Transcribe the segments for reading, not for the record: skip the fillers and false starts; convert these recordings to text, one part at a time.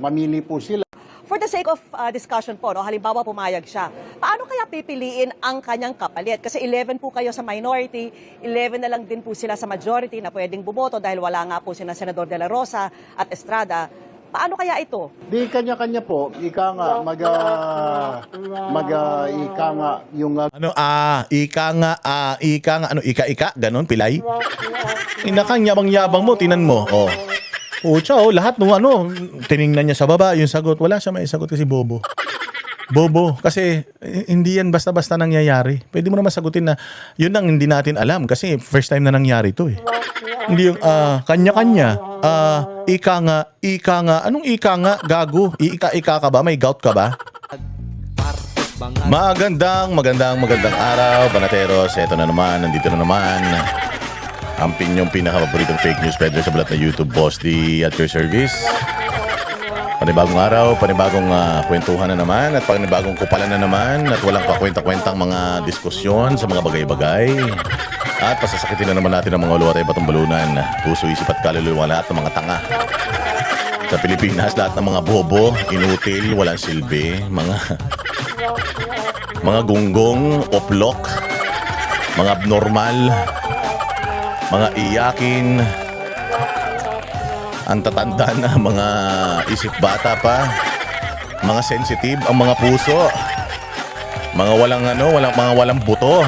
Mamili po sila. For the sake of discussion po, no, halimbawa pumayag siya, paano kaya pipiliin ang kanyang kapalit? Kasi 11 po kayo sa minority, 11 na lang din po sila sa majority na pwedeng bumoto dahil wala nga po sina Senador De La Rosa at Estrada. Paano kaya ito? Di kanya-kanya po, ika nga, ika nga, yung ika, ganon, pilay. Inakang yabang-yabang mo, tinan mo. Oh. Pucha, lahat nung tiningnan niya sa baba, yung sagot, wala siya may sagot kasi bobo. Bobo, kasi hindi yan basta-basta nangyayari. Pwede mo naman sagutin na yun ang hindi natin alam kasi first time na nangyari to eh. Hindi yung kanya-kanya, ika nga, anong ika nga, gago? Ika ka ba? May gout ka ba? Magandang araw, Banateros. Eto na naman, nandito na naman. Ang pinyong pinaka-paboritong fake news peddler sa balat na YouTube, Boss D at your service. Panibagong araw, panibagong kwentuhan na naman at panibagong kupalan na naman at walang pakwenta-kwentang mga diskusyon sa mga bagay-bagay. At pasasakitin na naman natin ang mga luwat ay batong balunan, puso, isip at kaluluwa, lahat ng mga tanga. Sa Pilipinas, lahat ng mga bobo, inutil, walang silbi, mga gunggong, oplok, mga abnormal, mga iyakin, ang tatanda na mga isip bata pa, mga sensitive ang mga puso, mga walang buto,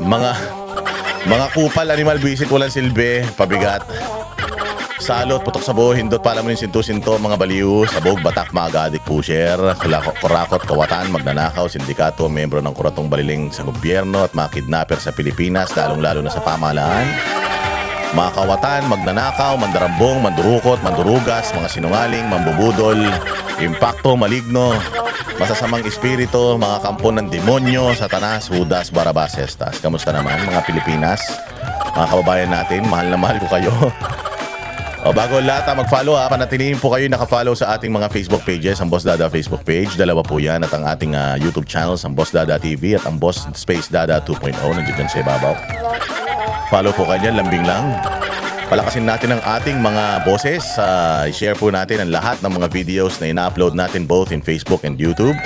mga kupal, animal visit, walang silbi, pabigat, salot, putok sa buho, hindot, pala mo yung sinto-sinto, mga baliw, sabog, batak, mga adik, pusher, kurakot, kawatan, magnanakaw, sindikato, membro ng kuratong baliling sa gobyerno at mga kidnapper sa Pilipinas, lalong-lalo na sa pamahalaan. Mga kawatan, magnanakaw, mandarambong, mandurukot, mandurugas, mga sinungaling, mambubudol, impakto, maligno, masasamang espiritu, mga kampo ng demonyo, satanas, Judas, Barabas, Estas. Kamusta naman mga Pilipinas? Mga kababayan natin, mahal na mahal ko kayo. O bago lahat mag-follow panatilihin po kayo naka-follow sa ating mga Facebook pages, ang Boss Dada Facebook page, dalawa po yan, at ang ating YouTube channels, ang Boss Dada TV at ang Boss Space Dada 2.0, nandiyan sa ibabaw. Follow po kayo dyan, lambing lang. Palakasin natin ang ating mga boses. I-share po natin ang lahat ng mga videos na ina-upload natin both in Facebook and YouTube.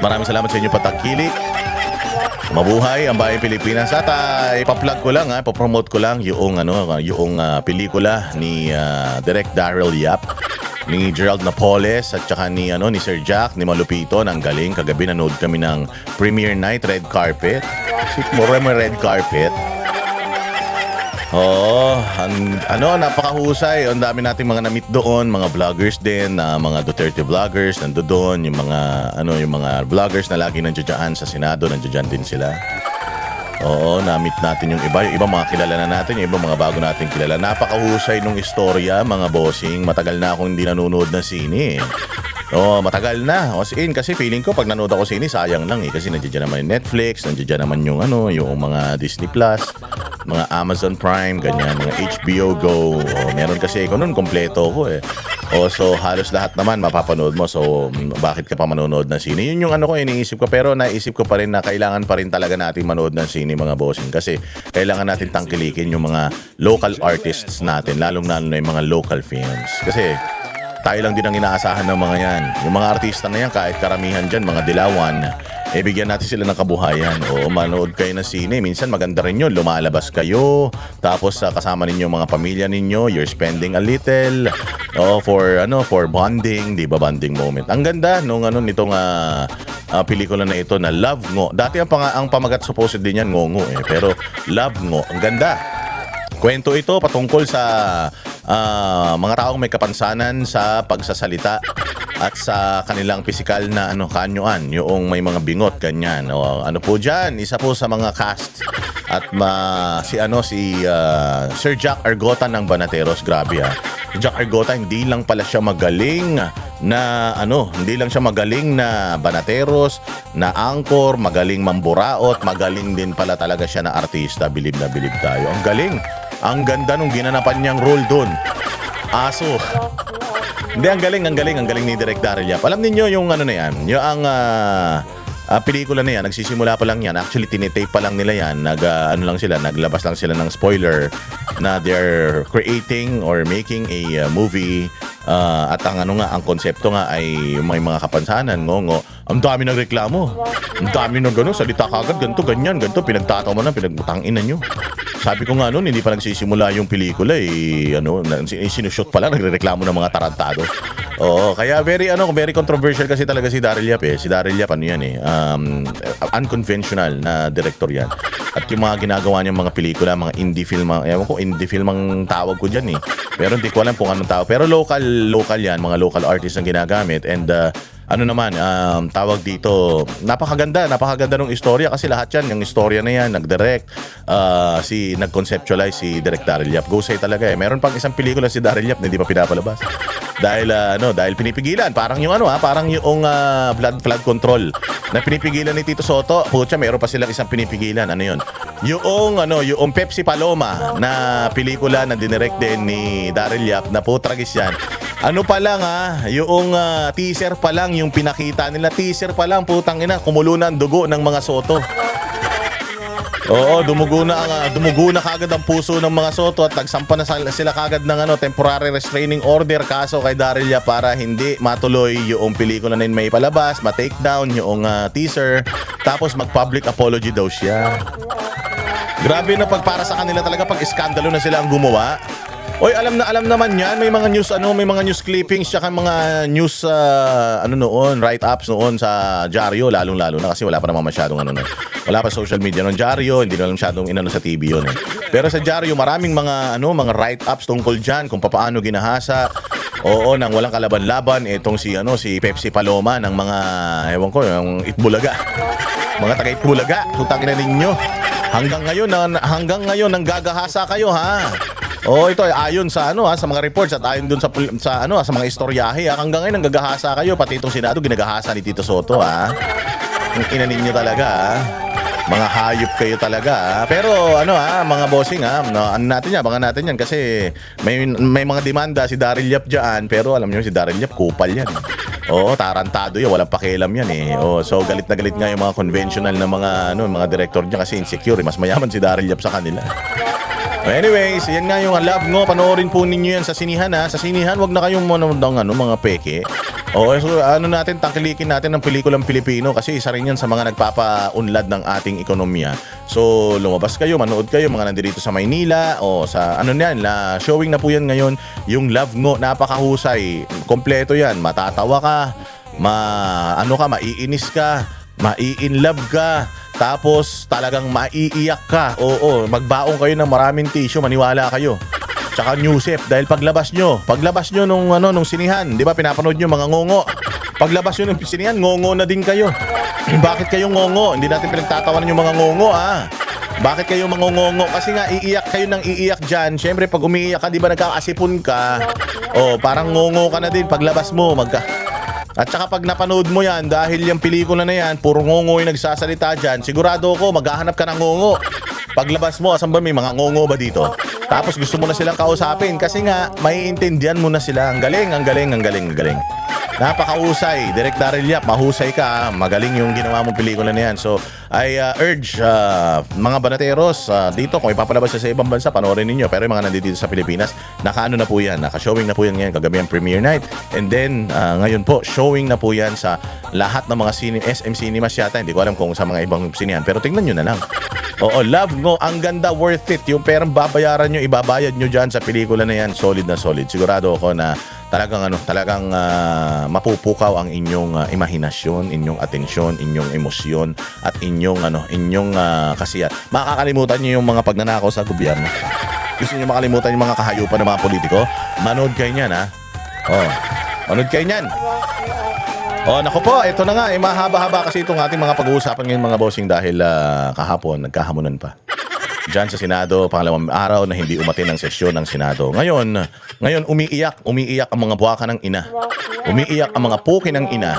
Maraming salamat sa inyo patangkilik. Mabuhay ang Bayang Pilipinas. At ipa-plug ko lang, ipa-promote ko lang yung pelikula ni Direk Daryl Yap, ni Gerald Napoles at saka ni Sir Jack, ni Malupito. Ang galing. Kagabi nanood kami ng premiere night, red carpet. Red carpet. Oo, napakahusay. Ang dami nating mga na-meet doon, mga vloggers din, mga Duterte vloggers nandoon, yung mga vloggers na lagi nandiyan sa Senado, nandiyan din sila. Oo, na-meet natin yung iba mga kilala na natin, yung iba mga bago nating kilala. Napakahusay nung istorya, mga bossing. Matagal na akong hindi nanonood ng sine. Oo, matagal na. Kasi feeling ko pag nanood ako sine, sayang lang kasi nandiyan naman yung Netflix, nandiyan naman yung mga Disney Plus, mga Amazon Prime, ganyan, mga HBO Go. Meron kasi ako noon, kompleto ko eh. So halos lahat naman mapapanood mo. So bakit ka pa manonood ng sine? Yun yung iniisip ko, pero naisip ko pa rin na kailangan pa rin talaga natin manood ng sine, mga bossing, kasi kailangan natin tangkilikin yung mga local artists natin, lalong-lalo na yung mga local films. Kasi tayo lang din ang inaasahan ng mga yan. Yung mga artista na yan, kahit karamihan dyan, mga dilawan, bigyan natin sila ng kabuhayan. O manood kayo ng sine. Minsan maganda rin yun. Lumalabas kayo. Tapos kasama ninyo mga pamilya ninyo. You're spending a little. For bonding. Di ba, bonding moment. Ang ganda nitong pelikula na ito na Love Ngo. Dati ang pamagat supposed din yan, Ngongo eh. Pero Love Ngo. Ang ganda. Kwento ito patungkol sa mga taong may kapansanan sa pagsasalita at sa kanilang pisikal na kanyuan, yung may mga bingot, ganyan. Po dyan, isa po sa mga cast at si Sir Jack Argota ng Banateros. Grabe si Jack Argota, hindi lang pala siya magaling na Banateros, na angkor, magaling mamburaot, magaling din pala talaga siya na artista. Bilib na bilib tayo. Ang galing. Ang ganda nung ginanapan niyang role doon. Aso. Hindi, ang galing ni Direk Daryl Yap. Alam niyo yung na yan, yung pelikula na yan, nagsisimula pa lang yan. Actually, tinitape pa lang nila yan. Naglabas lang sila ng spoiler na they're creating or making a movie At ang ano nga, ang konsepto nga ay may mga kapansanan, ngongo. Ang dami ng reklamo. Ang dami ng gano'n, salita kagad, ganito, ganyan, ganito, pinagtatawa na, pinagtanginan nyo. Sabi ko nga noon, hindi pa nagsisimula yung pelikula, sinushoot pa lang, nagrereklamo ng mga tarantado. Oo, kaya very controversial kasi talaga si Daryl Yap eh. Si Daryl Yap ano yan eh, unconventional na director yan. At yung mga ginagawa niyang mga pelikula, mga indie film, ewan ko, indie film ang tawag ko dyan eh. Pero hindi ko alam kung anong tawag. Pero local yan, mga local artists ang ginagamit. And ano naman, tawag dito, napakaganda ng istorya kasi lahat yan, yung istorya na yan, nag-direct, nag-conceptualize si Direk Daryl Yap. Go say talaga eh. Meron pang isang pelikula si Daryl Yap na hindi pa pinapalabas. Dahil pinipigilan, parang yung flood control na pinipigilan ni Tito Soto. Pucha, meron pa silang isang pinipigilan. Ano yun? Yung Pepsi Paloma na pelikula na dinirect din ni Daryl Yap na putragis yan. Ano pa lang yung teaser pa lang yung pinakita nila. Teaser pa lang, putang ina, kumulo na ang dugo ng mga Soto. Oo, dumugo na kagad ang puso ng mga Soto at nagsampa na sila kagad ng temporary restraining order kaso kay Daryl Yap para hindi matuloy yung pelikula na yun may palabas, ma-take down yung teaser, tapos mag-public apology daw siya. Grabe na para sa kanila talaga pag iskandalo na sila ang gumawa. Oy, alam naman yan, may mga news clippings tsaka mga news write-ups noon sa dyaryo, lalong-lalo na kasi wala pa naman masyadong wala pa social media noon. Dyaryo, hindi na masyadong sa TV yun eh. Pero sa dyaryo, maraming mga write-ups tungkol diyan kung paano ginahasa. Oo, nang walang kalaban-laban itong si Pepsi Paloma ng mga yung Itbulaga. Mga taga Itbulaga, tutangin na ninyo. Hanggang ngayon nanggagahasa kayo ha. Oh, ito ay ayon sa sa mga reports at ayon dun sa mga istoryahe. Hanggang ngayon nanggagahasa kayo, pati itong Senado ginagahasa ni Tito Soto ha. Ang ina ninyo talaga. Mga hayop kayo talaga. Pero mga bossing abangan natin yan kasi may mga demanda si Daryl Yap diyan, pero alam niyo si Daryl Yap kupal yan. Oo, tarantado yan, walang pakialam yan eh. Oh, so galit na galit nga yung mga conventional na mga director diyan kasi insecure, mas mayaman si Daryl Yap sa kanila. Anyways, yan nga yung Love Ngo. Panoorin po ninyo yan sa sinihan ha. Sa sinihan, wag na kayong mga peke. O, so tangkilikin natin ng pelikulang Pilipino kasi isa rin yan sa mga nagpapaunlad ng ating ekonomiya. So, lumabas kayo, manood kayo, mga nandito sa Maynila o sa showing na po yan ngayon. Yung Love Ngo, napakahusay. Kompleto yan. Matatawa ka, maiinis ka, mai-inlove ka. Tapos talagang maiiyak ka. Oo, magbaong kayo ng maraming tissue, maniwala kayo. Tsaka newsep dahil paglabas nyo nung sinihan, 'di ba pinapanood nyo mga ngongo. Paglabas nyo ng sinihan, ngongo na din kayo. Bakit kayo ngongo? Hindi natin pinagtatawanan yung mga ngongo Bakit kayo mangongongo? Kasi nga iiyak kayo ng iiyak diyan. Syempre pag umiiyak ka, 'di ba nagkakasipon ka? Oh, parang ngongo ka na din paglabas mo, At saka pag napanood mo yan, dahil yung pelikula na yan, puro ngongo yung nagsasalita dyan, sigurado ko, maghahanap ka ng ngongo. Paglabas mo, asan ba may mga ngongo ba dito? Tapos gusto mo na silang kausapin kasi nga, maiintindihan mo na sila. Ang galing. Napakahusay. Direk Daryl Yap, mahusay ka. Magaling yung ginawa mong pelikula na yan. So, I urge mga banateros dito, kung ipapalabas sa ibang bansa, panoorin ninyo. Pero yung mga nandito sa Pilipinas, naka-ano na po yan. Naka-showing na po yan ngayon. Kagabi ang premiere night. And then, ngayon po, showing na po yan sa lahat ng mga SM Cinemas yata. Hindi ko alam kung sa mga ibang sinihan. Pero tingnan nyo na lang. Oo, Love Ngo, ang ganda, worth it. Yung perang babayaran nyo, ibabayad nyo dyan sa pelikula na yan. Solid na solid. Sigurado ako na talagang mapupukaw ang inyong imahinasyon, inyong atensyon, inyong emosyon at inyong kasiyahan. Makakalimutan niyo yung mga pagnanakaw sa gobyerno. Gusto niyo makalimutan yung mga kahayupan ng mga politiko? Manood kayo niyan manood kayo niyan. Naku po, ito na nga, mahaba-haba kasi itong ating mga pag-uusapan ngayon mga bossing dahil kahapon nagkahamunan pa. Diyan sa Senado, pangalawang araw na hindi umatin ang sesyon ng Senado. Ngayon umiiyak ang mga buwaka ng ina. Umiiyak ang mga puki ng ina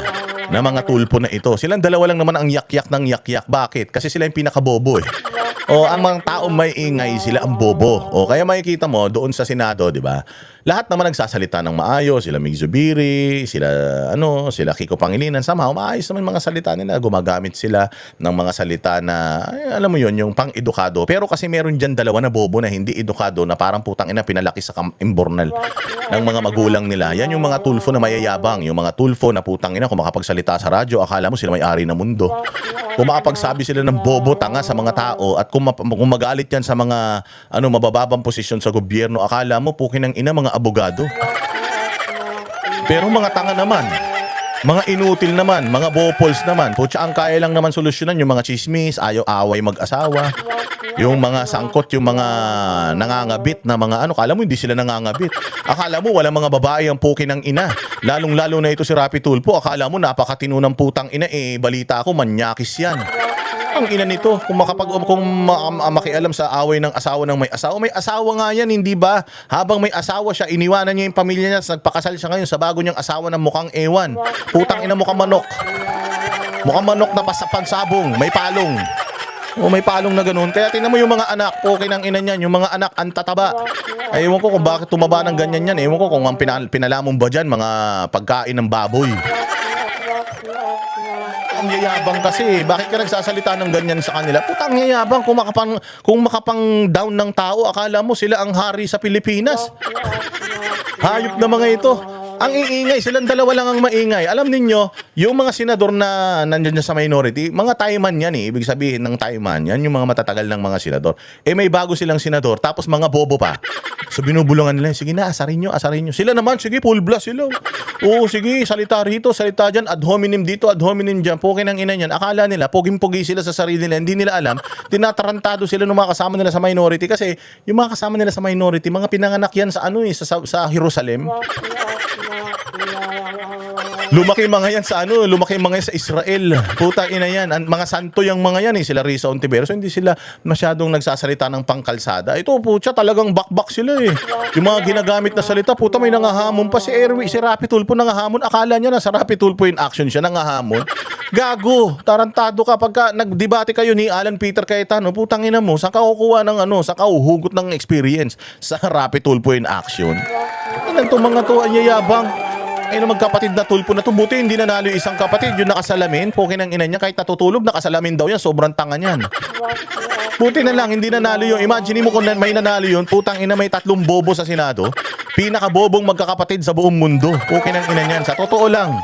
na mga tulpo na ito. Silang dalawa lang naman ang yak-yak ng yak-yak. Bakit? Kasi sila yung pinakabobo eh. Ang mga tao may ingay, sila ang bobo. Kaya makikita mo doon sa Senado, di ba? lahat naman nagsasalita ng maayos, sila Mig Zubiri, sila Kiko Pangilinan, somehow maayos naman mga salita nila, gumagamit sila ng mga salita na, alam mo yun, yung pang-edukado. Pero kasi meron dyan dalawa na bobo na hindi edukado, na parang putang ina pinalaki sa imbornal ng mga magulang nila. Yan yung mga tulfo na mayayabang, yung mga tulfo na putang ina, kung makapagsalita sa radyo, akala mo sila may-ari ng mundo. Kung makapagsabi sila ng bobo, tanga sa mga tao, at kung magalit yan sa mga mabababang posisyon sa gobyerno, akala mo pukin ng ina mga abogado. Pero mga tanga naman, mga inutil naman, mga bopols naman. Putya, ang kaya lang naman solusyonan yung mga chismis, ayaw-away mag-asawa, yung mga sangkot, yung mga nangangabit na mga kala mo hindi sila nangangabit. Akala mo wala mga babae ang pukin ng ina. Lalong-lalo na ito si Rapi Tulfo, akala mo napakatino ng putang ina, balita ko manyakis yan. Ang ina nito, kung makialam sa away ng asawa ng may asawa nga yan, hindi ba? Habang may asawa siya, iniwanan niya yung pamilya niya, nagpakasal siya ngayon sa bago niyang asawa ng mukhang ewan. Putang ina, mukhang manok. Mukhang manok na pansabong, may palong. May palong na ganun. Kaya tingnan mo yung mga anak, okay ng ina niyan, yung mga anak ang tataba. Ay, ewan ko kung bakit tumaba ng ganyan yan. Ewan ko kung ang pinalamon ba dyan, mga pagkain ng baboy. Ang yayabang kasi. Bakit ka nagsasalita ng ganyan sa kanila? Putang yayabang. Kung makapang down ng tao, akala mo sila ang hari sa Pilipinas. Hayop na mga ito. Ang iingay, silang dalawa lang ang maingay. Alam ninyo, yung mga senador na nandiyan sa minority, mga Taiman yan eh. Ibig sabihin ng Taiman, yan yung mga matatagal ng mga senador. May bago silang senador, tapos mga bobo pa. So binubulungan nila, sige na, asarin nyo. Sila naman, sige, full blast sila. Oo, sige, salita rito, salita dyan, ad hominem dito, ad hominem dyan. Pukin ang ina niyan. Akala nila, puging-pugi sila sa sarili nila, hindi nila alam. Tinatarantado sila ng mga kasama nila sa minority. Kasi yung mga kasama nila sa minority, mga pinanganak yan sa sa Jerusalem. Lumaki mga yan sa Israel. Puta ina yan. Mga santo yung mga yan eh. Sila Risa Ontiveros. Hindi sila masyadong nagsasalita ng pangkalsada. Ito putya talagang bakbak sila eh. Yung mga ginagamit na salita, puta may nangahamon pa si Rapi Tulfo nangahamon. Akala niya na sa Rapi Tulfo in action siya nangahamon. Gago, tarantado ka pagka nagdebate kayo ni Alan Peter Cayetano. Putang ina mo, saan ka kukuha ng saan ka uhugot ng experience sa Rapi Tulfo in action? Ilan to mga to ang yayabang. Ay na magkapatid na Tulfo na to. Buti hindi nanalo yung isang kapatid. Yung nakasalamin, pukin ang ina niya. Kahit natutulog, nakasalamin daw yan. Sobrang tanga niyan. Buti na lang, hindi nanalo yun. Imagine mo kung may nanalo yun. Putang ina, may 3 bobo sa Senado. Pinakabobong magkakapatid sa buong mundo. Pukin ang ina niyan. Sa totoo lang.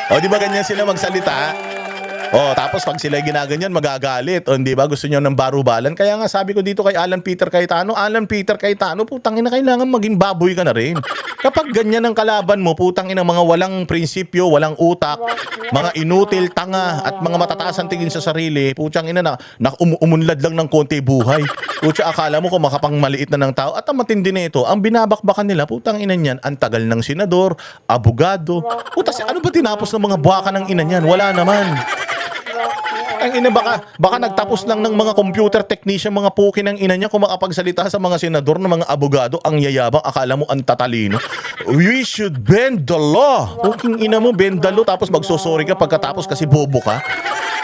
O di ba ganyan sila magsalita? Tapos pag sila ginaganyan, magagalit. O di ba gusto niyo ng barubalan? Kaya nga sabi ko dito kay Alan Peter Cayetano, putang ina, kailangan maging baboy ka na rin. Kapag ganyan ang kalaban mo, putang ina, mga walang prinsipyo, walang utak, mga inutil, tanga, at mga matataas ang tingin sa sarili, putang ina na umunlad lang ng konti buhay. Putya, akala mo kung makapangmaliit na ng tao. At ang matindi na ito, ang binabakbakan nila, putang ina niyan, ang tagal ng senador, abogado. Putas, ano ba tinapos ng mga buwaka ng ina niyan? Wala naman. Ang ina, baka nagtapos lang ng mga computer technician, mga pukin ng ina niya kung makapagsalita sa mga senador ng mga abogado. Ang yayabang, akala mo ang tatalino. We should bend the law. Puking ina mo, bend the law, tapos magsosorry ka pagkatapos kasi bobo ka.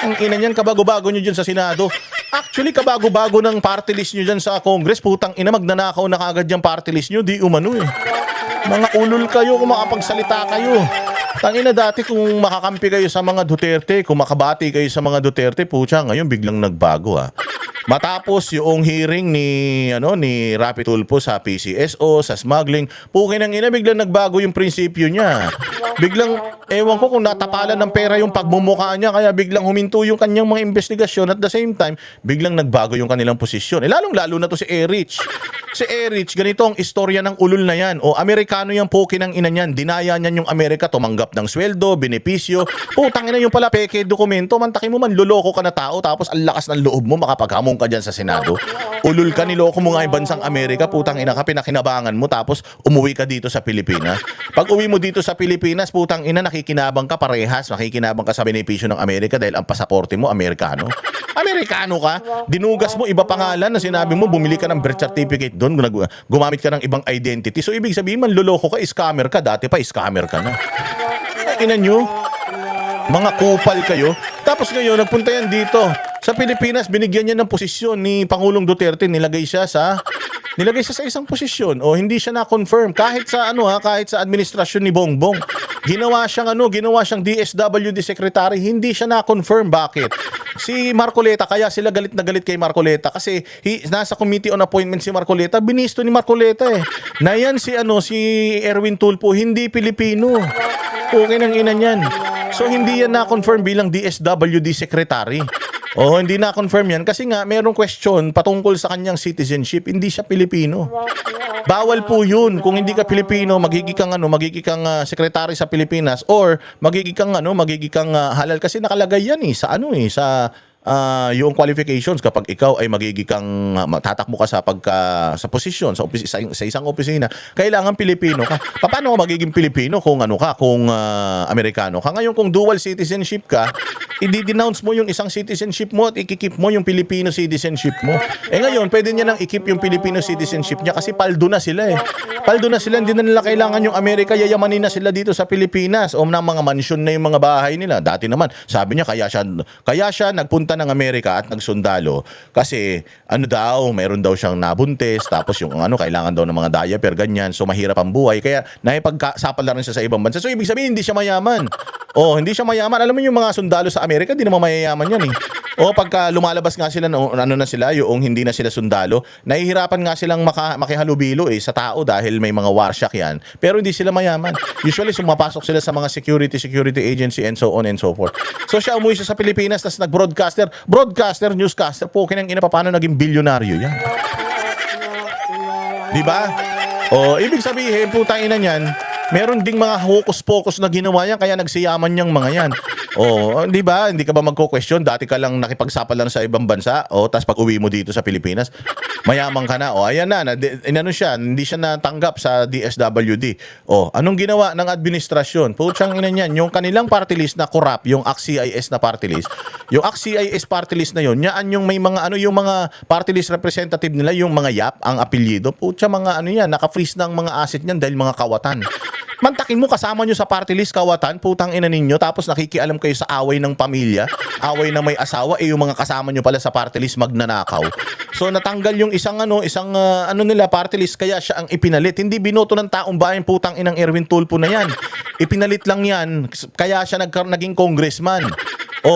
Ang ina niyan, kabago-bago nyo dyan sa Senado. Actually, kabago-bago ng party list nyo dyan sa Congress. Putang ina, magnanakaw na kagad yung party list nyo. Di umano eh. Mga ulol kayo kung makapagsalita kayo. Tangina, dati kung makakampi kayo sa mga Duterte, kung makabati kayo sa mga Duterte, pucha, ngayon biglang nagbago ha. Matapos yung hearing ni Rapi Tulfo sa PCSO, sa smuggling, pukin ang ina, biglang nagbago yung prinsipyo niya. Biglang, ewan ko kung natapalan ng pera yung pagmumukha niya, kaya biglang huminto yung kanyang mga investigasyon. At the same time, biglang nagbago yung kanilang posisyon. Lalong-lalo na to si Erich. Si Erich, ganito ang istorya ng ulol na yan. O, Amerikano yung pukin ng ina niyan. Dinaya niyan yung Amerika, tumanggap ng sweldo, benepisyo. Putang ina yung pala peke dokumento. Mantakin mo man, luloko ka na tao, tapos ang lakas ng loob mo, makapaghamong ka dyan sa Senado. Ulol ka, niloko mo nga yung bansang Amerika, putang ina ka, pinakinabangan mo, tapos umuwi ka dito sa Pilipinas. Pag uwi mo dito sa Pilipinas, putang ina, nakikinabang ka parehas, nakikinabang ka sa benepisyo ng Amerika dahil ang pasaporte mo, Amerikano. Amerikano ka, dinugas mo iba pangalan na sinabi mo, bumili ka ng birth certificate doon, gumamit ka ng ibang identity. So, ibig sabihin man, luloko ka, scammer ka, dati pa scammer ka na. Ina nyo, mga kupal kayo. Tapos ngayon, nagpunta yan dito. Sa Pilipinas, binigyan niya ng posisyon ni Pangulong Duterte. Nilagay siya sa Nilagay siya sa isang posisyon o hindi siya na-confirm kahit sa kahit sa administrasyon ni Bongbong. Ginawa siyang DSWD secretary, hindi siya na-confirm. Bakit? Si Marcoleta, kaya sila galit na galit kay Marcoleta kasi nasa Committee on Appointment si Marcoleta, binisto ni Marcoleta na yan si Erwin Tulfo, hindi Pilipino. Okay nang ina niyan. So hindi yan na-confirm bilang DSWD secretary. Hindi na-confirm yan kasi nga merong question patungkol sa kanyang citizenship, hindi siya Pilipino. Bawal po yun. Kung hindi ka Pilipino, magiging kang secretary sa Pilipinas or magiging kang halal kasi nakalagay yan sa yung qualifications kapag ikaw ay magiging kang tatakbo ka sa posisyon sa isang opisina, kailangan Pilipino ka. Paano ka magiging Pilipino kung kung Amerikano ka? Ngayon kung dual citizenship ka, i-denounce mo yung isang citizenship mo at ikikip mo yung Filipino citizenship mo. Ngayon, pwede niya nang ikip yung Filipino citizenship niya kasi paldo na sila Paldo na sila, hindi na nila kailangan yung Amerika, yayamanin na sila dito sa Pilipinas o na mga mansyon na yung mga bahay nila. Dati naman, sabi niya kaya siya nagpunta ng Amerika at nagsundalo kasi meron daw siyang nabuntis tapos yung kailangan daw ng mga diaper ganyan, so mahirap ang buhay kaya naipagkasapal na rin siya sa ibang bansa. So ibig sabihin hindi siya mayaman. Hindi siya mayaman. Alam mo yung mga sundalo sa Amerika, hindi naman mayayaman yan pagka lumalabas nga sila yung hindi na sila sundalo, nahihirapan nga silang makihalubilo sa tao dahil may mga warsyak yan. Pero hindi sila mayaman. Usually sumapasok sila sa mga security agency and so on and so forth. So siya umuwi siya sa Pilipinas tapos broadcaster, newscaster, kinang ina paano naging bilyonaryo yan. Di ba? Ibig sabihin, putang ina niyan, meron ding mga hokus-pokus na ginawa yan kaya nagsiyaman niyang mga yan. Di ba? Hindi ka ba magko-question? Dati ka lang nakipagsapal lang sa ibang bansa, tapos pag uwi mo dito sa Pilipinas, mayaman ka na. Ayan na, hindi siya natanggap sa DSWD. Anong ginawa ng administrasyon? Putsang ina niyan, yung kanilang party list na corrupt, yung ACT-CIS na party list. Yung ACT-CIS party list na yun, yaan yung may mga yung mga party list representative nila, yung mga YAP, ang apelyido. Putsa mga yan, naka-freeze ng mga asset niyan dahil mga kawatan. Mantakin mo kasama nyo sa party list kawatan, putang ina ninyo, tapos nakikialam kayo sa away ng pamilya, away na may asawa, yung mga kasama nyo pala sa party list magnanakaw. So natanggal yung isang nila party list kaya siya ang ipinalit. Hindi binoto ng taong bayan putang inang Erwin Tulfo na yan. Ipinalit lang yan kaya siya naging congressman.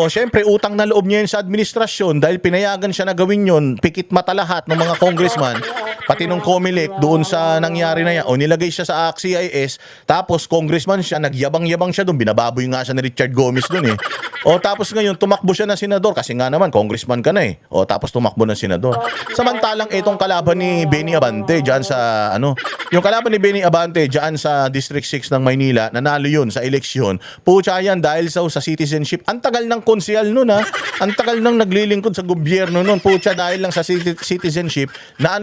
Syempre utang na loob niya yun sa administrasyon dahil pinayagan siya na gawin yun, pikit mata lahat ng mga congressman, pati nung COMELEC doon sa nangyari na yan. Nilagay siya sa ACT-CIS, tapos congressman siya, nagyabang-yabang siya doon, binababoy nga siya ni Richard Gomez doon tapos ngayon tumakbo siya na senador kasi nga naman congressman ka na tapos tumakbo na senador. Samantalang itong kalaban ni Benny Abante diyan sa yung kalaban ni Benny Abante diyan sa District 6 ng Maynila, nanalo yun sa eleksyon. Pucha yan dahil sa citizenship. Ang tagal ng konsyal noon ang tagal nang naglilingkod sa gobyerno noon. Pucha dahil lang sa citizenship na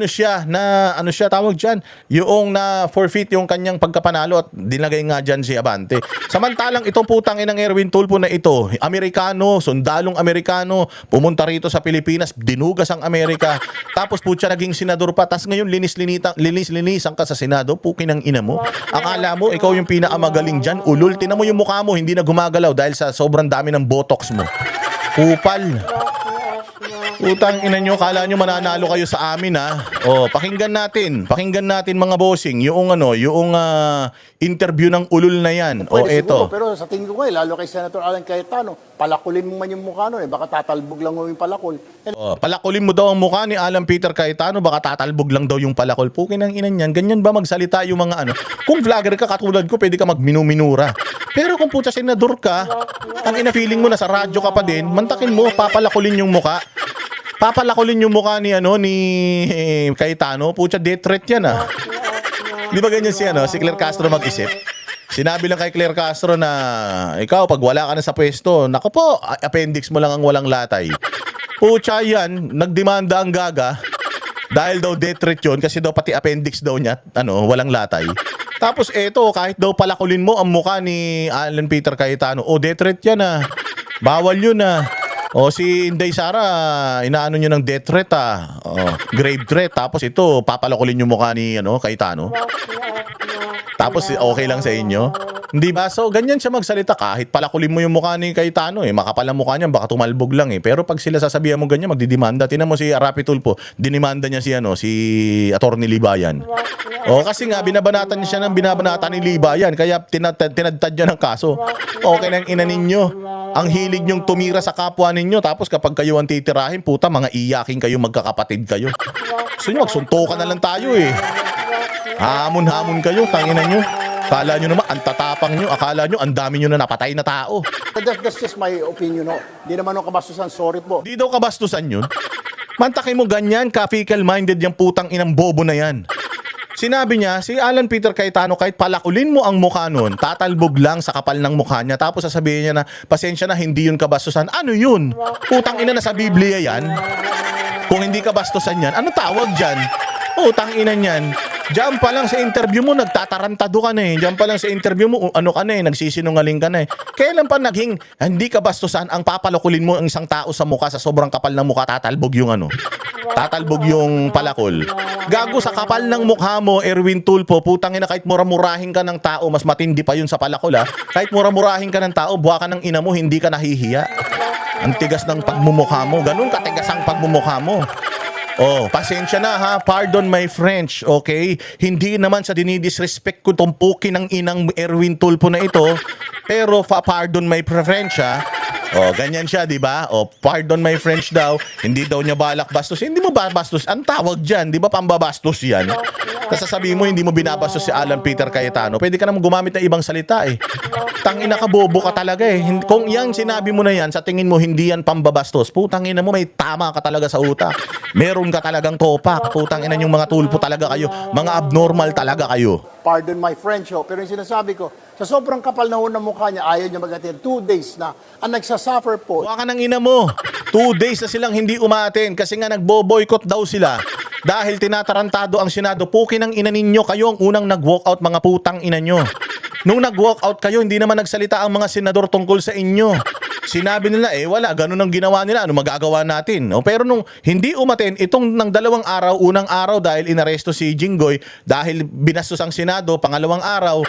tawag diyan, yung na forfeit yung kanyang pagkapanalo at dinagay nga diyan si Abante. Samantalang itong putang inang Erwin Tulfo na ito, Amerikano, sundalong Amerikano, pumunta rito sa Pilipinas, dinugas ang Amerika. Tapos putya naging senador pa. Tapos ngayon linis-linisan ka sa Senado, pukin ng ina mo. Akala mo ikaw yung pinakamagaling diyan, ulul. Tinan mo yung mukha mo, hindi na gumagalaw dahil sa sobrang dami ng botox mo. Kupal. Utang ina nyo, kala nyo mananalo kayo sa amin pakinggan natin mga bossing yung interview ng ulul na yan. Pwede Eto. siguro, pero sa tingin ko lalo kay Senator Alan Cayetano, palakulin mo man yung mukha nun baka tatalbog lang mo yung palakol. Palakulin mo daw ang mukha ni Alan Peter Cayetano, baka tatalbog lang daw yung palakol. Pukin ng inan yan, ganyan ba magsalita yung mga Kung vlogger ka katulad ko, pwede ka magminuminura. Pero kung puta senador ka, ang ina-feeling mo na sa radyo ka pa din, mantakin mo, papalakulin yung mukha. Papalakulin yung mukha ni Cayetano, pucha death threat yan Di ba ganyan si Claire Castro mag-isip? Sinabi lang kay Claire Castro na ikaw pag wala ka na sa pwesto, nako po, appendix mo lang ang walang latay. Pucha yan, nagdemanda ang Gaga dahil daw death threat yun kasi daw pati appendix daw niya, walang latay. Tapos kahit daw palakulin mo ang mukha ni Alan Peter Cayetano, death threat yan bawal yun si Inday Sara, inaano nyo ng death threat grave threat. Tapos ito, papalakulin yung mukha ni Cayetano. Tapos okay lang sa inyo. Hindi ba? So, ganyan siya magsalita kahit palakulin mo yung mukha ni Cayetano eh. Makapal ang mukha niya, baka tumalbog lang eh. Pero pag sila sasabihan mo ganyan, magdidemanda. Tinan mo si Rapi Tulfo, dinimanda niya si Atty. Libayan. O kasi nga, binabanatan niya siya ng binabanatan ni Libayan. Kaya tinadtad niya ng kaso. Okay na yung ina ninyo. Ang hilig niyong tumira sa kapwa ninyo. Tapos kapag kayo ang titirahin, puta, mga iyakin kayo, magkakapatid kayo. Gusto nyo, magsuntukan na lang tayo eh. Hamon-hamon kayo, tanginan nyo. Akala nyo naman, ang tatapang nyo. Akala nyo, ang dami nyo na napatay na tao. That's just my opinion, no? Di naman ako kabastusan, sorry po. Di daw kabastusan yun. Mantakin mo ganyan, ka-fickle-minded yung putang inang bobo na yan. Sinabi niya, si Alan Peter Cayetano, kahit palakulin mo ang mukha nun, tatalbog lang sa kapal ng mukha niya. Tapos sasabihin niya na, pasensya na, hindi yun kabastusan. Ano yun? Putang ina na sa Biblia yan. Kung hindi kabastusan yan, ano tawag dyan? Putang ina niyan. Diyan pa lang sa interview mo, nagtatarantado ka na eh. Diyan pa lang sa interview mo, ano ka na eh, nagsisinungaling ka na eh. Kailan pa naging hindi kabastusan ang papalakulin mo ang isang tao sa mukha, sa sobrang kapal ng mukha, tatalbog yung ano? Tatalbog yung palakol. Gago sa kapal ng mukha mo, Erwin Tulfo, putang ina, kahit mura-murahin ka ng tao, mas matindi pa yun sa palakol ha. Kahit mura-murahin ka ng tao, buha ka ng ina mo, hindi ka nahihiya. Ang tigas ng pagmumukha mo, ganun katigas ang pagmumukha mo. Oh, pasensya na ha. Pardon my French, okay? Hindi naman sa dinidisrespect ko tumpukin ng inang Erwin Tulfo na ito. Pero pardon my French ha. Oh, ganyan siya, di ba? Oh, pardon my French daw. Hindi daw niya balak bastos. Hindi mo ba bastos? Ang tawag dyan, di ba pambabastos yan? Tapos sasabihin mo, hindi mo binabastos si Alan Peter Cayetano. Pwede ka naman gumamit ng ibang salita eh. Tangina ka, bobo ka talaga eh. Kung yan sinabi mo na yan, sa tingin mo hindi yan pambabastos, putang ina mo, may tama ka talaga sa utak. Meron ka talagang topak. Putang ina yung mga Tulfo talaga kayo. Mga abnormal talaga kayo. Pardon my French, ho. Pero yung sinasabi ko, sa sobrang kapal na ho ng mukha niya, ayaw niya mag-attend. 2 days na. Ang nagsasuffer po, Buka ka ng ina mo. 2 days na silang hindi umaten kasi nga nagbo-boycott daw sila. Dahil tinatarantado ang Senado. Pukin ng ina ninyo. Kayo ang unang nag-walkout, mga putang ina nyo. Nung nag-walkout kayo, hindi naman nagsalita ang mga senador tungkol sa inyo. Sinabi nila, wala, ganun ang ginawa nila, ano magagawa natin? O, pero nung hindi umaten, itong ng 2 araw, unang araw dahil inaresto si Jinggoy, dahil binastos ang Senado, pangalawang araw,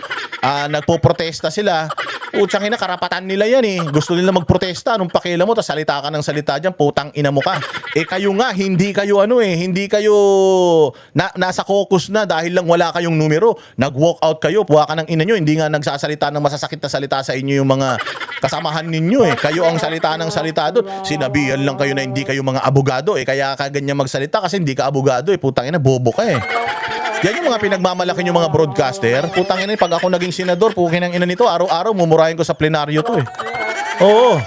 nagpo-protesta sila. Putsang ina, karapatan nila yan eh. Gusto nila magprotesta, anong pakialam mo, tas salita ka ng salita dyan, putang ina mo ka. Kayo nga, hindi kayo hindi kayo nasa caucus na dahil lang wala kayong numero. Nag-walk out kayo, puha ka ng ina nyo, hindi nga nagsasalita ng masasakit na salita sa inyo yung mga kasamahan ninyo eh. Kayo ang salita ng salita doon. Sinabihan lang kayo na hindi kayo mga abogado eh. Kaya ka ganyan magsalita kasi hindi ka abogado eh. Putang ina, bobo ka eh. Yan yung mga pinagmamalaki yung mga broadcaster. Putang ina, pag ako naging senador, pukin ang ina nito, araw-araw mumurahin ko sa plenaryo to eh. Oo.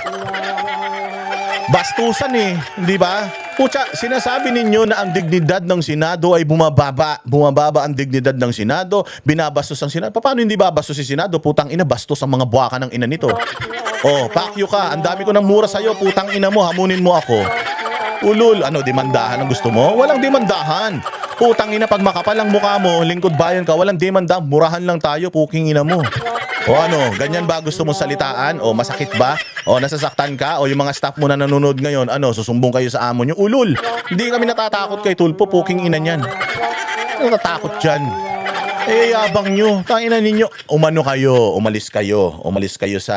Bastusan eh, di ba? Pucha, sinasabi ninyo na ang dignidad ng Senado ay bumababa. Bumababa ang dignidad ng Senado, binabastos ang Senado. Paano hindi babastos si Senado? Putang ina, bastos ang mga buwaka ng ina nito. Oh, pakyo ka. Ang dami ko ng mura sa'yo. Putang ina mo, hamunin mo ako. Ulul, demandahan ang gusto mo? Walang demandahan. Putang ina, pag makapal ang mukha mo, lingkod bayan ka, walang demanda, murahan lang tayo, puking ina mo. O ganyan ba gusto mong salitaan? O masakit ba? O nasasaktan ka? O yung mga staff mo na nanonood ngayon, susumbong kayo sa amo nyo? Ulul, hindi kami natatakot kay Tulfo, puking ina niyan. Natatakot dyan. Yabang nyo, tangina ninyo. Umalis kayo sa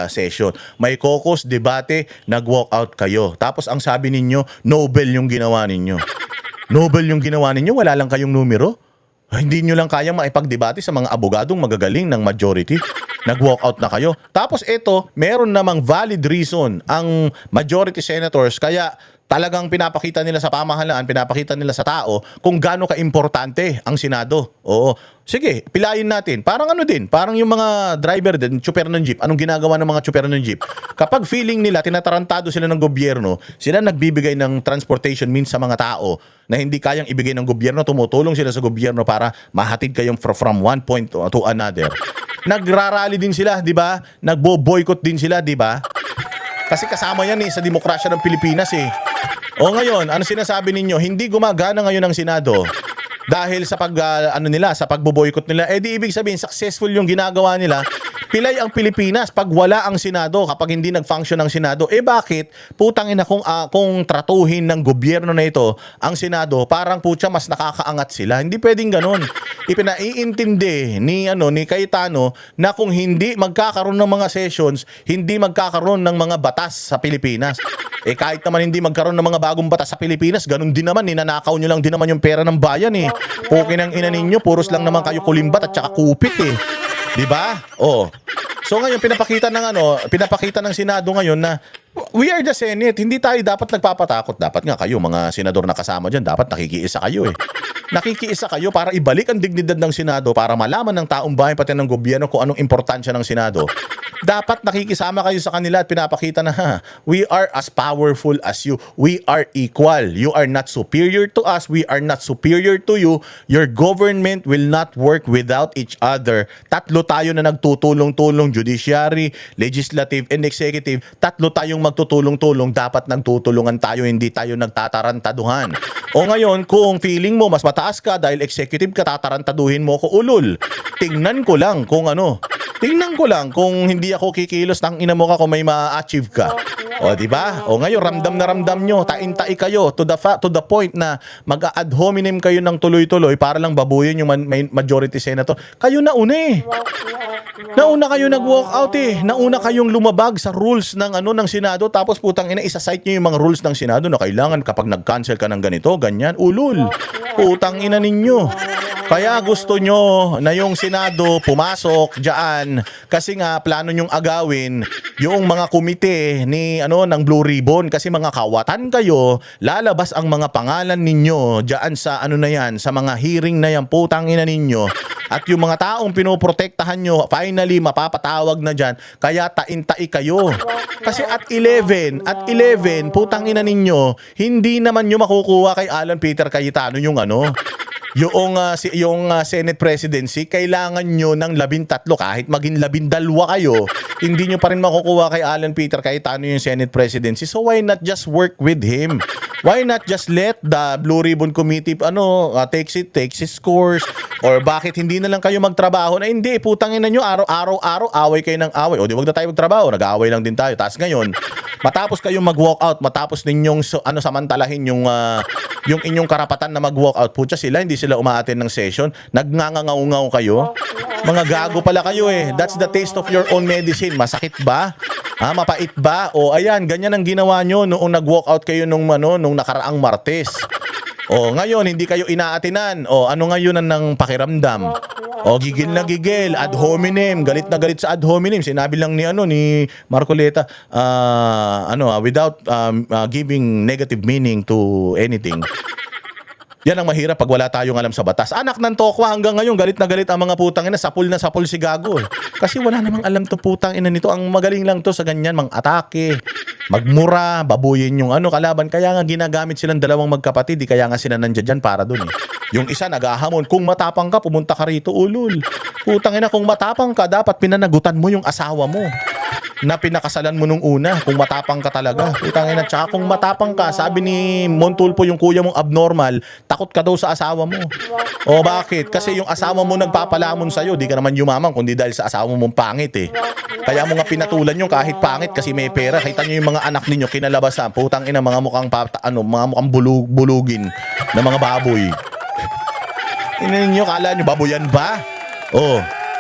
session. May caucus, debate, nag-walk out kayo. Tapos ang sabi ninyo, Nobel yung ginawa ninyo. Nobel yung ginawa ninyo, wala lang kayong numero. Hindi nyo lang kayang maipagdebate sa mga abogadong magagaling ng majority. Nag-walk out na kayo. Tapos ito, meron namang valid reason ang majority senators kaya talagang pinapakita nila sa pamahalaan, pinapakita nila sa tao kung gaano ka-importante ang Senado. Oo. Sige, pilayin natin. Parang parang yung mga driver din, tsuper ng jeep. Anong ginagawa ng mga tsuper ng jeep? Kapag feeling nila, tinatarantado sila ng gobyerno, sila nagbibigay ng transportation means sa mga tao na hindi kayang ibigay ng gobyerno, tumutulong sila sa gobyerno para mahatid kayong from one point to another. Nagrarally din sila, di ba? Nagbo-boycott din sila, di ba? Kasi kasama yan sa demokrasya ng Pilipinas eh. O ngayon, ano sinasabi ninyo? Hindi gumagana ngayon ang Senado dahil sa sa pagbo-boycott nila. Di ibig sabihin successful yung ginagawa nila Pilay ang Pilipinas pag wala ang Senado, kapag hindi nag-function ang Senado. Bakit? Putang ina kung tratuhin ng gobyerno na ito ang Senado, parang putya mas nakakaangat sila. Hindi pwedeng ganun. Ipinaiintindi ni Cayetano na kung hindi magkakaroon ng mga sessions, hindi magkakaroon ng mga batas sa Pilipinas. Kahit naman hindi magkaroon ng mga bagong batas sa Pilipinas, ganun din naman, ninanakaw nyo lang din naman yung pera ng bayan Pukin ang ina ninyo, puros lang naman kayo kulimbat at saka kupit Di ba? So ngayon pinapakita ng Senado ngayon na we are the Senate. Hindi tayo dapat nagpapatakot. Dapat nga kayo, mga senador na kasama dyan, dapat nakikiisa kayo Nakikiisa kayo para ibalik ang dignidad ng Senado, para malaman ng taong bayan pati ng gobyerno kung anong importansya ng Senado. Dapat nakikisama kayo sa kanila at pinapakita na we are as powerful as you. We are equal. You are not superior to us. We are not superior to you. Your government will not work without each other. Tatlo tayo na nagtutulong-tulong, judiciary, legislative, and executive. Tatlo tayong magtutulong-tulong. Dapat nagtutulungan tayo, hindi tayo nagtatarantaduhan. O ngayon, kung feeling mo mas mataas ka dahil executive ka, tatarantaduhin mo ko ulol. Tingnan ko lang kung hindi ako kikilos ng ina mo ka kung may ma-achieve ka. Di ba? Ngayon ramdam na ramdam nyo, tain-tai kayo to the point na mag-ad hominem kayo ng tuloy-tuloy para lang babuyin yung majority senator. Kayo nauna Nauna kayo nag-walk out Nauna kayong lumabag sa rules ng ng Senado, tapos putang ina isa-cite niyo yung mga rules ng Senado na kailangan kapag nag-cancel ka ng ganito, ganyan, ulul. Putang ina ninyo. Kaya gusto nyo na yung Senado pumasok diyan kasi nga plano nyong agawin yung mga komite ng Blue Ribbon kasi mga kawatan kayo, lalabas ang mga pangalan ninyo diyan sa sa mga hearing na yan, putang ina ninyo. At yung mga taong pinoprotektahan nyo, finally mapapatawag na diyan. Kaya tain-tai kayo. Kasi at 11, putang ina ninyo, hindi naman nyo makukuha kay Alan Peter Cayetano yung yung Senate presidency. Kailangan nyo ng 13 kahit maging 12 kayo, hindi nyo pa rin makukuha kay Alan Peter Cayetano yung Senate presidency. So why not just work with him? Why not just let the Blue Ribbon Committee takes its course? Or bakit hindi na lang kayo magtrabaho na hindi, putang ina nyo, araw-araw away kayo ng away. Di wag na tayo magtrabaho, nag-aaway lang din tayo. Tapos ngayon, matapos kayong mag-walk out, matapos ninyong samantalahin yung inyong karapatan na mag-walk out, putya sila, hindi sila umaattend ng session, nagngangangaw-ngaw kayo. Mga gago pala kayo That's the taste of your own medicine. Masakit ba? Mapait ba? Ayan, ganyan ang ginawa nyo noong nag-walk out kayo nung nakaraang Martes. Ngayon hindi kayo inaatinan. Ano ngayon ang pakiramdam? Gigil na gigil, ad hominem, galit na galit sa ad hominem. Sinabi lang ni Marcoleta without giving negative meaning to anything. Yan ang mahirap pag wala tayong alam sa batas. Anak ng tokwa, hanggang ngayon galit na galit ang mga putang ina, sapul na sapul si gago Kasi wala namang alam to putang ina nito. Ang magaling lang to sa ganyan, mang-atake, magmura, babuyin yung kalaban. Kaya nga ginagamit silang dalawang magkapatid, kaya nga sila nandiyan dyan para dun Yung isa nagahamon, kung matapang ka, pumunta ka rito, ulul. Putang ina, kung matapang ka, dapat pinanagutan mo yung asawa mo na pinakasalan mo nung una, kung matapang ka talaga. Putang ina, tsaka kung matapang ka, sabi ni Montulfo, yung kuya mong abnormal, takot ka daw sa asawa mo. Bakit? Kasi yung asawa mo nagpapalamon sa'yo, di ka naman yumaman kundi dahil sa asawa mong pangit Kaya mo nga pinatulan yung kahit pangit kasi may pera. Kita nyo yung mga anak ninyo kinalabasan, putang ina, mga mukhang bulugin na mga baboy. Ina ninyo, kala nyo baboyan ba?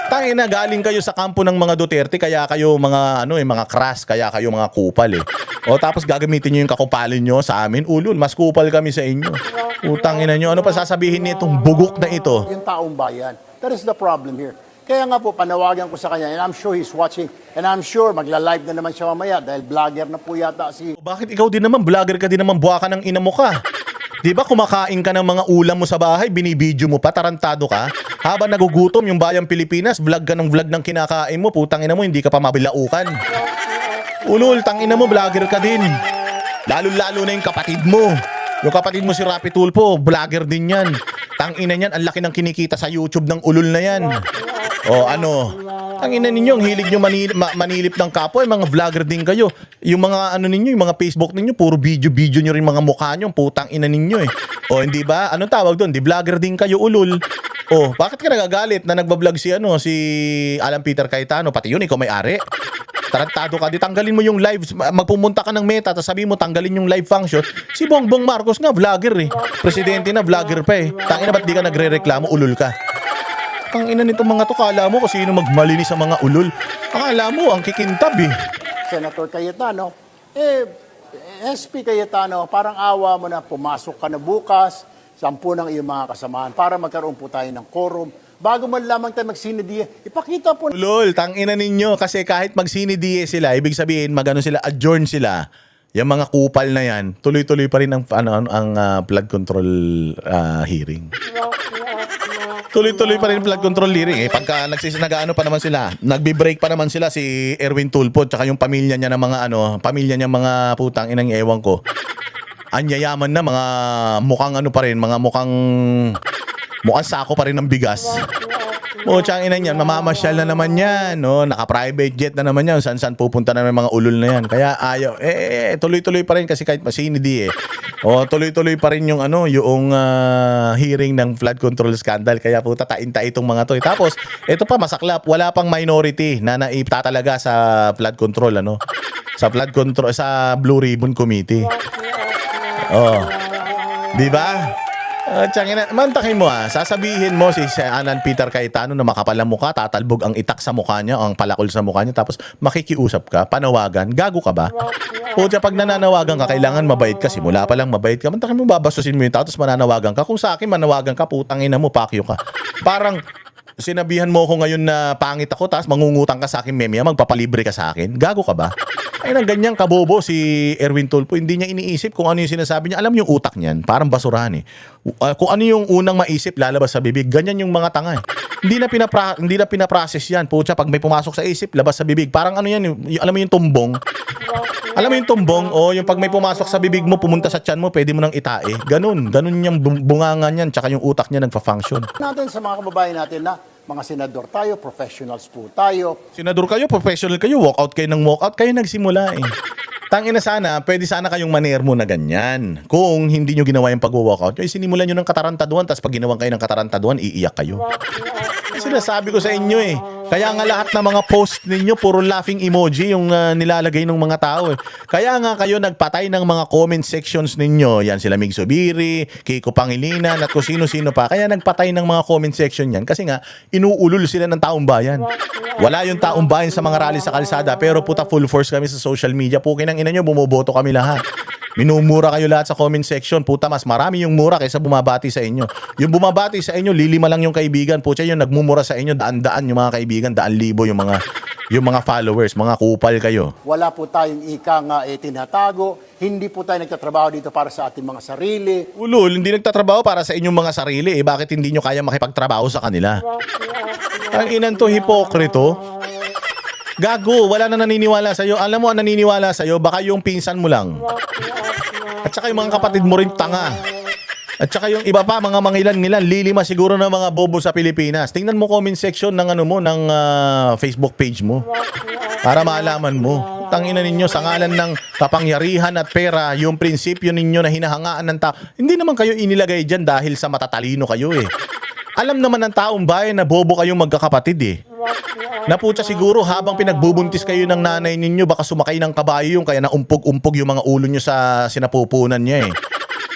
Tangina, galing kayo sa kampo ng mga Duterte, kaya kayo mga mga crass, kaya kayo mga kupal tapos gagamitin niyo yung kakupalin niyo sa amin, ulul, mas kupal kami sa inyo. Utangina niyo, ano pa sasabihin nitong bugok na ito? Yung taong bayan. That is the problem here. Kaya nga po, panawagan ko sa kanya, and I'm sure he's watching, and I'm sure magla-live na naman siya mamaya dahil vlogger na po yata si... Bakit ikaw din naman, vlogger ka din naman, buha ka ng ina mo ka? Di ba kumakain ka ng mga ulam mo sa bahay, binibidyo mo pa, tarantado ka? Habang nagugutom yung bayang Pilipinas, vlog ka ng vlog ng kinakain mo, putang ina mo, hindi ka pa mabilaukan. Ulul, tangina mo, vlogger ka din. Lalo-lalo na yung kapatid mo. Yung kapatid mo si Rapi Tulfo, vlogger din yan. Tangina niyan, ang laki ng kinikita sa YouTube ng ulul na yan. Tangina ninyo, ang hilig nyo manilip ng kapwa, mga vlogger din kayo. Yung mga ninyo, yung mga Facebook ninyo, puro video nyo rin mga mukha nyo, putang ina ninyo hindi ba? Anong tawag doon? Di vlogger din kayo, ulul. Oh, bakit ka nagagalit na nagbablog si Alan Peter Cayetano, pati yun ikaw may-ari? Tarantado ka, di tanggalin mo yung live, magpumunta ka ng Meta, tapos sabihin mo tanggalin yung live function. Si Bongbong Marcos nga vlogger eh. Presidente na vlogger pa eh. Tangina, ba't di ka nagrereklamo, ulul ka? Tangina nitong mga to, kala mo kung sino magmalinis sa mga ulul. Akala mo ang kikintab eh. Senator Cayetano, SP Cayetano, parang awa mo na pumasok ka na bukas, 10 ng iyong mga kasamahan para magkaroon po tayo ng quorum. Bago man lamang tayo magsinidya, ipakita po Ulul, tangina ninyo kasi kahit magsini-DA sila, ibig sabihin magano sila, adjourn sila. Yung mga kupal na yan, tuloy-tuloy pa rin ang flood control hearing. Tuloy-tuloy pa rin flood control hearing. Pagka nagano pa naman sila, nagbi-break pa naman sila si Erwin Tulfo tsaka yung pamilya niya ng mga pamilya niya mga putang inang ewan ko. Anyayaman na mga mukhang pa rin, mga mukhang sako pa rin ng bigas. Tsang ina niyan, mamamasyal na naman yan, no? Naka-private jet na naman yan, saan pupunta na yung mga ulul na yan. Kaya ayaw, tuloy-tuloy pa rin kasi kahit masinidi tuloy-tuloy pa rin yung hearing ng flood control scandal. Kaya puta, tain-tai itong mga to. Tapos, ito pa masaklap, wala pang minority na naitatalaga sa flood control, sa flood control, sa Blue Ribbon Committee. Di ba? Mantakin mo sasabihin mo si Alan Peter Cayetano na makapal ang mukha, tatalbog ang itak sa mukha niya, ang palakol sa mukha niya, tapos makikiusap ka, panawagan, gago ka ba? Puta, pag nananawagan ka, kailangan mabait ka, simula pa lang mabait ka, mantakin mo, babasusin mo yung tao, tapos mananawagan ka. Kung sa akin, manawagan ka, putang ina mo, pakyo ka. Parang, sinabihan mo ko ngayon na pangit ako, tapos mangungutang ka sa akin, memya, magpapalibre ka sa akin, gago ka ba? Ay nang ganyang kabobo si Erwin Tulfo, hindi niya iniisip kung ano yung sinasabi niya. Alam yung utak niyan, parang basurahan eh. Kung ano yung unang maisip, lalabas sa bibig. Ganyan yung mga tanga eh. Hindi na pinaprocess yan. Pucha, pag may pumasok sa isip, labas sa bibig. Parang ano yan, alam mo yung tumbong? Alam mo yung tumbong? Yung pag may pumasok sa bibig mo, pumunta sa tiyan mo, pwede mo nang itae. Ganun yung bungangan yan, tsaka yung utak niya nagfa-function. natin sa mga kababayan natin na mga senador tayo, professionals po tayo. Senador kayo, professional kayo, walkout kayo ng walkout, kayo nagsimula eh. Tangina sana, pwede sana kayong manermo na ganyan. Kung hindi nyo ginawa yung pag-walkout, sinimulan nyo ng katarantaduan, tapos pag ginawan kayo ng katarantaduan, iiyak kayo. Sinasabi ko sa inyo eh. Kaya nga lahat ng mga post ninyo, puro laughing emoji yung nilalagay ng mga tao eh. Kaya nga kayo nagpatay ng mga comment sections ninyo. Yan sila Mig Zubiri, Kiko Pangilinan, at kung sino-sino pa. Kaya nagpatay ng mga comment section yan. Kasi nga, inuulol sila ng taong bayan. Wala yung taong bayan sa mga rally sa kalsada. Pero puta, full force kami sa social media. Pukin ang ina nyo, bumoboto kami lahat. Minumura kayo lahat sa comment section. Puta, mas marami yung mura kaysa bumabati sa inyo. Yung bumabati sa inyo, lilima lang yung kaibigan. Puta, yung nagmumura sa inyo, daan-daan yung mga kaibigan, daan-libo yung mga followers, mga kupal kayo. Wala po tayong ika nga tinatago. Hindi po tayo nagtatrabaho dito para sa ating mga sarili. Ulul, hindi nagtatrabaho para sa inyong mga sarili. Bakit hindi nyo kaya makipagtrabaho sa kanila? Ang inan to, hipokrito. Gago, wala na naniniwala sa'yo. Alam mo, ang naniniwala sa'yo, baka yung pinsan mo lang. At saka yung mga kapatid mo rin tanga. At saka yung iba pa, mga mangilan-ngilan, lilima siguro ng mga bobo sa Pilipinas. Tingnan mo comment section ng ng Facebook page mo. Para maalaman mo. Tangina ninyo, sa ngalan ng kapangyarihan at pera, yung prinsipyo ninyo na hinahangaan ng tao. Hindi naman kayo inilagay dyan dahil sa matatalino kayo eh. Alam naman ng taong bayan na bobo kayong magkakapatid eh. Naputsa siguro habang pinagbubuntis kayo ng nanay ninyo, baka sumakay ng kabayo yung kaya naumpog-umpog yung mga ulo nyo sa sinapupunan niya eh.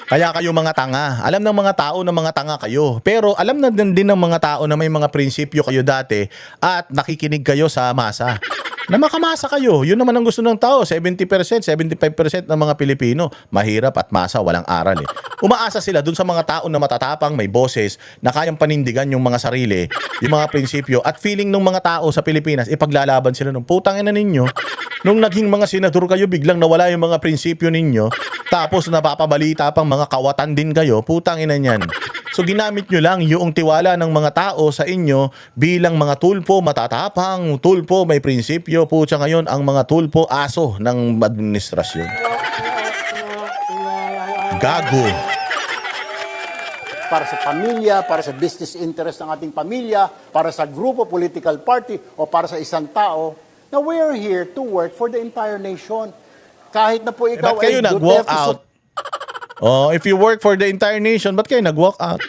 Kaya kayo mga tanga. Alam ng mga tao na mga tanga kayo. Pero alam na din ng mga tao na may mga prinsipyo kayo dati at nakikinig kayo sa masa. Na makamasa kayo. Yun naman ang gusto ng tao. 70%, 75% ng mga Pilipino mahirap at masa, walang aral eh. Umaasa sila dun sa mga tao na matatapang, may boses, na kayang panindigan yung mga sarili, yung mga prinsipyo, at feeling ng mga tao sa Pilipinas, ipaglalaban sila nung putang ina ninyo. Nung naging mga senador kayo, biglang nawala yung mga prinsipyo ninyo, tapos napapabalita pang mga kawatan din kayo, putang ina niyan. So ginamit nyo lang yung tiwala ng mga tao sa inyo bilang mga tulpo, matatapang, tulpo, may prinsipyo. Putya ngayon ang mga tulpo, aso ng administrasyon. Gago. Para sa pamilya, para sa business interest ng ating pamilya, para sa grupo, political party, o para sa isang tao, na we're here to work for the entire nation. Kahit na po ikaw Ba't kayo nag-walk out? Oh, if you work for the entire nation, ba't kayo nag-walk out?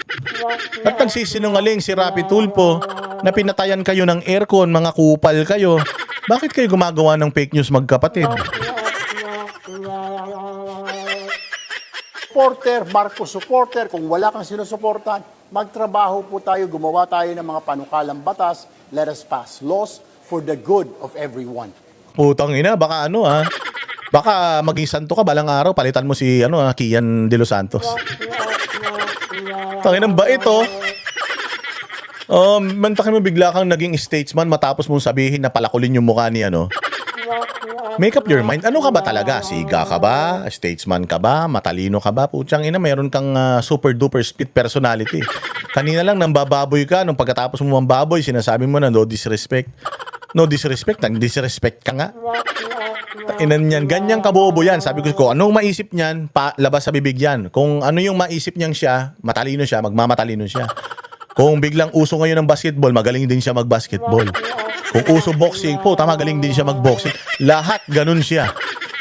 At nagsisinungaling si Rapi Tulfo na pinatayan kayo ng aircon, mga kupal kayo. Bakit kayo gumagawa ng fake news magkapatid? Supporter, Marcos supporter, kung wala kang sinusuportahan, magtrabaho po tayo, gumawa tayo ng mga panukalang batas, let us pass laws for the good of everyone. Putang ina, baka baka maging santo ka balang araw, palitan mo si Kian De Los Santos. Tanginang bait oh. Mantakin mo bigla kang naging statesman matapos mong sabihin na palakulin yung mukha ni Make up your mind. Ano ka ba talaga? Siga ka ba? Statesman ka ba? Matalino ka ba? Putsang ina, meron kang super duper split personality. Kanina lang nambababoy ka. Nung pagkatapos mo mambaboy, sinasabi mo na no disrespect. No disrespect. Disrespect ka nga. Inan yan. Ganyang kabobo yan. Sabi ko, kung anong maisip niyan, labas sa bibig yan. Kung ano yung maisip niyang siya, matalino siya, magmamatalino siya. Kung biglang uso ngayon ng basketball, magaling din siya mag-basketball. Kung uso boxing, magaling din siya mag-boxing. Lahat ganun siya.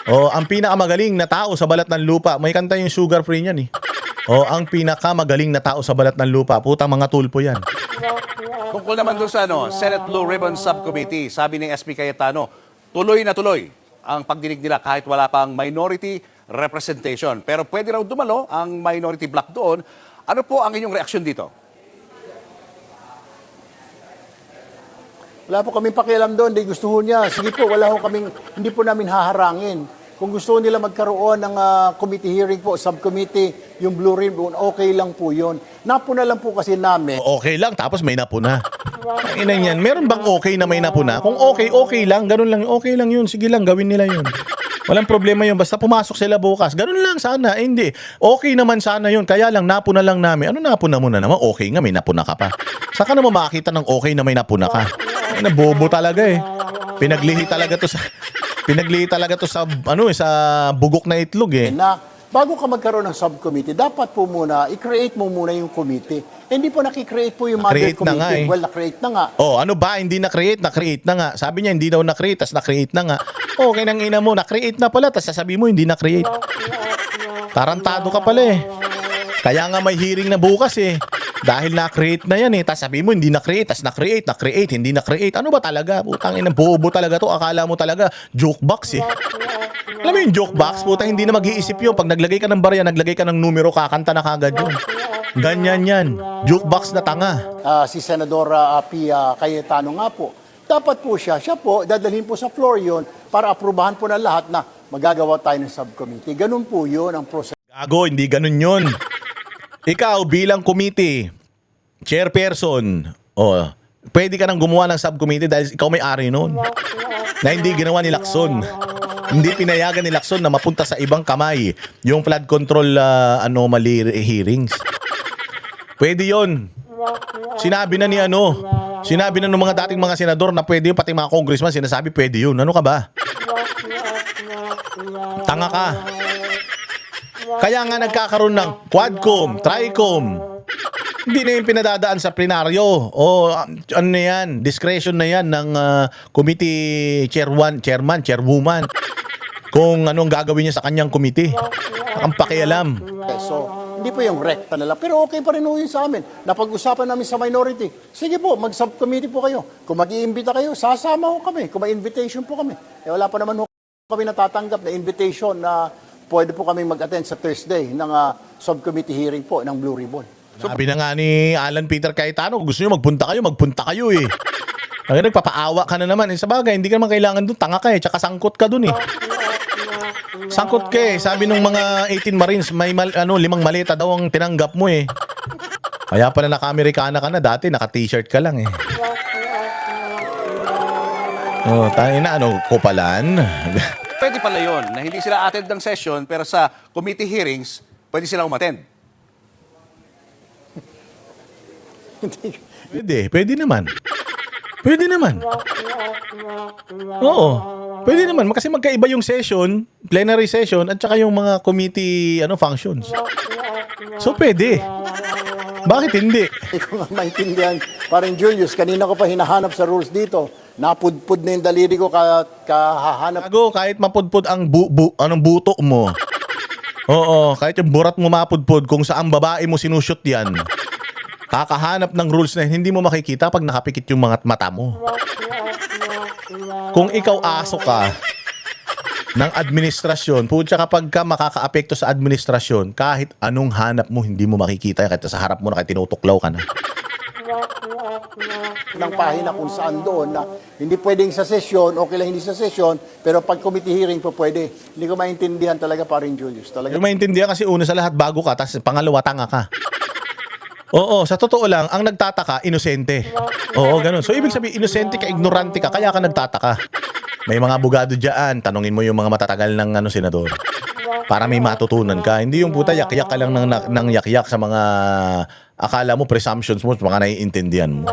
Ang pinakamagaling na tao sa balat ng lupa, may kanta yung Sugar Free niyan eh. Ang pinakamagaling na tao sa balat ng lupa, mga Tulfo yan. Tungkol naman doon sa Senate Blue Ribbon Subcommittee, sabi ni SP Cayetano, tuloy na tuloy ang pagdinig nila kahit wala pang minority representation. Pero pwede raw dumalo ang minority bloc doon. Ano po ang inyong reaksyon dito? Wala po kaming pakialam doon, hindi gusto ho niya. Sige po, hindi po namin haharangin. Kung gusto nila magkaroon ng committee hearing po, subcommittee, yung Blue Ribbon, okay lang po yun. Napuna lang po kasi namin. Okay lang, tapos may napuna. Inan yan, meron bang okay na may napuna? Kung okay lang, ganun lang, okay lang yun. Sige lang, gawin nila yun. Walang problema yun, basta pumasok sila bukas. Ganun lang sana, hindi. Okay naman sana yun, kaya lang napuna lang namin. Ano napuna mo na naman? Okay nga, may napuna ka pa. Saka naman makakita ng okay na may napuna ka. Ay, nabobo talaga eh. Pinaglihi talaga to sa sa bugok na itlog eh. Na bago ka magkaroon ng subcommittee, dapat po muna, i-create mo muna yung committee. Hindi po nakikreate po yung mother Na-create na nga committee. eh. Well, na-create na nga. Ano ba? Hindi na-create? Na-create na nga. Sabi niya, hindi daw na-create, tas na-create na nga. Okay nang ina mo, na-create na pala, tas sasabihin mo, hindi na-create. Tarantado ka pala eh. Kaya nga may hearing na bukas eh. Dahil na-create na yan eh. Tas sabihin mo, hindi na-create, tas na-create, hindi na-create. Ano ba talaga? Putang ina, bobo talaga to. Akala mo talaga, jokebox eh. Alam mo yung jokebox? Puta, hindi na mag-iisip yun. Pag naglagay ka ng barya, naglagay ka ng numero, kakanta na kagad yun. Ganyan yan. Jukebox na tanga. Si Senadora Pia Cayetano nga po, dapat po siya po, dadalhin po sa floor yun para aprubahan po ng lahat na magagawa tayo ng subcommittee. Ganun po yun ang process. Gago, hindi ganun yun. Ikaw bilang committee, chairperson, pwede ka nang gumawa ng subcommittee dahil ikaw may ari noon. Na hindi ginawa ni Lacson. Hindi pinayagan ni Lacson na mapunta sa ibang kamay yung flood control anomaly hearings. Pwede yon. Sinabi na ng mga dating mga senador na pwede yun, pati mga congressman sinasabi pwede yun. Ano ka ba? Tanga ka. Kaya nga nagkakaroon ng quadcom, tricom. Hindi na yung pinadadaan sa plenaryo. Ano na yan? Discretion na yan ng committee chairman, chairwoman. Kung anong gagawin niya sa kanyang committee. Ang pakialam. So, hindi po yung rekta na lang. Pero okay pa rin po yun sa amin. Napag-usapan namin sa minority. Sige po, mag-subcommittee po kayo. Kung mag-iimbita kayo, sasama ho kami. Kung may invitation po kami. Wala pa naman ho kami natatanggap na invitation na pwede po kami mag-attend sa Thursday ng subcommittee hearing po ng Blue Ribbon. Sabi na nga ni Alan Peter Cayetano, gusto nyo magpunta kayo eh. Nagpapaawa ka na naman. Sa bagay, hindi ka naman kailangan doon. Tanga ka eh, tsaka sangkot ka doon eh. Sangkot ka eh. Sabi nung mga 18 Marines, may 5 maleta daw ang tinanggap mo eh. Kaya pala naka-Amerikana ka na. Dati naka-t-shirt ka lang eh. Tayo na kupalan. Pwede pala yun na hindi sila attend ng session pero sa committee hearings, pwede silang umattend. Pwede naman. Pwede naman. Oo. Pwede naman. Kasi magkaiba yung session, plenary session, at saka yung mga committee functions. So, pwede. Bakit hindi? Hindi ko nga maintindihan. Parang Julius, kanina ko pa hinahanap sa rules dito. Napudpud na yung daliri ko kahahanap. Gago, kahit mapudpud ang buto mo. Oo, kahit yung burat mo mapudpud, kung saan babae mo sinushoot yan. Kakahanap ng rules na hindi mo makikita pag nakapikit yung mga mata mo. Kung ikaw aso ka ng administrasyon, putya kapag ka makakaapekto sa administrasyon, kahit anong hanap mo, hindi mo makikita. Kahit sa harap mo na, kahit tinutuklaw ka na. Ng pahina kung saan doon na hindi pwedeng sa sesyon, okay lang hindi sa sesyon, pero pag committee hearing po pwede. Hindi ko maintindihan talaga parin Julius. Talaga. Yung maintindihan kasi una sa lahat, bago ka, tapos pangalawa, tanga ka. Oo, sa totoo lang, ang nagtataka, inosente. Oo, ganun. So, ibig sabihin, inosente ka, ignorante ka, kaya ka nagtataka. May mga abogado dyan, tanungin mo yung mga matatagal ng senador. Para may matutunan ka. Hindi yung puta, yak-yak ka lang ng yak-yak sa mga akala mo, presumptions mo, mga naiintindihan mo.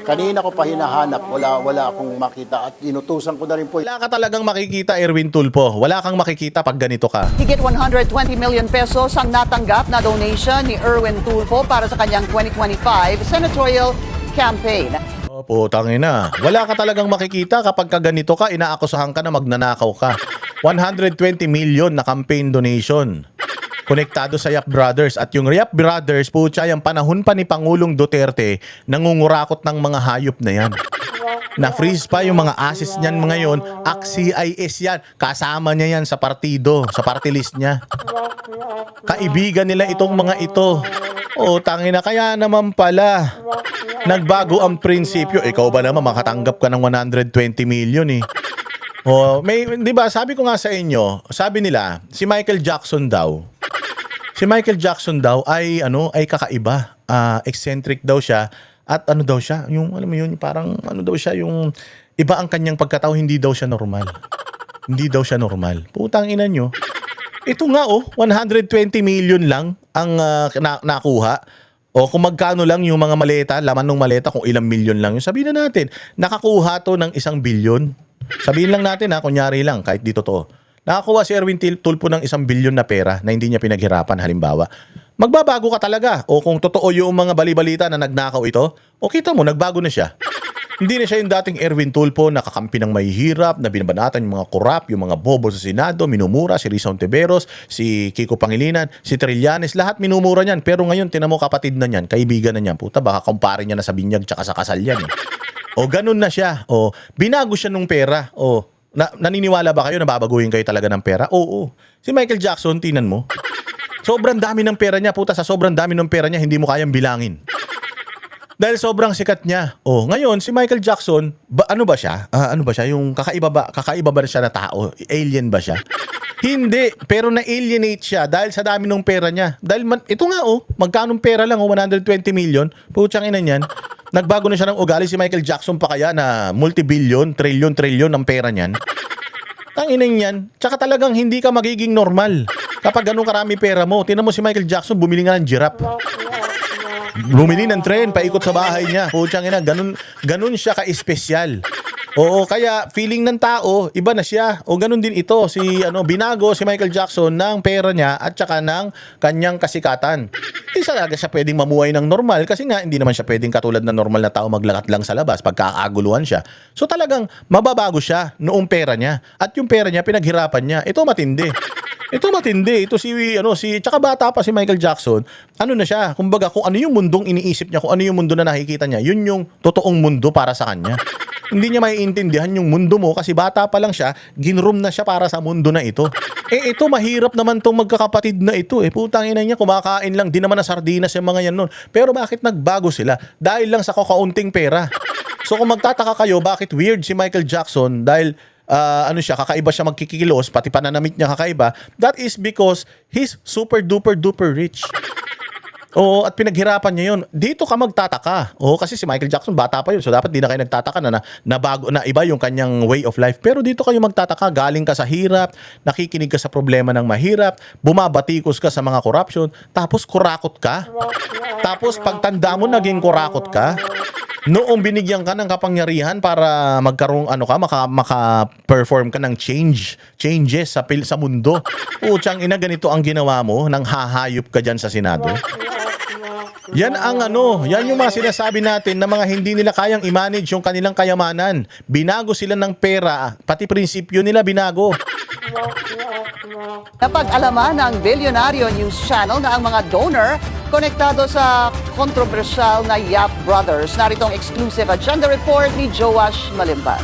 Kanina ko pa hinahanap, wala akong makita at inutusan ko na rin po. Wala ka talagang makikita, Erwin Tulfo. Wala kang makikita pag ganito ka. Higit 120 million pesos ang natanggap na donation ni Erwin Tulfo para sa kanyang 2025 senatorial campaign. Oh, putang ina. Wala ka talagang makikita kapag ka ganito ka, inaakusahan ka na magnanakaw ka. 120 million na campaign donation. Konektado sa Yap Brothers. At yung Yap Brothers, putya, yung panahon pa ni Pangulong Duterte, nangungurakot ng mga hayop na yan. Na-freeze pa yung mga assets niyan ngayon. ACT-CIS yan. Kasama niya yan sa partido, sa party list niya. Kaibigan nila itong mga ito. O, tangina, kaya naman pala. Nagbago ang prinsipyo. Ikaw ba naman makatanggap ka ng 120 million eh. O, may, di ba, sabi ko nga sa inyo, sabi nila, si Michael Jackson daw, ay kakaiba. Eccentric daw siya at ano daw siya, yung alam mo yun, parang ano daw siya, yung iba ang kanyang pagkatao, hindi daw siya normal. Hindi daw siya normal. Putang ina nyo. Ito nga 120 million lang ang nakuha. O kung magkano lang yung mga maleta, laman ng maleta, kung ilang milyon lang yun. Sabihin na natin, nakakuha to ng 1 bilyon. Sabihin lang natin kunyari lang, kahit dito to. Nakakuha si Erwin Tulfo ng 1 bilyon na pera na hindi niya pinaghirapan, halimbawa. Magbabago ka talaga. O kung totoo yung mga bali-balita na nagnakaw ito, o kita mo, nagbago na siya. Hindi na siya yung dating Erwin Tulfo na kakampi ng mahihirap, na binabanatan yung mga korap, yung mga bobo sa Senado, minumura, si Risa Ontiveros, si Kiko Pangilinan, si Trillanes, lahat minumura niyan. Pero ngayon, tinan mo kapatid na niyan, kaibigan na niyan. Puta, baka kumpare niya na sa binyag tsaka sa kasal yan eh. O ganun na siya. O binago siya nung pera. O naniniwala ba kayo na babaguhin kayo talaga ng pera? Oo. Si Michael Jackson, tinan mo. Sobrang dami ng pera niya. Puta, sa sobrang dami ng pera niya, hindi mo kayang bilangin. Dahil sobrang sikat niya. O, ngayon, si Michael Jackson, ano ba siya? Ano ba siya? Yung kakaiba ba siya na tao? Alien ba siya? Hindi. Pero na-alienate siya dahil sa dami ng pera niya. Dahil, ito nga magkano pera lang 120 million. Putsang ina niyan. Nagbago na siya ng ugali. Si Michael Jackson pa kaya na multi-billion, trillion ng pera niyan. Tanginan yan. Tsaka talagang hindi ka magiging normal kapag ganun karami pera mo. Tingnan mo si Michael Jackson, bumili nga ng giraffe. Bumili ng tren, paikot sa bahay niya. Putsang ina, ganun siya ka-espesyal. Oo, kaya feeling ng tao, iba na siya. O ganun din ito, binago si Michael Jackson ng pera niya at saka ng kanyang kasikatan. Hindi talaga siya pwedeng mamuhay ng normal kasi nga hindi naman siya pwedeng katulad ng normal na tao maglakat lang sa labas pagkakaguluhan siya. So talagang mababago siya noong pera niya. At yung pera niya, pinaghirapan niya. Ito matindi. Ito tsaka bata pa si Michael Jackson, ano na siya, kumbaga kung ano yung mundong iniisip niya, kung ano yung mundo na nakikita niya, yun yung totoong mundo para sa kanya. Hindi niya maiintindihan yung mundo mo kasi bata pa lang siya, ginroom na siya para sa mundo na ito. Ito mahirap naman tong magkakapatid na ito. Putang ina niya, kumakain lang, di naman na sardinas yung mga yan nun. Pero bakit nagbago sila? Dahil lang sa kakaunting pera. So kung magtataka kayo, bakit weird si Michael Jackson dahil kakaiba siya magkikilos, pati pananamit niya kakaiba, that is because he's super duper duper rich. Oo, at pinaghirapan niya yun. Dito ka magtataka. Oo, kasi si Michael Jackson, bata pa yun. So, dapat di na kayo nagtataka na bago, na iba yung kanyang way of life. Pero dito kayo magtataka. Galing ka sa hirap, nakikinig ka sa problema ng mahirap, bumabatikos ka sa mga corruption, tapos kurakot ka. Tapos, pagtanda mo, naging kurakot ka. Noong binigyan ka ng kapangyarihan para magkaroon, maka-perform ka ng changes sa mundo. Putsang ina, ganito ang ginawa mo nang hahayop ka dyan sa Senado. Yan yung mga sinasabi natin na mga hindi nila kayang i-manage yung kanilang kayamanan. Binago sila ng pera, pati prinsipyo nila binago. Napag-alaman ng Billionario News Channel na ang mga donor konektado sa kontrobersyal na Yap Brothers. Narito ang exclusive agenda report ni Joash Malimban.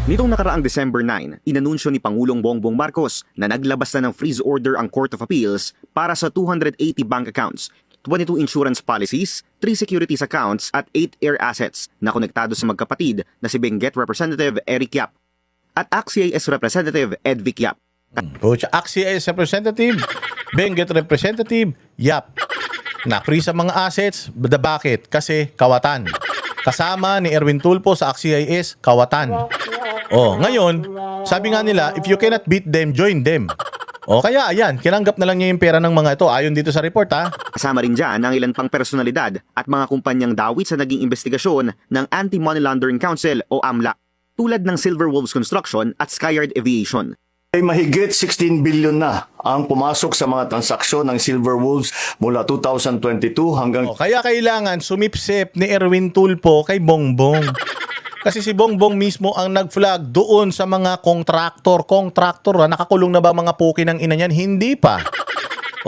Nitong nakaraang December 9, inanunsyo ni Pangulong Bongbong Marcos na naglabas na ng freeze order ang Court of Appeals para sa 280 bank accounts, 22 insurance policies, 3 securities accounts at 8 air assets na konektado sa magkapatid na si Benguet Representative Eric Yap at AXIS Representative Ed Vic Yap. Pucha, AXIS Representative, Benguet Representative, Yap. Na-freeze sa mga assets, bakit? Kasi kawatan. Kasama ni Erwin Tulfo sa AXIS, kawatan. Ngayon, sabi nga nila, if you cannot beat them, join them. Kaya ayan, kinanggap na lang niya yung pera ng mga ito ayon dito sa report ha. Kasama rin dyan ang ilan pang personalidad at mga kumpanyang dawit sa naging investigasyon ng Anti-Money Laundering Council o AMLAC, tulad ng Silver Wolves Construction at Skyard Aviation. Ay mahigit 16 billion na ang pumasok sa mga transaksyon ng Silver Wolves mula 2022 hanggang Kaya kailangan sumipsip ni Erwin Tulfo kay Bongbong. Kasi si Bongbong mismo ang nag-flag doon sa mga kontraktor. Nakakulong na ba mga puki ng ina niyan? Hindi pa.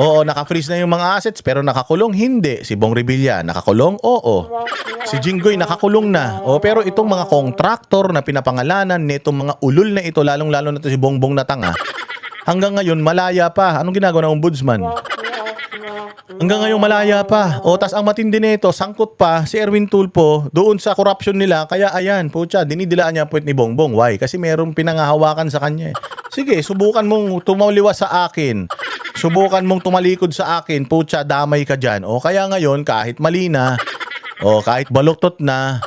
Oo, naka-freeze na yung mga assets pero nakakulong? Hindi. Si Bong Revilla, nakakulong? Oo. Si Jinggoy, nakakulong na. Pero itong mga kontraktor na pinapangalanan nitong mga ulul na ito, lalong-lalo na ito si Bongbong na tanga, hanggang ngayon malaya pa. Anong ginagawa ng ombudsman? Hanggang ngayon malaya pa. Tas ang matindi nito, sangkot pa si Erwin Tulfo doon sa corruption nila. Kaya ayan, pucha, dinidilaan niya ang puwet ni Bongbong. Why? Kasi merong pinangahawakan sa kanya. Sige, subukan mong tumaliwas sa akin. Subukan mong tumalikod sa akin. Pucha, damay ka dyan. Kaya ngayon, kahit mali na, kahit baluktot na,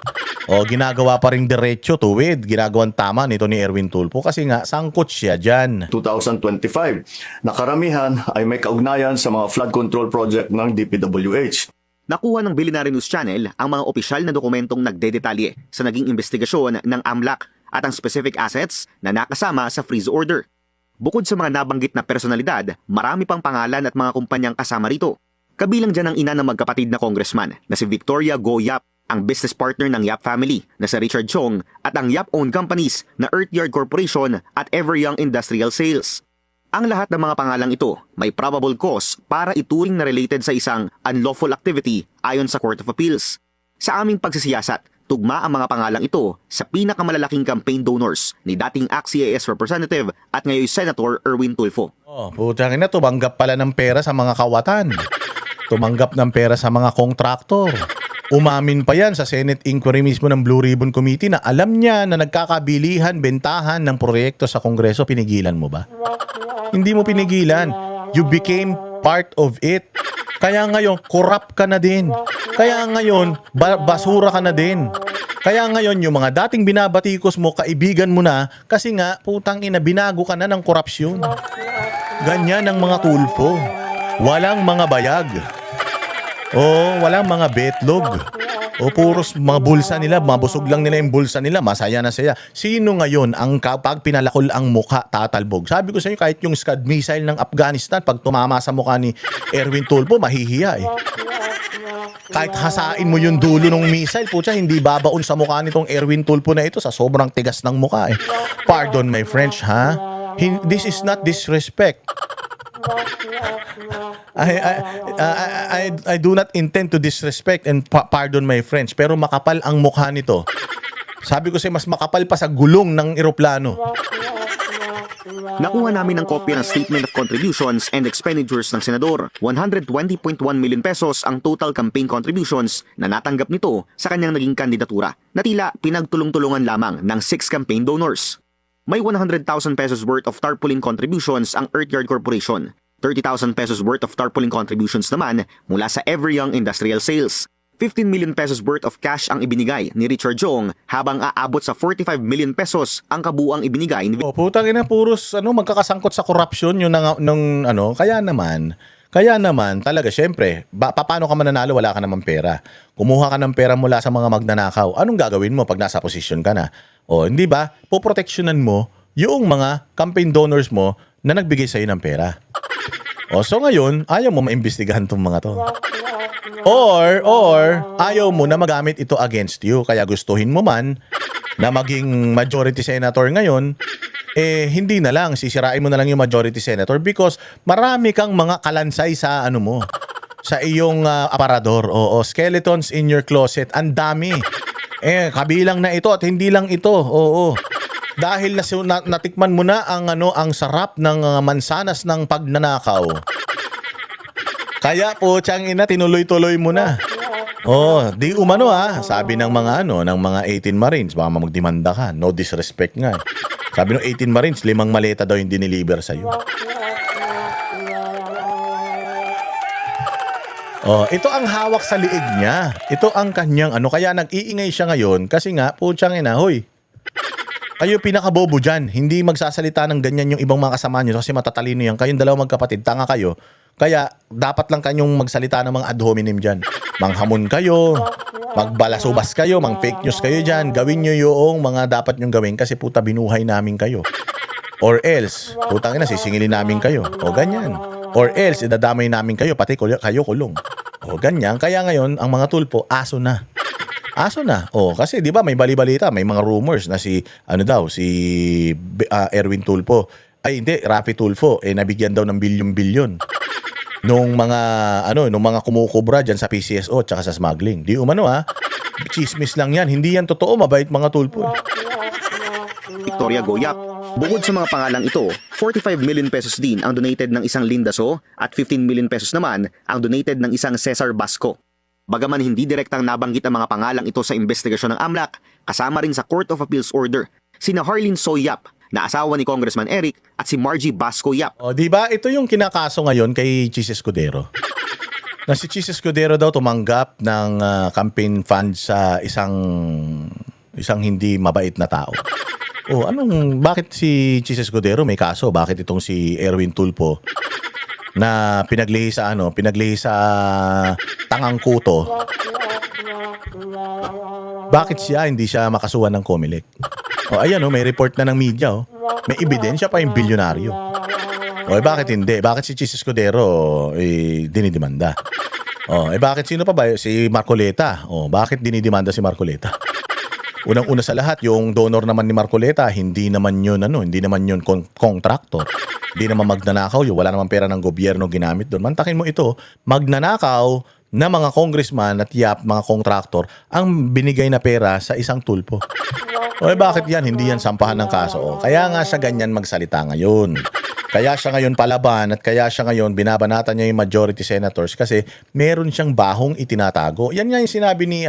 ginagawa pa rin diretso, tuwid. Ginagawang tama nito ni Erwin Tulfo kasi nga, sangkot siya dyan. 2025 na karamihan ay may kaugnayan sa mga flood control project ng DPWH. Nakuha ng Billionaire News Channel ang mga opisyal na dokumentong nagdedetalye sa naging investigasyon ng AMLAC at ang specific assets na nakasama sa freeze order. Bukod sa mga nabanggit na personalidad, marami pang pangalan at mga kumpanyang kasama rito. Kabilang dyan ang ina ng magkapatid na congressman na si Victoria Go Yap, ang business partner ng Yap family na si Richard Chong at ang Yap-owned companies na Earthyard Corporation at Everyoung Industrial Sales. Ang lahat ng mga pangalang ito may probable cause para ituring na related sa isang unlawful activity ayon sa Court of Appeals. Sa aming pagsisiyasat, tugma ang mga pangalang ito sa pinakamalalaking campaign donors ni dating AXIS Representative at ngayon Senator Erwin Tulfo. Putang ina, tumanggap pala ng pera sa mga kawatan. Tumanggap ng pera sa mga kontraktor. Umamin pa yan sa Senate inquiry mismo ng Blue Ribbon Committee na alam niya na nagkakabilihan, bentahan ng proyekto sa Kongreso. Pinigilan mo ba? Hindi mo pinigilan. You became part of it. Kaya ngayon, corrupt ka na din. Kaya ngayon, basura ka na din. Kaya ngayon, yung mga dating binabatikos mo, kaibigan mo na, kasi nga, putang ina, binago ka na ng korupsyon. Ganyan ang mga Tulfo. Walang mga bayag. Walang mga betlog. Puros mga bulsa nila, mabusog lang nila yung bulsa nila, masaya na saya. Sino ngayon ang kapag pinalakol ang mukha, tatalbog? Sabi ko sa inyo, kahit yung Scud missile ng Afghanistan, pag tumama sa mukha ni Erwin Tulfo, mahihiya eh. Kahit hasain mo yung dulo ng missile, putya, hindi babaon sa mukha nitong Erwin Tulfo na ito sa sobrang tigas ng mukha eh. Pardon my French, ha? This is not disrespect. I do not intend to disrespect and pardon my French, pero makapal ang mukha nito. Sabi ko mas makapal pa sa gulong ng eroplano. Nakuha namin ang kopya ng Statement of Contributions and Expenditures ng Senador. 120.1 million pesos ang total campaign contributions na natanggap nito sa kanyang naging kandidatura, na tila pinagtulong-tulungan lamang ng 6 campaign donors. May 100,000 pesos worth of tarpaulin contributions ang Earthyard Corporation. 30,000 pesos worth of tarpaulin contributions naman mula sa Everyoung Industrial Sales. 15 million pesos worth of cash ang ibinigay ni Richard Chong, habang aabot sa 45 million pesos ang kabuuang ibinigay ni Putang ina, puros magkakasangkot sa corruption yung kaya naman talaga syempre, paano ka mananalo, wala ka naman pera. Kumuha ka ng pera mula sa mga magnanakaw. Anong gagawin mo pag nasa posisyon ka na? Hindi ba? Poproteksyonan mo yung mga campaign donors mo na nagbigay sa'yo ng pera. So ngayon, ayaw mo maimbestigahan tong mga to. Or ayaw mo na magamit ito against you. Kaya gustuhin mo man na maging majority senator ngayon, hindi na lang, sisirain mo na lang yung majority senator because marami kang mga kalansay sa sa iyong aparador. Oo, skeletons in your closet. Ang dami. Kabilang na ito at hindi lang ito. Oo. Dahil natikman mo na ang sarap ng mansanas ng pagnanakaw. Kaya po, tiyang ina, tinuloy-tuloy mo na. Oh, di umano sabi ng mga ng mga 18 Marines, baka magdemanda ka. No disrespect nga. Sabi ng 18 Marines, 5 maleta daw yung dineliver sa iyo. Oh, ito ang hawak sa liig niya. Ito ang kanyang kaya nag-iingay siya ngayon kasi nga, putsang ina, hoy. Kayo pinakabobo dyan. Hindi magsasalita ng ganyan yung ibang mga kasama nyo kasi matatalino yan. Kayong dalawang magkapatid, tanga kayo. Kaya dapat lang kanyong magsalita ng mga ad hominem dyan. Manghamon kayo, magbalasubas kayo, mang-fake news kayo dyan. Gawin nyo yung mga dapat nyong gawin kasi puta binuhay namin kayo. Or else, putang ina, sisingilin namin kayo. O ganyan. Or else, idadamay namin kayo, pati kayo kulong. O ganyan. Kaya ngayon, ang mga tulpo, aso na. Aso na. O, kasi di ba may bali-balita, may mga rumors na si Erwin Tulfo. Ay, hindi, Rafi Tulfo, nabigyan daw ng bilyon-bilyon. Nung mga kumukubra dyan sa PCSO at saka sa smuggling. Di umano chismis lang yan. Hindi yan totoo, mabait mga tulpo. Victoria Goyap. Bukod sa mga pangalang ito, 45 million pesos din ang donated ng isang Lindaso at 15 million pesos naman ang donated ng isang Cesar Basco. Bagaman hindi direktang nabanggit ang mga pangalang ito sa investigasyon ng AMLAC, kasama rin sa Court of Appeals order sina Harleen Soy Yap, na asawa ni Congressman Eric, at si Margie Basco Yap. O, di ba ito yung kinakaso ngayon kay Chis Escudero? Na si Chis Escudero daw tumanggap ng campaign fund sa isang hindi mabait na tao. O, bakit si Chis Escudero may kaso? Bakit itong si Erwin Tulfo na pinaglihi sa tangang kuto? Bakit hindi siya makasuhan ng COMELEC? O ayan may report na ng media May ebidensya pa yung bilyonaryo. O bakit hindi? Bakit si Chis Escudero dinidemanda? O bakit sino pa ba? Si Marcoleta. O bakit dinidemanda si Marcoleta? Unang-una sa lahat, yung donor naman ni Marcoleta, hindi naman yun contractor. Hindi naman magnanakaw yun. Wala naman pera ng gobyerno ginamit doon. Mantakin mo ito, magnanakaw na mga congressman at mga contractor ang binigay na pera sa isang tulpo. O bakit yan? Hindi yan sampahan ng kaso. Kaya nga siya ganyan magsalita ngayon. Kaya siya ngayon palaban at kaya siya ngayon binabanatan niya yung majority senators kasi meron siyang bahong itinatago. Yan nga yung sinabi ni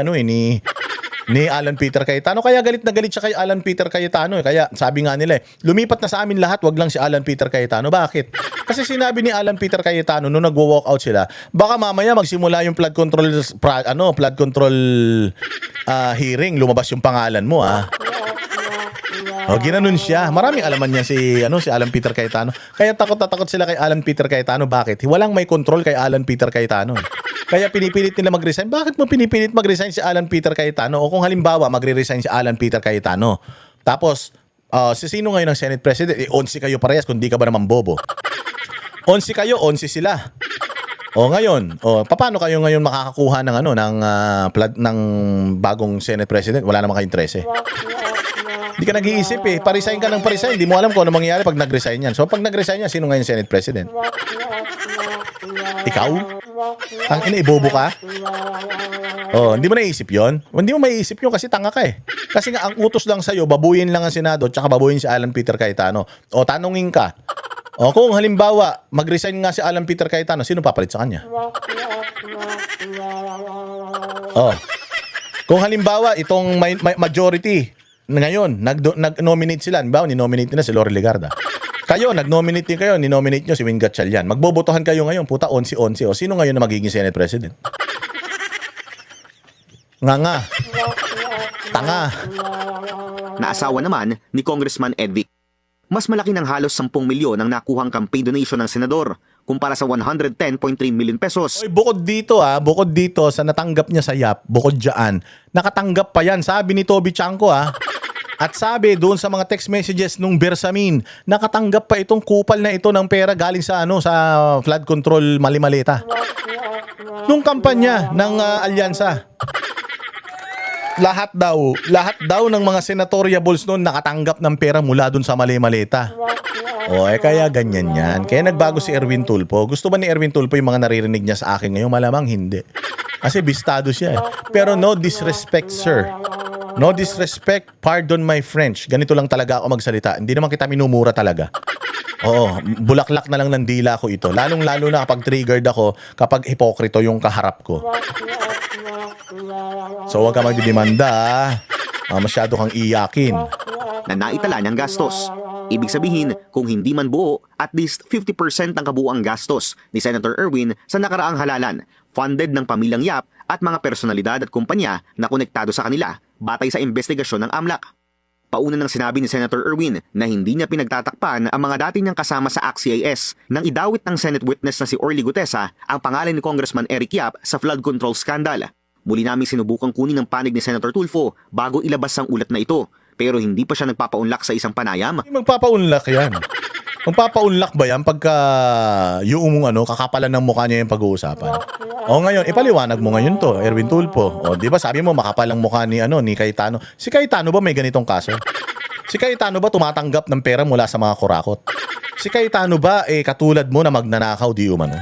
Alan Peter Cayetano. Kaya galit na galit siya kay Alan Peter Cayetano. Kaya sabi nga nila lumipat na sa amin lahat, wag lang si Alan Peter Cayetano. Bakit? Kasi sinabi ni Alan Peter Cayetano nung nagwo-walk out sila, baka mamaya magsimula yung flood control hearing, lumabas yung pangalan mo O, ginanon siya. Maraming alaman niya si Alan Peter Cayetano. Kaya takot na takot sila kay Alan Peter Cayetano. Bakit? Walang may control kay Alan Peter Cayetano. Kaya pinipilit nila mag-resign. Bakit mo pinipilit mag-resign si Alan Peter Cayetano? O kung halimbawa magre-resign si Alan Peter Cayetano. Tapos, sino ngayon ang Senate President? 11 kayo parehas kung di ka ba naman bobo. 11 kayo, 11 sila. O ngayon, paano kayo ngayon makakakuha ng bagong Senate President? Wala naman kayong 13. Hindi ka nag-iisip Parisign ka ng parisign. Hindi mo alam kung ano mangyayari pag nag-resign yan. So pag nag-resign yan, sino ngayon Senate President? Ikaw? Ang ina-ibobo ka? Hindi mo naisip yon? Hindi mo maiisip yun kasi tanga ka Kasi nga ang utos lang sa'yo, babuyin lang ang Senado tsaka babuyin si Alan Peter Cayetano. Tanungin ka. Kung halimbawa, mag-resign nga si Alan Peter Cayetano, sino papalit sa kanya? Kung halimbawa, itong majority, ngayon, nag-nominate sila. Halimbawa, ni-nominate nila si Lori Legarda. Kayo, nag-nominate din kayo, ni-nominate nyo si Win Gatchalian. Magbobotohan kayo ngayon, puta, 11-11. Sino ngayon na magiging Senate President? Nga. Tanga. Naasawa naman ni Congressman Edvic. Mas malaki ng halos 10 milyon ang nakuhang campaign donation ng senador kumpara sa 110.3 million pesos. Bukod dito sa natanggap niya sa YAP, bukod dyan, nakatanggap pa yan, sabi ni Toby Chanco At sabi doon sa mga text messages nung Bersamin, nakatanggap pa itong kupal na ito ng pera galing sa flood control Malimaleta. Nung kampanya ng alyansa. lahat daw ng mga senatoriables noon nakatanggap ng pera mula dun sa mali-malita. O, kaya ganyan yan. Kaya nagbago si Erwin Tulfo. Gusto ba ni Erwin Tulfo yung mga naririnig niya sa akin ngayon? Malamang hindi. Kasi bistado siya. Pero no disrespect, sir. No disrespect, pardon my French. Ganito lang talaga ako magsalita. Hindi naman kita minumura talaga. Oo, bulaklak na lang ng dila ko ito. Lalong-lalo na kapag triggered ako, kapag hipokrito yung kaharap ko. So huwag ka magdidemanda, masyado kang iyakin. Na naitala ng gastos. Ibig sabihin, kung hindi man buo, at least 50% ng kabuuang gastos ni Senator Erwin sa nakaraang halalan, funded ng pamilyang Yap at mga personalidad at kumpanya na konektado sa kanila, batay sa investigasyon ng AMLAC. Pauna nang sinabi ni Senator Erwin na hindi niya pinagtatakpan ang mga dati niyang kasama sa ACT-CIS nang idawit ng Senate witness na si Orly Gutesa ang pangalan ni Congressman Eric Yap sa flood control scandal. Muli namin sinubukang kunin ang panig ni Senator Tulfo bago ilabas ang ulat na ito, pero hindi pa siya nagpapaunlak sa isang panayam. Magpapaunlak yan. Magpapaunlak ba yan pagka yung kakapalan ng mukha niya yung pag-uusapan? O ngayon, ipaliwanag mo ngayon to, Erwin Tulfo. O di ba sabi mo makapal ang mukha ni Cayetano. Si Cayetano ba may ganitong kaso? Si Cayetano ba tumatanggap ng pera mula sa mga kurakot? Si Cayetano ba katulad mo na magnanakaw di umano?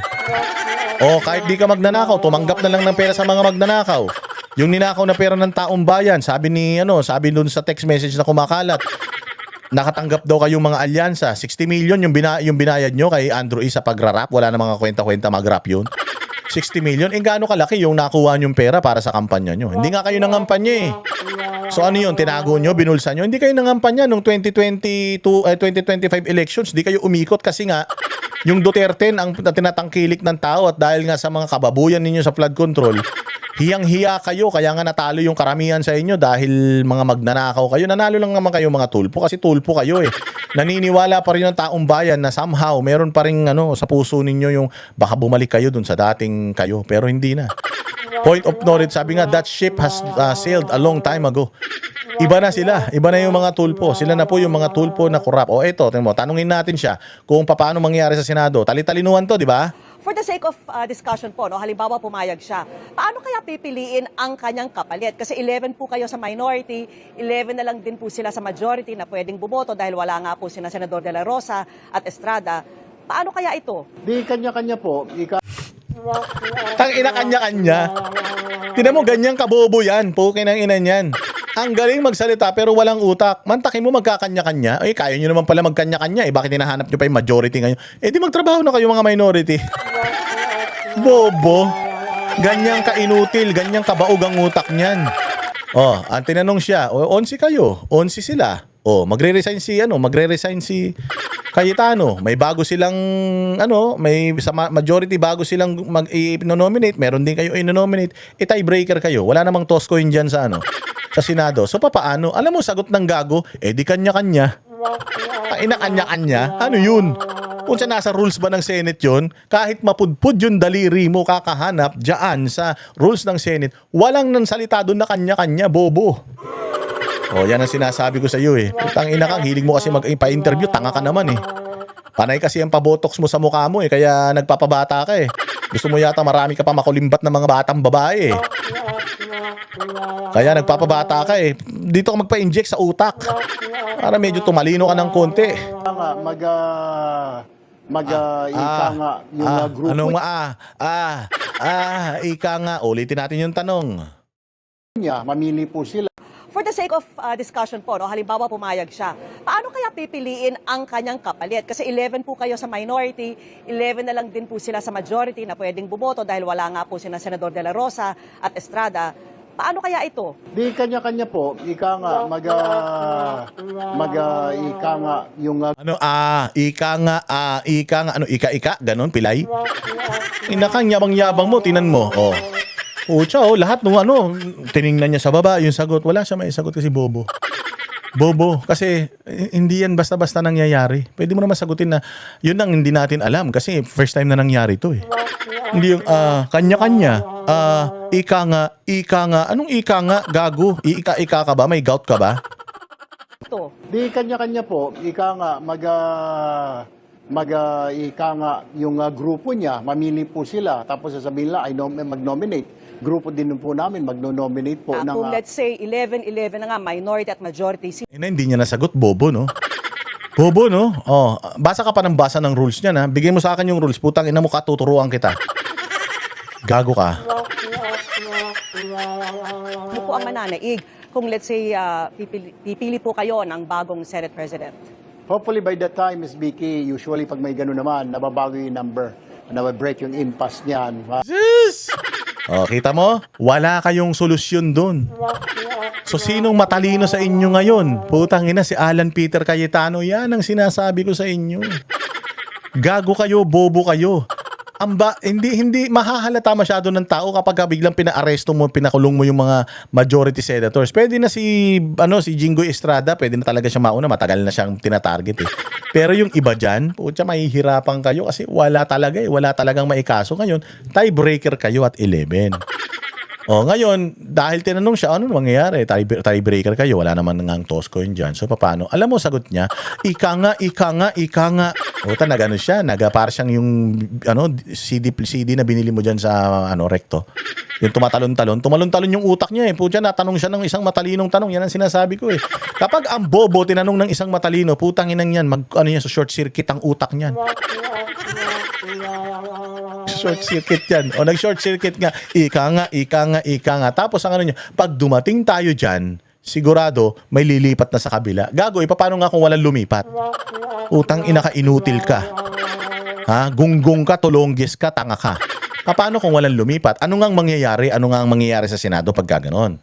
O kahit di ka magnanakaw, tumanggap na lang ng pera sa mga magnanakaw. Yung ninakaw na pera ng taong bayan, sabi doon sa text message na kumakalat, nakatanggap daw kayong mga alyansa. 60 million yung binayad nyo kay Andrew E. sa pagrarap. Wala na mga kwenta-kwenta mag-rap yun. 60 million, gaano kalaki yung nakuha nyong pera para sa kampanya nyo? Hindi nga kayo nangampanya eh. So ano yun, tinago nyo, binulsa nyo? Hindi kayo nangampanya nung 2025 elections. Hindi kayo umikot kasi nga, yung Duterte ang tinatangkilik ng tao at dahil nga sa mga kababuyan ninyo sa flood control, hiyang-hiya kayo, kaya nga natalo yung karamihan sa inyo dahil mga magnanakaw kayo. Nanalo lang naman kayo mga Tulfo kasi Tulfo kayo eh. Naniniwala pa rin ng taong bayan na somehow meron pa rin sa puso ninyo yung baka bumalik kayo dun sa dating kayo, pero hindi na. Point of knowledge, sabi nga, that ship has sailed a long time ago. Iba na sila. Iba na yung mga Tulfo. Sila na po yung mga Tulfo na corrupt. O eto, tanungin natin siya kung paano mangyari sa Senado. Tali-talinuhan to, di ba? For the sake of discussion po, halimbawa pumayag siya, paano kaya pipiliin ang kanyang kapalit? Kasi 11 po kayo sa minority, 11 na lang din po sila sa majority na pwedeng bumoto dahil wala nga po sina Senador De La Rosa at Estrada. Paano kaya ito? Di kanya-kanya po. Tang-ina kanya-kanya. Tinan mo, ganyang kabobo yan. Pukin ang ina niyan. Ang galing magsalita pero walang utak. Mantakin mo magkakanya-kanya. Kaya nyo naman pala magkanya-kanya. Bakit hinahanap nyo pa yung majority ngayon? Di magtrabaho na kayo mga minority. Bobo. Ganyang kainutil, ganyang kabaog ang utak niyan. Ang tinanong siya, 11 kayo, 11 sila. Magre-resign si Cayetano. May bago silang may sa majority bago silang mag-i-nominate, meron din kayo i-nominate. Tiebreaker kayo. Wala namang toss coin diyan sa sa Senado. So papaano? Alam mo sagot ng gago, di kanya-kanya. Kanya-kanya. Ano 'yun? Kung sa nasa rules ba ng Senate 'yon, kahit mapudpud yung daliri mo kakahanap diyan sa rules ng Senate, walang nansalita doon na kanya-kanya, bobo. Yan ang sinasabi ko sa iyo eh. Putang ina kang hilig mo kasi pa-interview, tanga ka naman eh. Panay kasi ang pabotox mo sa mukha mo eh, kaya nagpapabata ka eh. Gusto mo yata marami ka pa makulimbat ng mga batang babae eh. Kaya nagpapabata ka eh. Dito ka magpa-inject sa utak. Para medyo tumalino ka ng konti. Ika nga yung grupo ika nga. Ulitin natin yung tanong. niya, mamili po sila. For the sake of discussion po, halimbawa pumayag siya, paano kaya pipiliin ang kanyang kapalit? Kasi 11 po kayo sa minority, 11 na lang din po sila sa majority na pwedeng bumoto dahil wala nga po sina Senador De La Rosa at Estrada. Paano kaya ito? Di kanya-kanya po, ika nga, ika nga yung... ika, ganon, pilay? Inakang yabang-yabang mo, tinan mo, lahat nung tiningnan niya sa baba, yung sagot, wala siya may sagot kasi bobo. Bobo, kasi hindi yan basta-basta nangyayari. Pwede mo naman sagutin na yun ang hindi natin alam kasi first time na nangyari ito eh. Hindi yung kanya-kanya, ika nga, anong ika nga, gago? Ika ka ba? May gout ka ba? Ito. Di kanya-kanya po, ika nga, ika nga yung grupo niya, mamili po sila, tapos sasabihin nila, mag-nominate. grupo din po namin magno-nominate po ng... Kung let's say 11-11 na nga, minority at majority, Hindi niya nasagot, bobo, no? Bobo, no? Oh, basa ka pa ng basa ng rules niya, na. Bigyan mo sa akin yung rules, putang ina mo ka, tuturuan kita. Gago ka. ano po ang mananaig kung let's say pipili po kayo ng bagong Senate President? Hopefully by that time, Ms. Vicky, usually pag may gano'n naman, nababago yung number, nababreak yung impasse niyan. Sis! Oh, kita mo? Wala kayong solusyon doon. So, sinong matalino sa inyo ngayon? Putang ina, si Alan Peter Cayetano. Yan ang sinasabi ko sa inyo. Gago kayo, bobo kayo. Hindi mahahalata masyado ng tao kapag biglang pinaaresto mo, pinakulong mo yung mga majority senators. Pwede na si Jinggoy Estrada, pwede na talaga siya mauna, matagal na siyang tinatarget eh. Pero yung iba diyan, putya, mahihirapan kayo kasi wala talagang maikaso ngayon. Tiebreaker kayo at 11. O ngayon, dahil tinanong siya, ano mangyayari? Tiebreaker kayo, wala naman ngang Tosco yun dyan. So, paano? Alam mo, sagot niya, ika nga. O, nag-ano siya, nagapar siyang yung CD na binili mo dyan sa recto. Yung tumalon-talon yung utak niya eh. Putya, natanong siya ng isang matalinong tanong. Yan ang sinasabi ko eh. Kapag ang bobo tinanong ng isang matalino, putang inang yan, sa short circuit ang utak niyan. Short circuit yan. O nag-short circuit nga, ika nga. Tapos ang niya, pag dumating tayo dyan, sigurado may lilipat na sa kabila. Gago, paano nga kung walang lumipat? Utang ina ka, inutil ka. Ha? Gunggong ka, tulonggis ka, tanga ka. Paano kung walang lumipat? Ano nga ang mangyayari sa Senado pag gano'n?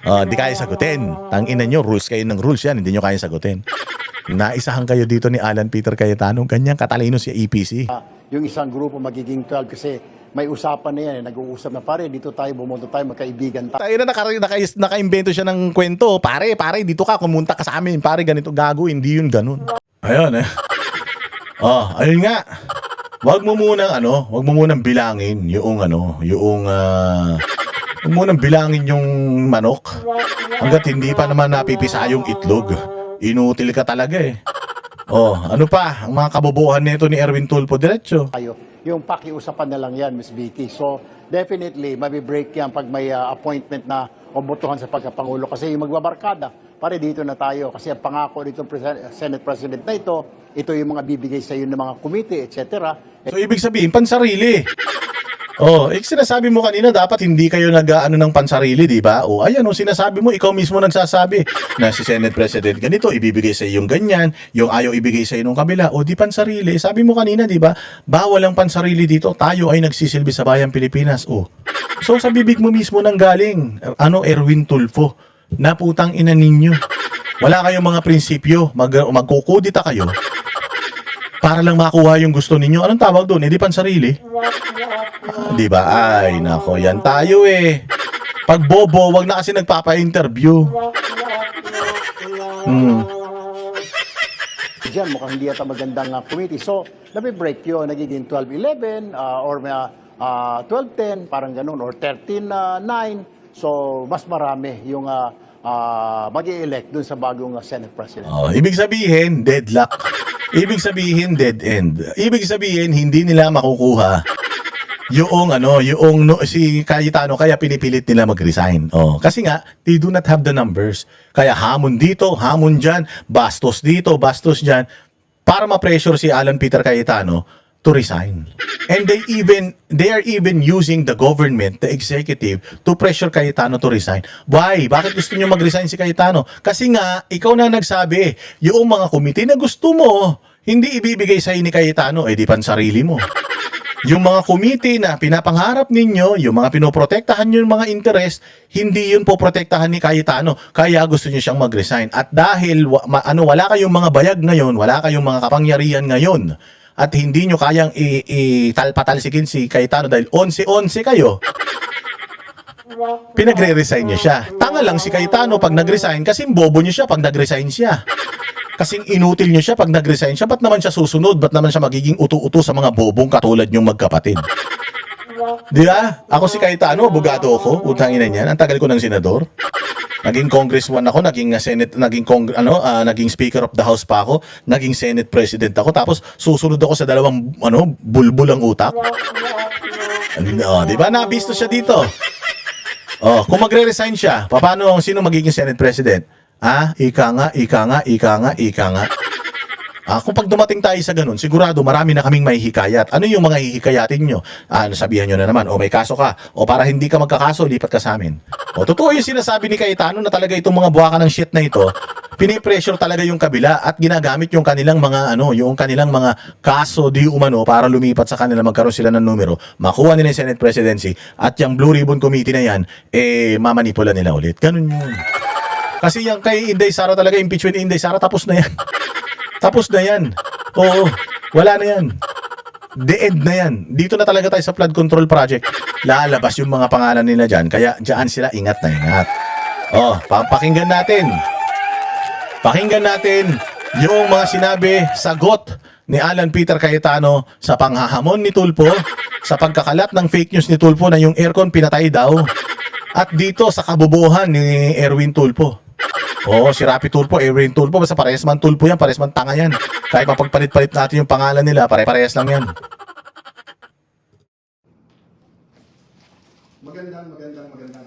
Di kaya sagutin. Tangina nyo, rules kayo ng rules yan. Hindi nyo kaya sagutin. Naisahan kayo dito ni Alan Peter Cayetano. Ganyan katalino si EPC. Yung isang grupo magiging 12 kasi may usapan na yan. Nag-uusap na, pare, dito tayo, bumunta tayo, magkaibigan tayo. Tayo na naka-invento siya ng kwento. Pare, dito ka, kumunta ka sa amin. Pare, ganito, gago, hindi yun ganun. Ayun eh. Ayun nga. Wag mo munang bilangin wag mo munang bilangin yung manok. Hanggat hindi pa naman napipisa yung itlog. Inutil ka talaga eh. Ano pa? Ang mga kabobohan nito ni Erwin Tulfo, diretso. Yung pakiusapan na lang yan, Ms. Vicky. So, definitely, mabibreak yan pag may appointment na o botohan sa pagkapangulo. Kasi yung magbabarkada, pare dito na tayo. Kasi ang pangako dito Senate President na ito yung mga bibigay sa iyo ng mga committee, etc. So, ibig sabihin, pansarili. Sinasabi mo kanina, dapat hindi kayo nag-ano ng pansarili, di ba? Sinasabi mo, ikaw mismo nagsasabi na si Senate President ganito, ibibigay sa iyo yung ganyan, yung ayaw ibigay sa iyo ng kabila, di pansarili. Sabi mo kanina, di ba? Bawal ang pansarili dito, tayo ay nagsisilbi sa bayang Pilipinas. So, sa bibig mo mismo nang galing, Erwin Tulfo, na putang ina ninyo. Wala kayong mga prinsipyo, magkukudita kayo para lang makuha yung gusto ninyo. Anong tawag doon? Di pansarili? Di ba? Ay, nako, yan tayo eh. Pag bobo, wag na kasi nagpapa-interview. Diyan, mukhang hindi yata magandang committee. So, nabibreak yun, nagiging 12-11 or 12-10, parang ganun, or 13-9. So, mas marami yung mag-i-elect dun sa bagong Senate President. Ibig sabihin, deadlock. Ibig sabihin, dead end. Ibig sabihin, hindi nila makukuha si Cayetano, kaya pinipilit nila mag-resign. Kasi nga, they do not have the numbers. Kaya hamon dito, hamon dyan, bastos dito, bastos dyan, para ma-pressure si Alan Peter Cayetano to resign. And they are even using the government, the executive, to pressure Cayetano to resign. Why? Bakit gusto niyo mag-resign si Cayetano? Kasi nga, ikaw na nagsabi, yung mga committee na gusto mo, hindi ibibigay sa ni Cayetano, di pansarili mo. Yung mga committee na pinapangarap ninyo, yung mga pinoprotektahan nyo yung mga interest, hindi yun po protektahan ni Cayetano. Kaya gusto niyo siyang mag-resign. At dahil wala kayong mga bayag ngayon, wala kayong mga kapangyarihan ngayon, at hindi nyo kayang italpatalsikin si Cayetano dahil 11-11 kayo, pinagre-resign niya siya. Tanga lang si Cayetano pag nag-resign kasi bobo niya siya pag nag-resign siya. Kasing inutil niya siya pag nag-resign siya. Ba't naman siya susunod? Ba't naman siya magiging uto-uto sa mga bobong katulad niyong magkapatid? Di ba? Ako si Cayetano, abogado ako. Utangin na niyan. Ang tagal ko ng senador. Naging congressman ako, naging senate, naging speaker of the house pa ako, naging senate president ako, tapos susunod ako sa dalawang bulbul ang utak. Di ba nabisto siya dito? Kung magre-resign siya, paano sino magiging senate president? Ika nga. Kung pag dumating tayo sa ganun, sigurado marami na kaming mahihikayat. Ano yung mga hihikayatin nyo? Sabihan nyo na naman, may kaso ka. O para hindi ka magkakaso, lipat ka sa amin. Totoo yung sinasabi ni Cayetano na talaga itong mga buwaka ng shit na ito, pinipressure talaga yung kabila at ginagamit yung kanilang mga kaso di umano para lumipat sa kanila, magkaroon sila ng numero, makuha nila yung Senate presidency at yung Blue Ribbon Committee na yan, mamanipula nila ulit. Ganun yun. Kasi yung kay Inday Sara talaga, impeachment ni Inday Sara, tapos na yan. Tapos na yan. Oo, wala na yan. The end na yan. Dito na talaga tayo sa flood control project. Lalabas yung mga pangalan nila dyan. Kaya dyan sila ingat na ingat. Pakinggan natin. Pakinggan natin yung mga sinabi, sagot ni Alan Peter Cayetano sa panghahamon ni Tulfo, sa pagkakalat ng fake news ni Tulfo na yung aircon pinatay daw. At dito sa kabubuhan ni Erwin Tulfo. Si Rapi Tulfo, Erwin Tulfo, basta parehas man Tulfo yan, parehas man tanga yan. Kahit mapagpalit-palit natin yung pangalan nila, pare-parehas lang yan. Magandang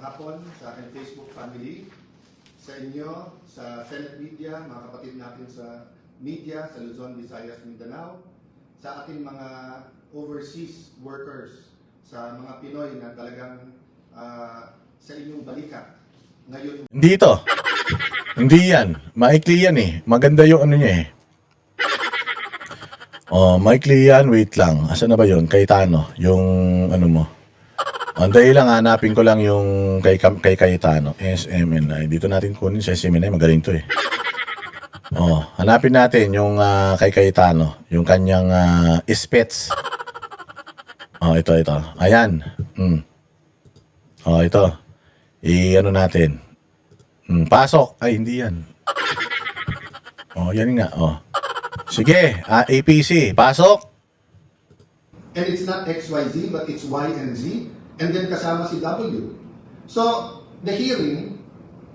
hapon sa aking Facebook family, sa inyo, sa Senate Media, mga kapatid natin sa media, sa Luzon, Visayas, Mindanao, sa ating mga overseas workers, sa mga Pinoy na talagang sa inyong balikat. Ngayon, Hindi ito. Hindi yan. Maikli yan eh. Maganda yung ano niya eh. Maikli yan. Wait lang. Asa na ba yun? Cayetano. Yung ano mo. Anday lang, hanapin ko lang yung kay Cayetano. SMNI. Dito natin kunin sa SMNI. Magaling to eh. Hanapin natin yung kay Cayetano. Yung kanyang spets. Ito. Ayan. Ito. I-ano natin. Pasok. Ay, hindi yan. Yan nga. Sige, APC. Pasok. and it's not XYZ, but it's Y and Z, and then kasama si W. So, the hearing,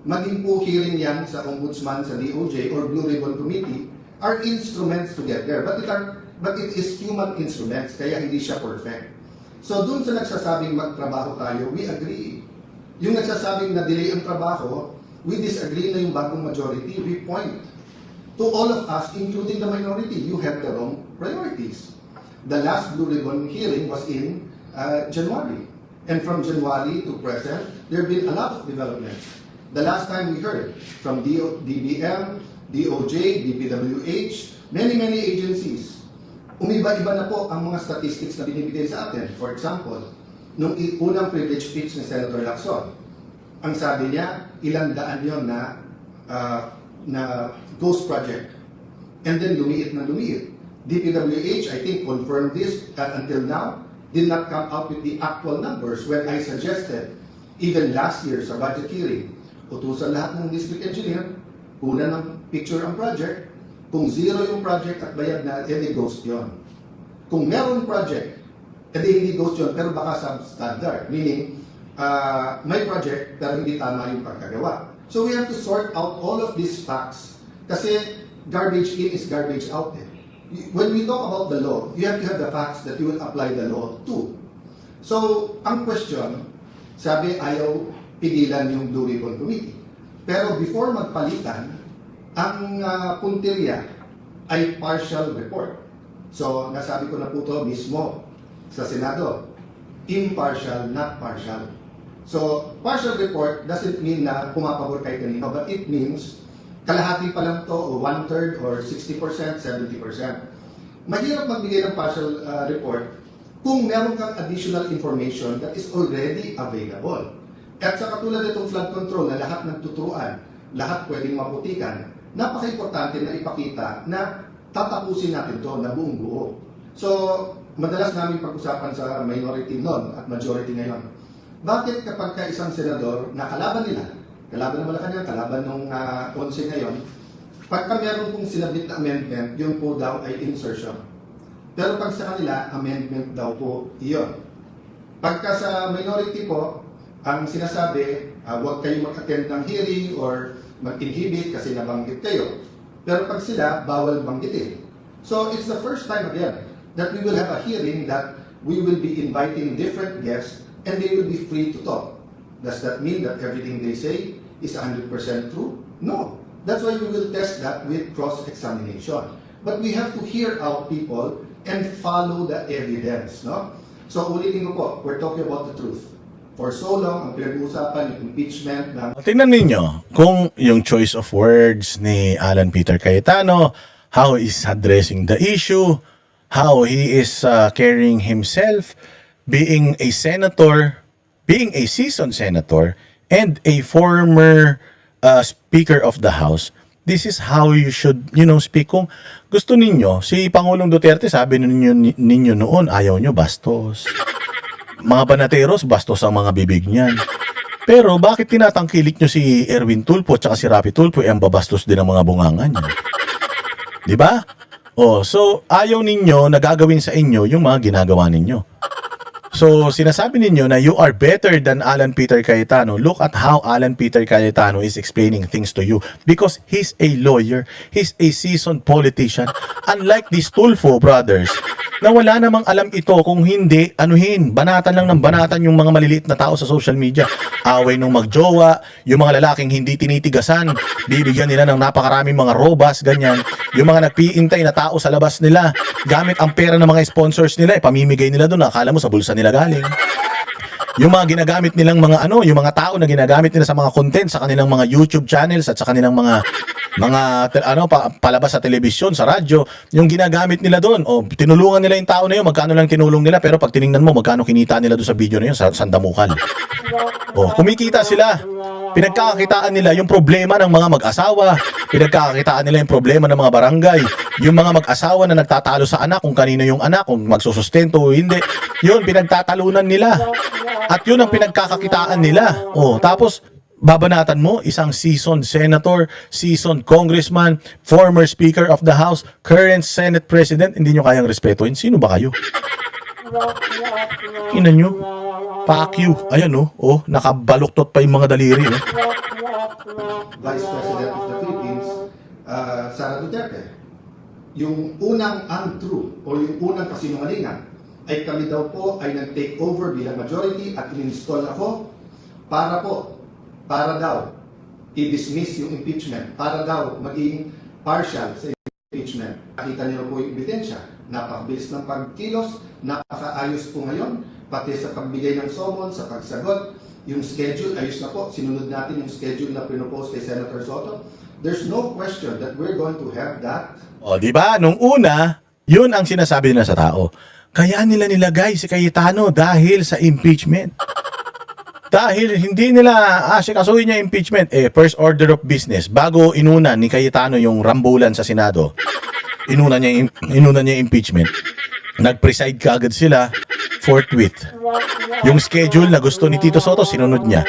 maging po hearing yan sa Ombudsman, sa DOJ, or Blue Ribbon Committee, are instruments to get there. But it is human instruments, kaya hindi siya perfect. So, dun sa nagsasabing magtrabaho tayo, we agree. Yung nagsasabing na delay ang trabaho, we disagree na yung bagong majority. We point to all of us, including the minority. You have the wrong priorities. The last Blue Ribbon hearing was in January. And from January to present, there have been a lot of developments. The last time we heard from DBM, DOJ, DPWH, many agencies, umiba-iba na po ang mga statistics na binibigay sa atin. For example, nung unang privilege speech ni Senator Lacson, ang sabi niya, ilang daan yun na ghost project. And then lumiit na lumiit. DPWH, I think, confirmed this until now, did not come up with the actual numbers when I suggested, even last year sa budget hearing, utusan lahat ng district engineer, una ng picture ang project, kung zero yung project at bayad na, edi ghost yun. Kung meron project, edi hindi ghost yun, pero baka substandard, meaning, may project pero hindi tama yung pagkagawa. So we have to sort out all of these facts kasi garbage in is garbage out. When we talk about the law, you have to have the facts that you will apply the law to. So, ang question, sabi ayaw pigilan yung Blue Ribbon Committee. Pero before magpalitan, ang punteriya ay partial report. So, nasabi ko na po ito mismo sa Senado. Impartial, not partial. So, partial report doesn't mean na pumapabor kay kanino, but it means kalahati pa lang to, o 1/3, or 60%, 70%. Mahirap magbigay ng partial report kung meron kang additional information that is already available. At sa katulad itong flood control na lahat ng tuturuan, lahat pwedeng maputikan, napaka-importante na ipakita na tatapusin natin to na buong buo. So, madalas namin pag-usapan sa minority noon at majority ngayon. Bakit kapag ka isang senador na kalaban nila, kalaban ng Malacanang, kalaban ng 11 ngayon, pagka meron pong sinabit na amendment, yun po daw ay insertion. Pero pag sa kanila, amendment daw po iyon. Pagka sa minority po, ang sinasabi, Huwag kayo mag-attend ng hearing or mag-inhibit kasi nabanggit kayo. Pero pag sila, bawal banggitin. So it's the first time again that we will have a hearing that we will be inviting different guests and they will be free to talk. Does that mean that everything they say is 100% true? No. That's why we will test that with cross-examination. But we have to hear out people and follow the evidence. No? So ulitin ko po, we're talking about the truth. For so long, ang pinag-uusapan yung impeachment ng Tingnan ninyo kung yung choice of words ni Alan Peter Cayetano, how he is addressing the issue, how he is carrying himself, being a senator, being a seasoned senator, and a former Speaker of the House. This is how you should, speak. Kung gusto ninyo, si Pangulong Duterte, sabi ninyo noon, ayaw nyo bastos. Mga banateros, bastos ang mga bibig niyan. Pero bakit tinatangkilik nyo si Erwin Tulfo at si Rapi Tulfo, ang babastos din ang mga bungangan niya? Di ba? So ayaw ninyo na gagawin sa inyo yung mga ginagawa ninyo. So, sinasabi ninyo na you are better than Alan Peter Cayetano. Look at how Alan Peter Cayetano is explaining things to you. Because he's a lawyer. He's a seasoned politician. Unlike these Tulfo brothers, na wala namang alam ito kung hindi, anuhin, banatan lang ng banatan yung mga maliliit na tao sa social media. Away nung magjowa, yung mga lalaking hindi tinitigasan, bibigyan nila ng napakaraming mga robas, ganyan. Yung mga nagpiintay na tao sa labas nila, gamit ang pera ng mga sponsors nila, pamimigay nila doon, akala mo sa bulsa nila galing. Yung mga ginagamit nilang mga yung mga tao na ginagamit nila sa mga content sa kanilang mga YouTube channels at sa kanilang mga palabas sa telebisyon, sa radyo, yung ginagamit nila doon, tinulungan nila yung tao na yun, magkano lang tinulong nila, pero pag tiningnan mo, magkano kinita nila doon sa video na yun, sa sandamukan. Kumikita sila. Pinagkakakitaan nila yung problema ng mga mag-asawa, pinagkakakitaan nila yung problema ng mga barangay, yung mga mag-asawa na nagtatalo sa anak, kung kanino yung anak, kung magsusustento o hindi, yun, pinagtatalunan nila. At yun ang pinagkakakitaan nila. Tapos, babanatan mo, isang seasoned senator, seasoned congressman, former speaker of the house, current Senate president, hindi nyo kayang respetuhin. Sino ba kayo? Ina nyo? Pakyu. Ayan nakabaluktot pa yung mga daliri. Vice President of the Philippines, Sara Duterte. Yung unang untrue o yung unang kasinungalingan ay kami daw po ay nag-take over bilang majority at in-install ako para daw i-dismiss yung impeachment, para daw maging partial sa impeachment. Nakita niyo po yung ebidensya. Napakabilis ng pagkilos, napakaayos po ngayon, pati sa pagbigay ng summons, sa pagsagot, yung schedule, ayos na po. Sinunod natin yung schedule na pinopose kay Senator Soto. There's no question that we're going to have that. Di ba? Nung una, yun ang sinasabi nila sa tao. Kaya nila nilagay si Cayetano dahil sa impeachment. Dahil hindi nila asikasuhin niya impeachment. First order of business. Bago inuna ni Cayetano yung rambulan sa Senado, inuna niya yung impeachment. Nag-preside kaagad sila forthwith. Yung schedule na gusto ni Tito Soto, sinunod niya.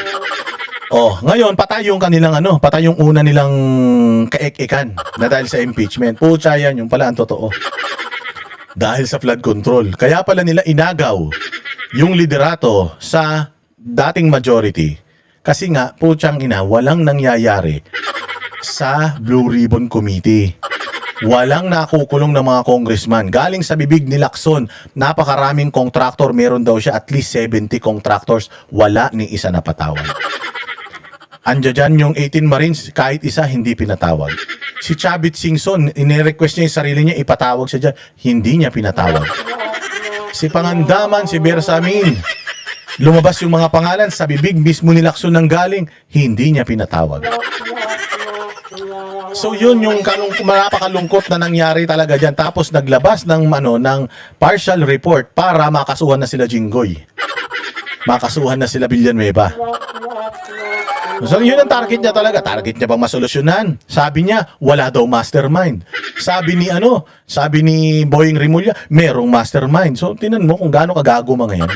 Ngayon, patay yung kanilang patay yung una nilang kaek-ekan na dahil sa impeachment. Pucha yan, yung pala ang totoo. Dahil sa flood control. Kaya pala nila inagaw yung liderato sa dating majority. Kasi nga, puchang ina, walang nangyayari sa Blue Ribbon Committee. Walang nakukulong ng mga congressman. Galing sa bibig ni Lacson, napakaraming contractor. Meron daw siya at least 70 contractors. Wala ni isa na patawag. Andiyan dyan yung 18 Marines, kahit isa hindi pinatawag. Si Chavit Singson, inirequest niya yung sarili niya, ipatawag siya dyan. Hindi niya pinatawag. Si Pangandaman, si Bersamin, lumabas yung mga pangalan sa bibig mismo ni Lacson nang galing, hindi niya pinatawag. So yun yung napakalungkot na nangyari talaga dyan. Tapos naglabas ng partial report para makasuhan na sila Jinggoy. Makasuhan na sila Villanueva. So yun ang target niya talaga. Target niya bang masolusyonan? Sabi niya, wala daw mastermind. Sabi ni Boying Rimulya, merong mastermind. So tinan mo kung gaano kagago mga yan.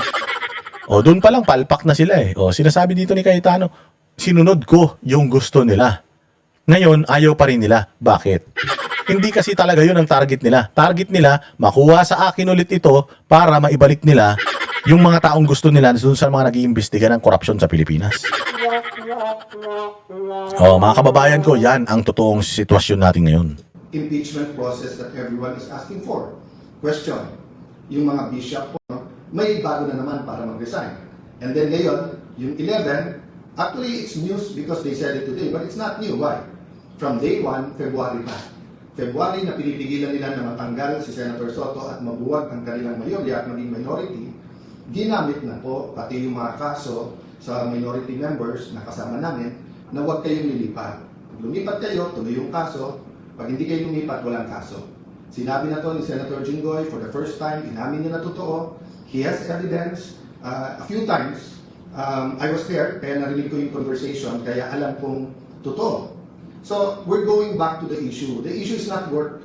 Doon pa lang palpak na sila sinasabi dito ni Cayetano, sinunod ko yung gusto nila. Ngayon, ayaw pa rin nila. Bakit? Hindi kasi talaga yun ang target nila. Target nila, makuha sa akin ulit ito para maibalik nila yung mga taong gusto nila doon sa mga nag-iimbestiga ng korupsyon sa Pilipinas. Oh, mga kababayan ko, yan ang totoong sitwasyon natin ngayon. Impeachment process that everyone is asking for. Question, yung mga bishop po, may bago na naman para mag-resign. And then ngayon, yung 11, actually it's news because they said it today, but it's not new. Why? From day 1, February pa. February na pinipigilan nila na matanggal si Senator Soto at mabuwag ang kanilang mayorya at maging minority, ginamit na po pati yung mga kaso sa minority members na kasama namin na huwag kayong lilipat. Pag lumipat kayo, tuloy yung kaso. Pag hindi kayo lumipat, walang kaso. Sinabi na to ni Senator Jinggoy for the first time, inamin niya na totoo. He has evidence. A few times, I was there, kaya narinig ko yung conversation, kaya alam kong totoo. So, we're going back to the issue. The issue is not work.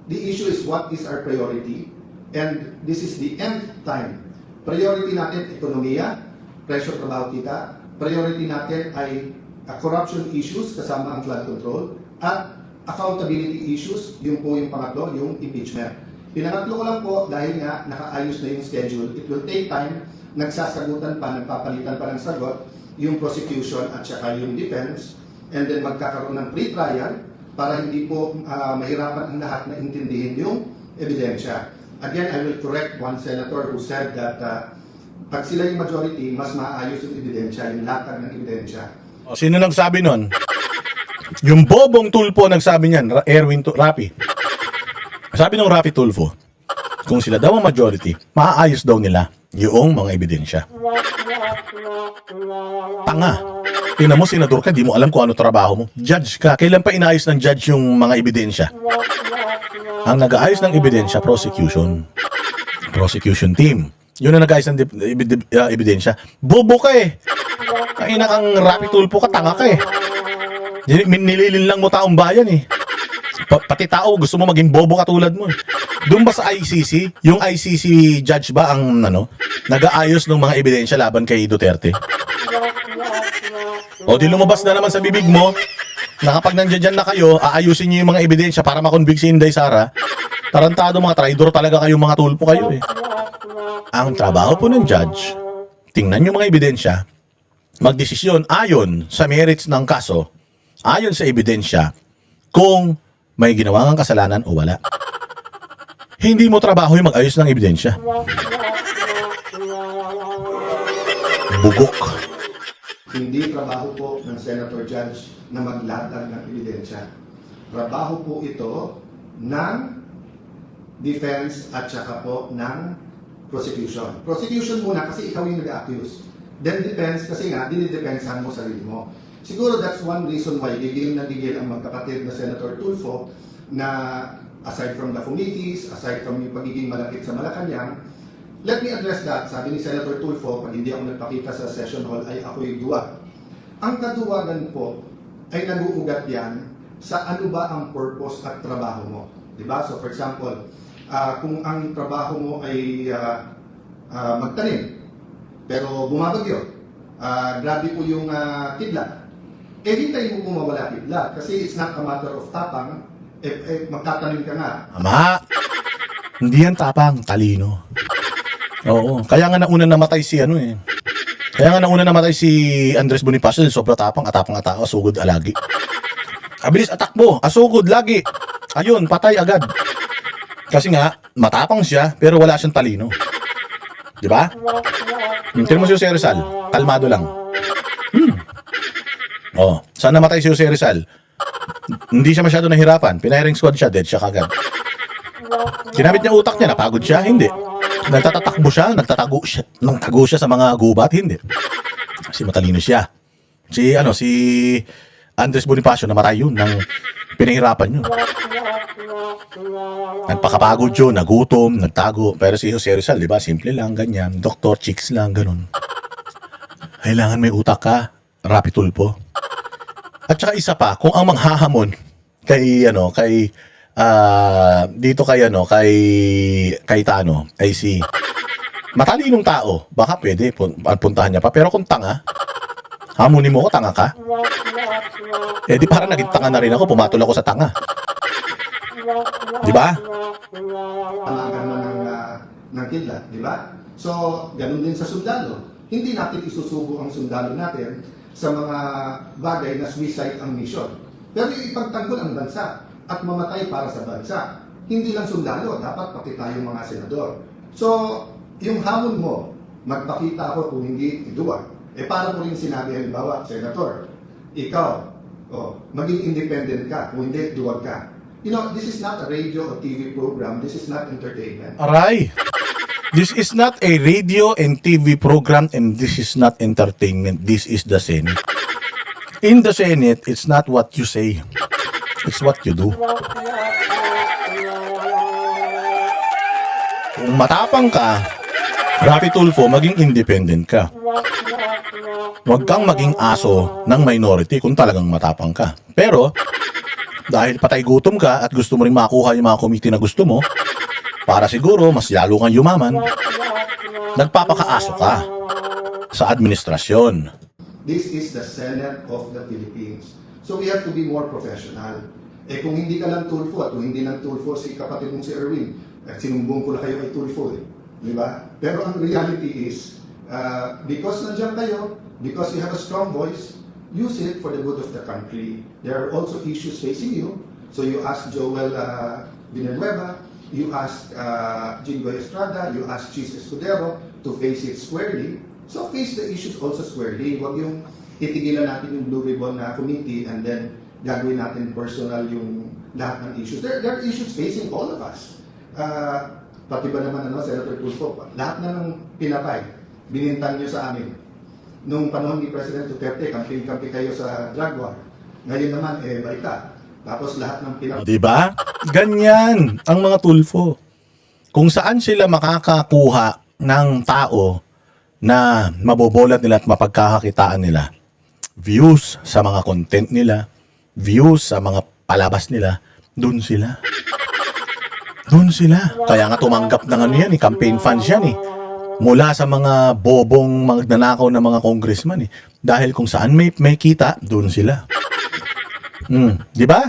The issue is what is our priority. And this is the nth time. Priority natin, ekonomiya, presyo trabaho kita. Priority natin ay corruption issues, kasama ang flood control. At accountability issues, yung po yung pangatlo, yung impeachment. Pinangatlo ko lang po dahil nga nakaayos na yung schedule. It will take time. Nagsasagutan pa, nagpapalitan pa ng sagot, yung prosecution at saka yung defense. And then magkakaroon ng pre-trial para hindi po mahirapan ang lahat na intindihin yung ebidensya. Again, I will correct one senator who said that pag sila yung majority, mas maayos yung ebidensya, yung latag ng ebidensya. O, sino nagsabi nun? Yung Bobong Tulfo nagsabi niyan, Rapi. Sabi ng Rapi Tulfo, kung sila daw ang majority, maaayos daw nila yung mga ebidensya. Tanga. Tingnan mo, senador ka, di mo alam kung ano trabaho mo. Judge ka. Kailan pa inaayos ng judge yung mga ebidensya? Ang nag-aayos ng ebidensya, prosecution. Prosecution team. Yun ang nag-aayos ng ebidensya. Bobo ka eh. Ang ina kang Rapi Tulfo ka, tanga ka eh. Nililin lang mo taong bayan eh. Pati tao, gusto mo maging bobo katulad mo eh. Doon ba sa ICC, yung ICC judge ba ang nag-aayos ng mga ebidensya laban kay Duterte? O di lumabas na naman sa bibig mo na kapag nandiyan na kayo, aayusin niyo yung mga ebidensya para makonvict si Inday Sara. Tarantado mga traidor talaga kayo, mga tulpo kayo eh. Ang trabaho po ng judge, tingnan yung mga ebidensya, magdesisyon ayon sa merits ng kaso, ayon sa ebidensya, kung may ginawa kang kasalanan o wala. Hindi mo trabaho yung mag-ayos ng ebidensya. Bugok. Hindi trabaho po ng Senator Judge na maglatag ng ebidensya. Trabaho po ito ng defense at saka po ng prosecution. Prosecution muna kasi ikaw yung nag-accuse. Then defense kasi nga, dinidepensahan mo sarili mo. Siguro that's one reason why gigil na gigil ang magkapatid na Senator Tulfo na aside from the committees, aside from yung pagiging malapit sa Malacanang, let me address that. Sabi ni Senator Tulfo, pag hindi ako nagpakita sa session hall ay ako'y duwag. Ang kaduwagan po ay nag-uugat yan sa ano ba ang purpose at trabaho mo. Diba? So for example, kung ang trabaho mo ay magtanim, pero bumabagyo, grabe po yung kidlat, hintayin mo kung mawala kidlat. Kasi it's not a matter of tapang, magtatanim ka nga. Ama, hindi yan tapang, talino. Oo, kaya nga nauna namatay si Kaya nga nauna namatay si Andres Bonifacio, sobra tapang, atapang atao, asugod alagi. Abilis atakbo, asugod lagi. Ayun, patay agad. Kasi nga, matapang siya, pero wala siyang talino. Di ba? Tingnan mo si Jose Rizal, kalmado lang. Oh, saan namatay si Jose Rizal? Hindi siya masyado nahirapan. Pinahiring squad siya, dead siya kagad. Kinabit niya utak niya, napagod siya, hindi. Nagtatakbo siya, nagtago siya sa mga gubat, hindi. Kasi matalino siya. Si Andres Bonifacio, namatay yun ng pinahirapan yun. Nagpakapagod yun, nagutom, nagtago. Pero si Jose Rizal, di ba, simple lang, ganyan. Doktor, chicks lang, ganun. Kailangan may utak ka, Rapi Tulfo. At saka isa pa, kung ang manghahamon kay Tano ay si matalinong tao, baka pwede puntahan niya pa. Pero kung tanga, hamunin mo ko, tanga ka. Di parang naging tanga na rin ako, pumatol ako sa tanga. Di ba? Ng kidlat, di ba? So, ganun din sa sundalo. Hindi natin isusubo ang sundalo natin sa mga bagay na suicide ang mission. Pero yung ipagtanggol ang bansa at mamatay para sa bansa, hindi lang sundalo, dapat pati tayong mga senador. So, yung hamon mo, magpakita ako kung hindi iduwag. Para ko rin sinabi, halimbawa, Senator, ikaw, maging independent ka, kung hindi, duwag ka. You know, this is not a radio or TV program, this is not entertainment. Aray! This is not a radio and TV program and this is not entertainment. This is the Senate. In the Senate, it's not what you say. It's what you do. Kung matapang ka, Rapi Tulfo, maging independent ka. Huwag kang maging aso ng minority kung talagang matapang ka. Pero, dahil patay gutom ka at gusto mo rin makuha yung mga committee na gusto mo, para siguro mas lalo kang yumaman, nagpapakaaso ka sa administrasyon. This is the Senate of the Philippines. So we have to be more professional. Kung hindi ka lang Tulfo at kung hindi lang Tulfo si kapatid mong si Erwin, sinumbong ko na kayo kay Tulfo Di ba? Pero ang reality is, because nandiyan kayo, because you have a strong voice, use it for the good of the country. There are also issues facing you. So you ask Joel Villanueva, you ask Jinggoy Estrada, you ask Chis Escudero to face it squarely. So face the issues also squarely. Huwag yung titigilan natin yung Blue Ribbon na committee and then gagawin natin personal yung lahat ng issues. There are issues facing all of us. Pati ba naman, Senator Tulfo, lahat na ng pinapay, binintang nyo sa amin. Nung panahon ni President Duterte, kampi-kampi kayo sa drug war. Ngayon naman, baita. Tapos lahat ng pinapay. Diba? Ganyan ang mga Tulfo. Kung saan sila makakakuha ng tao na mabobolat nila at mapagkakakitaan nila. Views sa mga content nila, views sa mga palabas nila, dun sila. Doon sila. Kaya nga tumanggap ng ano yan, campaign funds yan mula sa mga bobong magnanakaw na mga congressman Dahil kung saan may kita, doon sila. Di ba?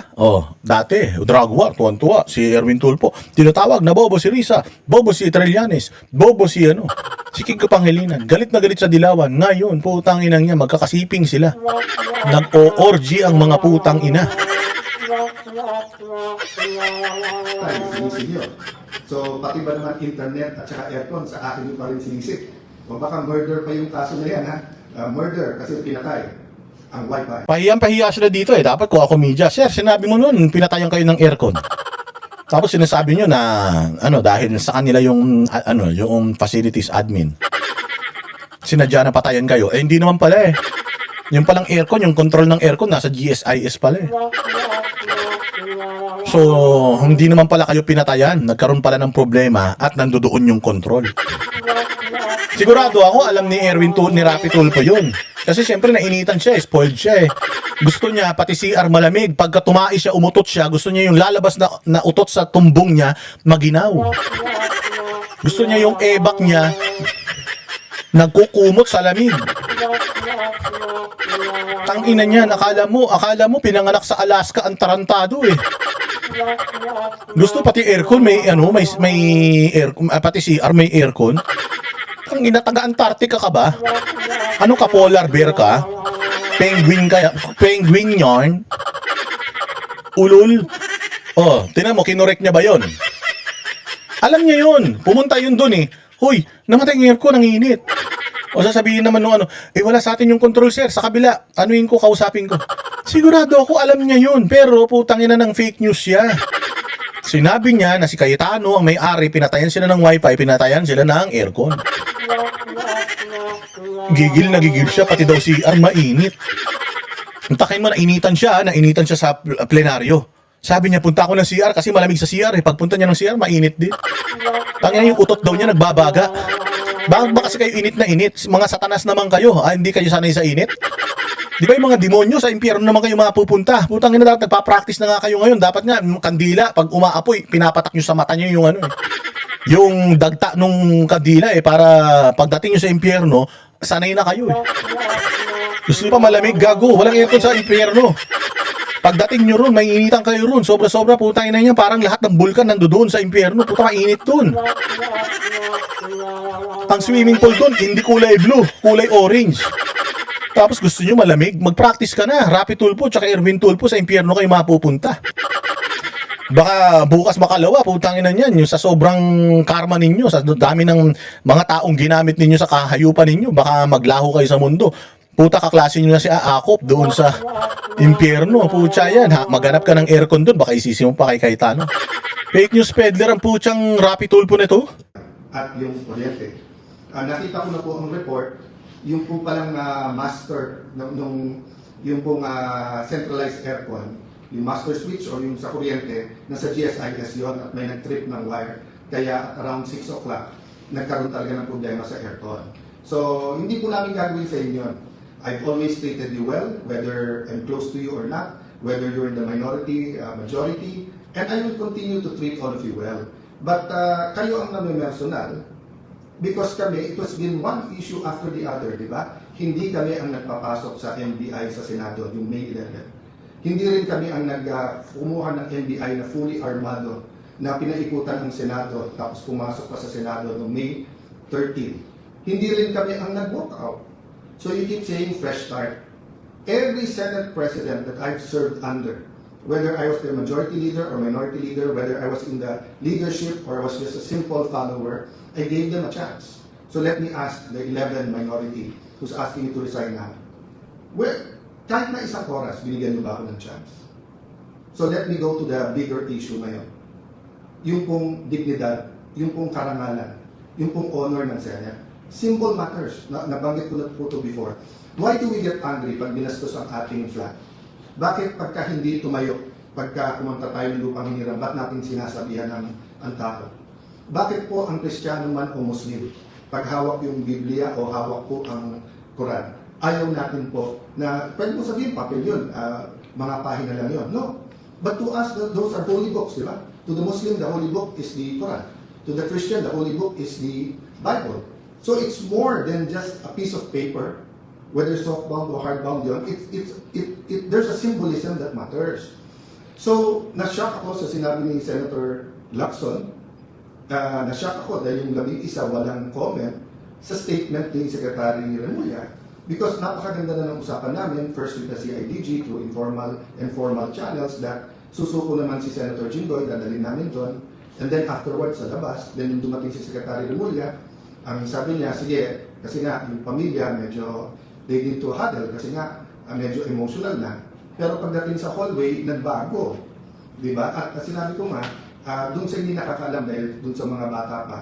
Dati, drug war, tuwan-tuwa, si Erwin Tulfo. Tinatawag na bobo si Risa, bobo si Trillanes, bobo si si Kiko Pangilinan. Galit na galit sa Dilawan. Ngayon, putang inang niya, magkakasiping sila. Nag-o-orgy ang mga putang ina. Sinisip. So, pati ba naman internet at saka aircon, sa akin yung pa rin sinisip. O baka murder pa yung kaso na yan, murder kasi pinatay ang wifi. Pahiya sila dito Dapat ko ako media. Sir, sinabi mo noon, pinatayan kayo ng aircon. Tapos sinasabi nyo na, dahil sa kanila yung, yung facilities admin. Sinadya na patayan kayo. Hindi naman pala Yung palang aircon, yung control ng aircon, nasa GSIS pala So, hindi naman pala kayo pinatayan. Nagkaroon pala ng problema at nandoon yung control. Sigurado ako, alam ni ni Rapi Tulfo yun. Kasi siyempre nainitan siya, spoiled siya Gusto niya, pati CR malamig. Pagka tumais siya, umutot siya, gusto niya yung lalabas na utot sa tumbong niya, maginaw. Gusto niya yung ebak niya, nagkukumot sa lamig. Tangina niya, akala mo pinanganak sa Alaska ang tarantado Gusto pati aircon may aircon, pati CR may aircon. Ang ina, taga-Antarctica ka ba? Ano ka, polar bear ka? Penguin yarn? Ulul? Tinan mo, kinorek niya ba yon? Alam niya yun. Pumunta yun dun Hoy, namatay yung aircon, ang init. O sasabihin naman nung wala sa atin yung control, sir. Sa kabila, anuin ko, kausapin ko. Sigurado ako, alam niya yun. Pero putangina ng fake news siya. Sinabi niya na si Cayetano ang may-ari, pinatayan sila ng wifi, pinatayan sila ng aircon. Gigil na gigil siya, pati daw si mainit. Takin mo, nainitan siya sa plenaryo. Sabi niya, punta ako ng CR kasi malamig sa CR Pagpunta niya ng CR, mainit din. Tangina, yung utot daw niya nagbabaga. Bakit ba kasi kayo init na init? Mga satanas naman kayo, hindi kayo sanay sa init? Di ba yung mga demonyo sa impyerno naman kayo mga pupunta? Putang ina, dapat nagpa-practice na nga kayo ngayon. Dapat nga, kandila, pag umaapoy, pinapatak nyo sa mata nyo yung yung dagta nung kandila para pagdating nyo sa impyerno, sanay na kayo Gusto nyo pa malamig, gago, walang aircon sa impyerno. Pagdating nyo ron, maininitan kayo ron. Sobra-sobra, putang ina niya, parang lahat ng bulkan nandoon sa impyerno. Puta, mainit dun. Ang swimming pool dun, hindi kulay blue, kulay orange. Tapos gusto nyo malamig, mag-practice ka na. Rapi Tulfo tsaka Erwin Tulfo sa impyerno kayo mapupunta. Baka bukas makalawa, putangin na yan, yung sa sobrang karma ninyo, sa dami ng mga taong ginamit ninyo sa kahayupan ninyo, baka maglaho kayo sa mundo. Puta, kaklase nyo na si Aakop doon sa impyerno. Pucha yan, ha? Maghanap ka ng aircon doon, baka isisi mo pa kay Cayetano. Fake news peddler ang putsang Rapi Tulfo nito. At yung kuryente. Nakita ko na po ang report, yung po palang master, yung pong centralized aircon, yung master switch or yung sa kuryente, nasa GSIS yon at may nag-trip ng wire. Kaya around 6 o'clock, nagkaroon talaga ng problema sa aircon. So, hindi po namin gagawin sa inyo. I've always treated you well, whether I'm close to you or not, whether you're in the minority, majority, and I will continue to treat all of you well. But kayo ang nami-personal, because kami, it was been one issue after the other, di ba? Hindi kami ang nagpapasok sa NBI sa Senado, yung May 11. Hindi rin kami ang kumuha ng NBI na fully armado na pinaikutan ng Senado tapos pumasok pa sa Senado noong May 13. Hindi rin kami ang nag-walk out. So you keep saying fresh start. Every Senate President that I've served under, whether I was the majority leader or minority leader, whether I was in the leadership or I was just a simple follower, I gave them a chance. So let me ask the 11 minority who's asking me to resign now. Kahit na isang oras, binigyan niyo ba ako ng chance? So let me go to the bigger issue ngayon. Yung pong dignidad, yung pong karangalan, yung pong honor ng Senate. Simple matters. Nabanggit ko na po ito before. Why do we get angry pag binastos ang ating flag? Bakit pagka hindi tumayo, pagka kumanta tayo ng lupang hiniram, ba't natin sinasabihan ang tao? Bakit po ang Kristiyano man o Muslim, pag hawak yung Biblia o hawak po ang Quran, ayaw natin po na, pwede mo sabihin, papel yun, mga pahina lang yun. No. But to us, those are holy books, di ba? To the Muslim, the holy book is the Quran. To the Christian, the holy book is the Bible. So it's more than just a piece of paper, whether softbound or hardbound yun. There's a symbolism that matters. So, na-shock ako sa sinabi ni Senator Lacson. Na-shock ako dahil yung 11 walang comment sa statement ni Secretary Remulla. Because napakaganda na ng usapan namin, first with the CIDG through informal and formal channels that susuko naman si Senator Jinggoy, dadalhin namin doon. And then afterwards sa labas, then yung dumating si Secretary Remulla, ang sabi niya, sige, kasi nga yung pamilya medyo they need to huddle kasi nga medyo emotional na. Pero pagdating sa hallway, nagbago. Diba? At sinabi ko nga, doon sa hindi nakakaalam dahil doon sa mga bata pa,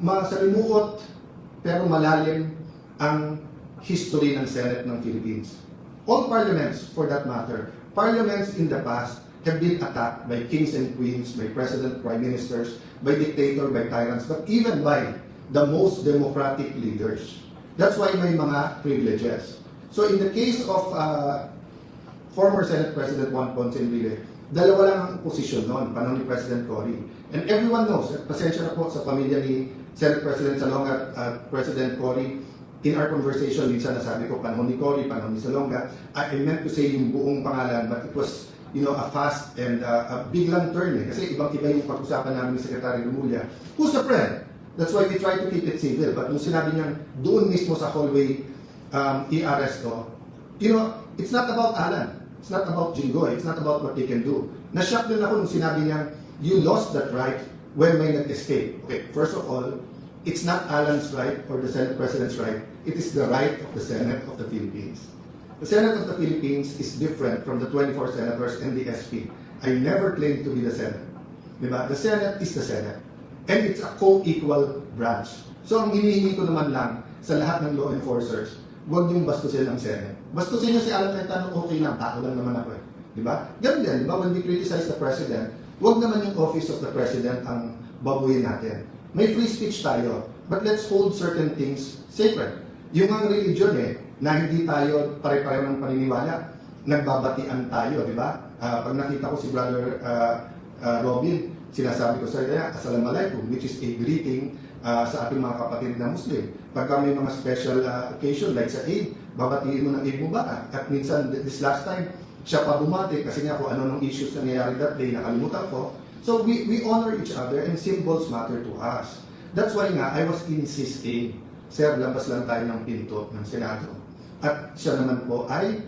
masalimuot pero malalim ang history ng Senate ng Philippines. All parliaments, for that matter, parliaments in the past have been attacked by kings and queens, by president, prime ministers, by dictator, by tyrants, but even by the most democratic leaders. That's why may mga privileges. So in the case of former Senate President Juan Ponce Enrile, dalawa lang ang posisyon noon, panahon ni President Cory. And everyone knows, pasensya na po sa pamilya ni Senate President Salonga at President Cory, in our conversation, minsan nasabi ko, panahon ni Cory, panahon ni Salonga, I meant to say yung buong pangalan, but it was a fast and a biglang turn kasi ibang-iba yung pag-usapan namin ni Secretary Remulla. Who's a friend? That's why we try to keep it civil. But nung sinabi niyang doon mismo sa hallway i-arresto, it's not about Alan. It's not about Jinggoy. It's not about what they can do. Na-shock din ako nung sinabi niyang, you lost that right when may nag-escape. Okay, first of all, it's not Alan's right or the Senate President's right. It is the right of the Senate of the Philippines. The Senate of the Philippines is different from the 24 senators and the SP. I never claimed to be the Senate. Diba? The Senate is the Senate. And it's a co-equal branch. So ang hinihingi ko naman lang sa lahat ng law enforcers, huwag niyong bastusin ang Senate. Bastusin niyo si Alan Cayetano, okay lang, tao lang naman ako eh. Diba? Ganun din, diba? When we criticize the President, huwag naman yung office of the President ang babuhin natin. May free speech tayo, but let's hold certain things sacred. Yung ang religion na hindi tayo pare-pareho ng paniniwala, nagbabatian tayo, di ba? Pag nakita ko si Brother Robin, sinasabi ko sa kanya, Assalamualaikum, which is a greeting sa ating mga kapatid na Muslim. Pagka may mga special occasion, like sa Eid, babatiin mo ng Eid Mubarak. At minsan, this last time, siya pa bumati kasi nga kung ano ng issues na nangyayari that day, nakalimutan ko. So we honor each other and symbols matter to us. That's why nga, I was insisting Sir, labas lang tayo ng pinto ng Senado. At siya naman po ay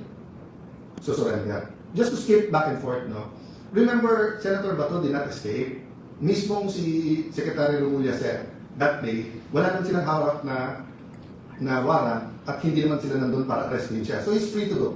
susurrender. Just to skip back and forth, no? Remember, Senator Bato did not escape. Mismong si Secretary Romulia said, that day, wala naman silang hawak na warrant at hindi naman sila nandun para arrestin siya. So he's free to go.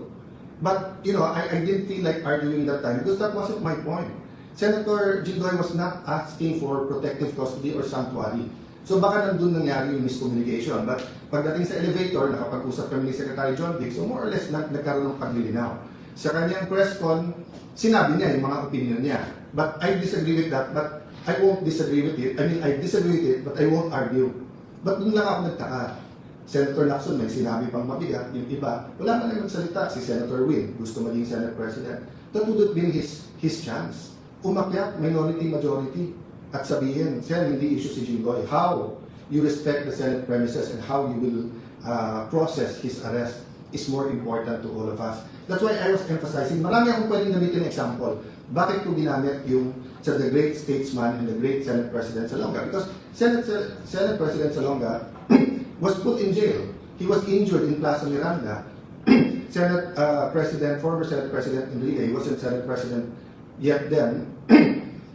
But, you know, I didn't feel like arguing that time because that wasn't my point. Senator Jinggoy was not asking for protective custody or sanctuary. So baka nandun nangyari yung miscommunication. But pagdating sa elevator, nakapag-usap kami ni Secretary John Dick, so more or less nagkaroon ng paglilinaw. Sa kanyang press con, sinabi niya yung mga opinion niya. But I disagree with that, but I won't disagree with it. I mean, I disagree with it, but I won't argue. But dun lang ako nagtaka. Senator Lacson may sinabi pang mabigat, yung iba, wala man lang magsalita. Si Senator Win, gusto maging Senate President. That would have been his chance. Umakyat, minority, majority. At sabihin, Sen, hindi issue si Jinggoy. How you respect the Senate premises and how you will process his arrest is more important to all of us. That's why I was emphasizing, marami akong pwedeng gamitin ng example. Bakit ko ginamit yung sa the great statesman and the great Senate President Salonga? Because Senate President Salonga was put in jail. He was injured in Plaza Miranda. Former Senate President Enrique wasn't Senate President yet then,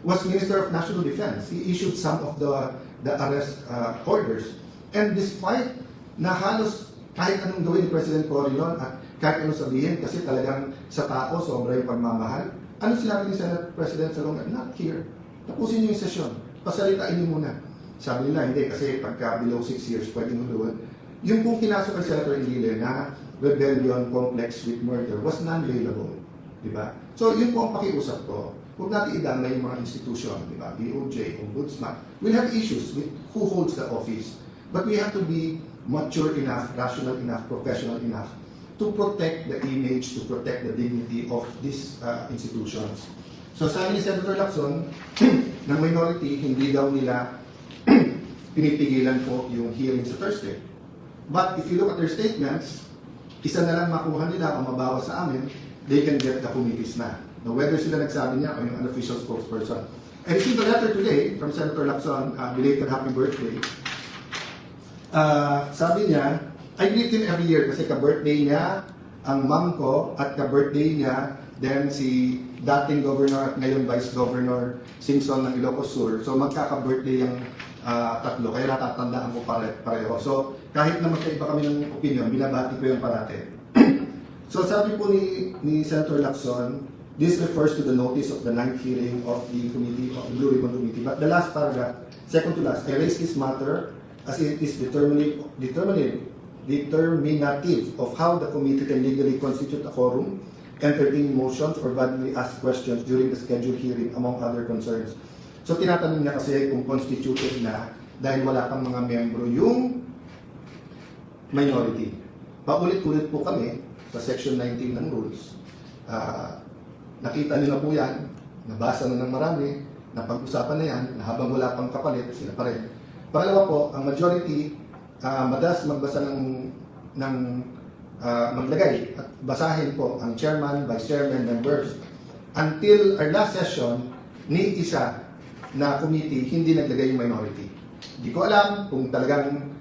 was Minister of National Defense. He issued some of the arrest orders. And despite na halos kahit anong gawin ni President Corilon at kahit anong sabihin, kasi talagang sa tao, sobra yung pagmamahal, ano sinabi ni Senate President Salonga? Not here. Tapusin niyo yung sesyon. Pasalitain niyo muna. Sabi nila, hindi, kasi pagka below 6 years, pwedeng huluan. Yung kung kinasok kay Senator Enrile na rebellion complex with murder was non-bailable. Diba? So, yun po ang pakiusap ko. Huwag natin idamay yung mga institusyon, diba? DOJ, Ombudsman. We'll have issues with who holds the office. But we have to be mature enough, rational enough, professional enough to protect the image, to protect the dignity of these institutions. So sabi ni Senator Lacson, ng minority, hindi daw nila pinipigilan po yung hearing sa Thursday. But if you look at their statements, isa na lang makuha nila o mabawas sa amin, they can get the committees na. Now, whether sila nagsabi niya o yung unofficial spokesperson. I received a letter today from Senator Lacson, belated happy birthday. Sabi niya, I greet him every year kasi ka-birthday niya ang mom ko at ka-birthday niya then si dating governor at ngayon vice governor Simpson ng Ilocos Sur. So magkaka-birthday yung tatlo kaya natatandaan ko pareho. So kahit na magkaiba kami ng opinion, binabati ko yung parate. So sabi po ni Senator Lacson, this refers to the notice of the 9th hearing of the committee, of the Blue Ribbon Committee. But the last paragraph, second to last, I raise this matter as it is determinative of how the committee can legally constitute a quorum, entertain motions, or validly ask questions during the scheduled hearing, among other concerns. So tinatanong niya kasi kung constituted na dahil wala pang mga membro yung minority. Paulit-ulit po kami sa Section 19 ng rules. Nakita niyo na po yan, nabasa na ng marami, napag-usapan na yan, na habang wala pang kapalit, sila pa rin. Pangalawa po, ang majority, madalas magbasa maglagay at basahin po ang chairman, vice chairman, members. Until our last session, ni isa na committee, hindi naglagay yung minority. Hindi ko alam kung talagang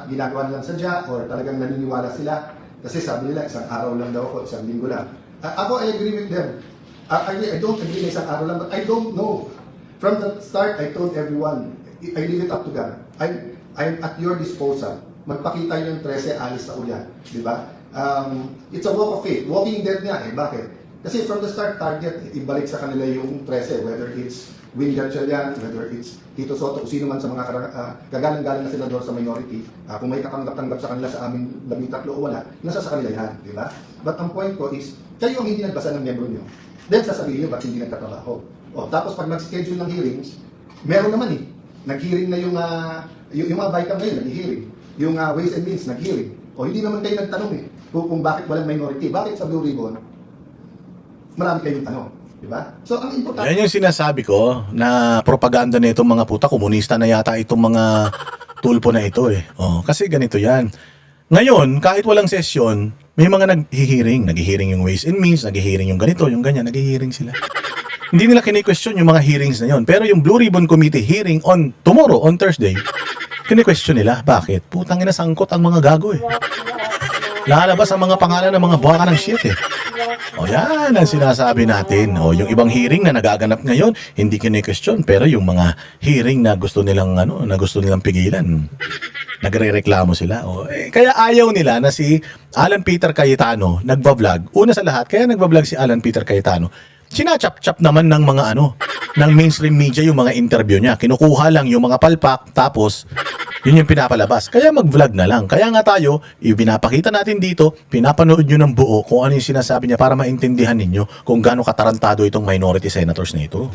ginagawa nilang sadya or talagang naniniwala sila. Kasi sabi nila, isang araw lang daw ako, isang linggo lang. Ako, I agree with them. I don't agree na isang araw lang, but I don't know. From the start, I told everyone, I leave it up to God. I'm at your disposal. Magpakita yung 13, alis na ulit. Diba? It's a walk of faith. Walking dead nga eh. Bakit? Kasi from the start, target, ibalik sa kanila yung 13. Whether it's Win Gatchalian, whether it's Tito Soto, sino man sa mga kagaling-galing na senador sa minority, kung may katanggap-tanggap sa kanila sa aming 13 o wala, nasa sa kanila yan. Diba? But ang point ko is, kayo ang hindi nagbasa ng membro nyo. Then sasabihin nyo, ba't hindi nagtatrabaho? Tapos pag nag-schedule ng hearings, meron naman eh. Nag-hearing na yung mga BICAM ngayon, nag-hearing. Yung Ways and Means, nag-hearing. Hindi naman kayo nagtanong eh, kung bakit walang minority. Bakit sa Blue Ribbon, marami kayong tanong. Diba? So, ang importante... Yan yung sinasabi ko na propaganda na itong mga puta, komunista na yata itong mga tulpo na ito eh. Kasi ganito yan. Ngayon, kahit walang sesyon, may mga nag-hearing. Nag-hearing yung Ways and Means, nag-hearing yung ganito, yung ganyan, nag-hearing sila. Hindi nila kini-question yung mga hearings na yon. Pero yung Blue Ribbon Committee hearing on tomorrow, on Thursday, kini-question nila. Bakit? Putang ina, sangkot ang mga gago eh. Lalabas ang mga pangalan ng mga buwaka ng shit eh. O yan ang sinasabi natin. O yung ibang hearing na nagaganap ngayon, hindi kini-question. Pero yung mga hearing na gusto nilang, pigilan, nagre-reklamo sila. O, kaya ayaw nila na si Alan Peter Cayetano nagbablog. Una sa lahat, kaya nagbablog si Alan Peter Cayetano. Sinachap-chap naman ng mga ng mainstream media yung mga interview niya. Kinukuha lang yung mga palpak, tapos yun yung pinapalabas. Kaya mag-vlog na lang. Kaya nga tayo, ibinapakita natin dito, pinapanood nyo ng buo kung ano yung sinasabi niya para maintindihan ninyo kung gaano katarantado itong minority senators na ito.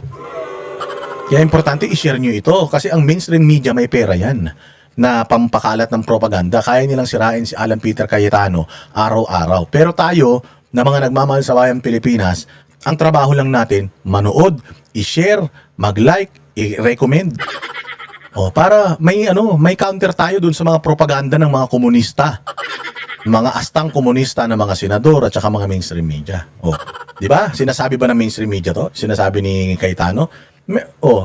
Kaya importante i-share nyo ito kasi ang mainstream media may pera yan na pampakalat ng propaganda. Kaya nilang sirain si Alan Peter Cayetano araw-araw. Pero tayo, na mga nagmamahal sa bayang Pilipinas, ang trabaho lang natin, manood, i-share, mag-like, i-recommend. O, para may counter tayo dun sa mga propaganda ng mga komunista. Mga astang komunista na mga senador at saka mga mainstream media. O, di ba? Sinasabi ba ng mainstream media to? Sinasabi ni Cayetano?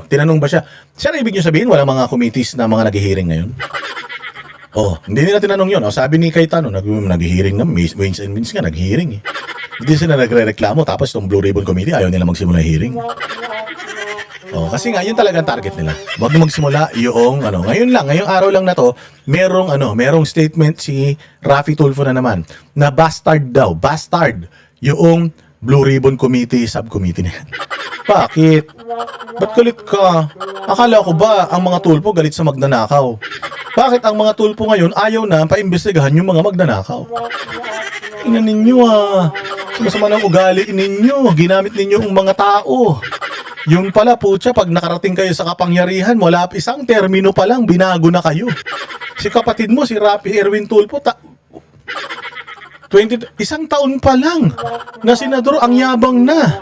Tinanong ba siya? Siya na ibig niyo sabihin, walang mga committees na mga nag-hearing ngayon? Hindi nila tinanong yun. Sabi ni Cayetano, nag-hearing na, Ways and Means nga, nag-hearing eh. Hindi sila nagre-reklamo, tapos itong Blue Ribbon Committee, ayaw nila magsimula hearing. Kasi nga, yun talagang target nila. Huwag na magsimula yung, ngayong araw lang na to, merong statement si Raffy Tulfo na naman, na bastard, yung Blue Ribbon Committee, subcommittee na yan. Bakit? Ba't galit ka? Akala ko ba ang mga tulpo galit sa magnanakaw? Bakit ang mga tulpo ngayon ayaw na paimbestigahan yung mga magnanakaw? Ina ninyo sumasama ng ugali ninyo, ginamit ninyo ang mga tao. Yung pala putya, pag nakarating kayo sa kapangyarihan, wala isang termino pa lang, binago na kayo. Si kapatid mo, si Raffy Erwin Tulfo, isang taon pa lang na senador, ang yabang na.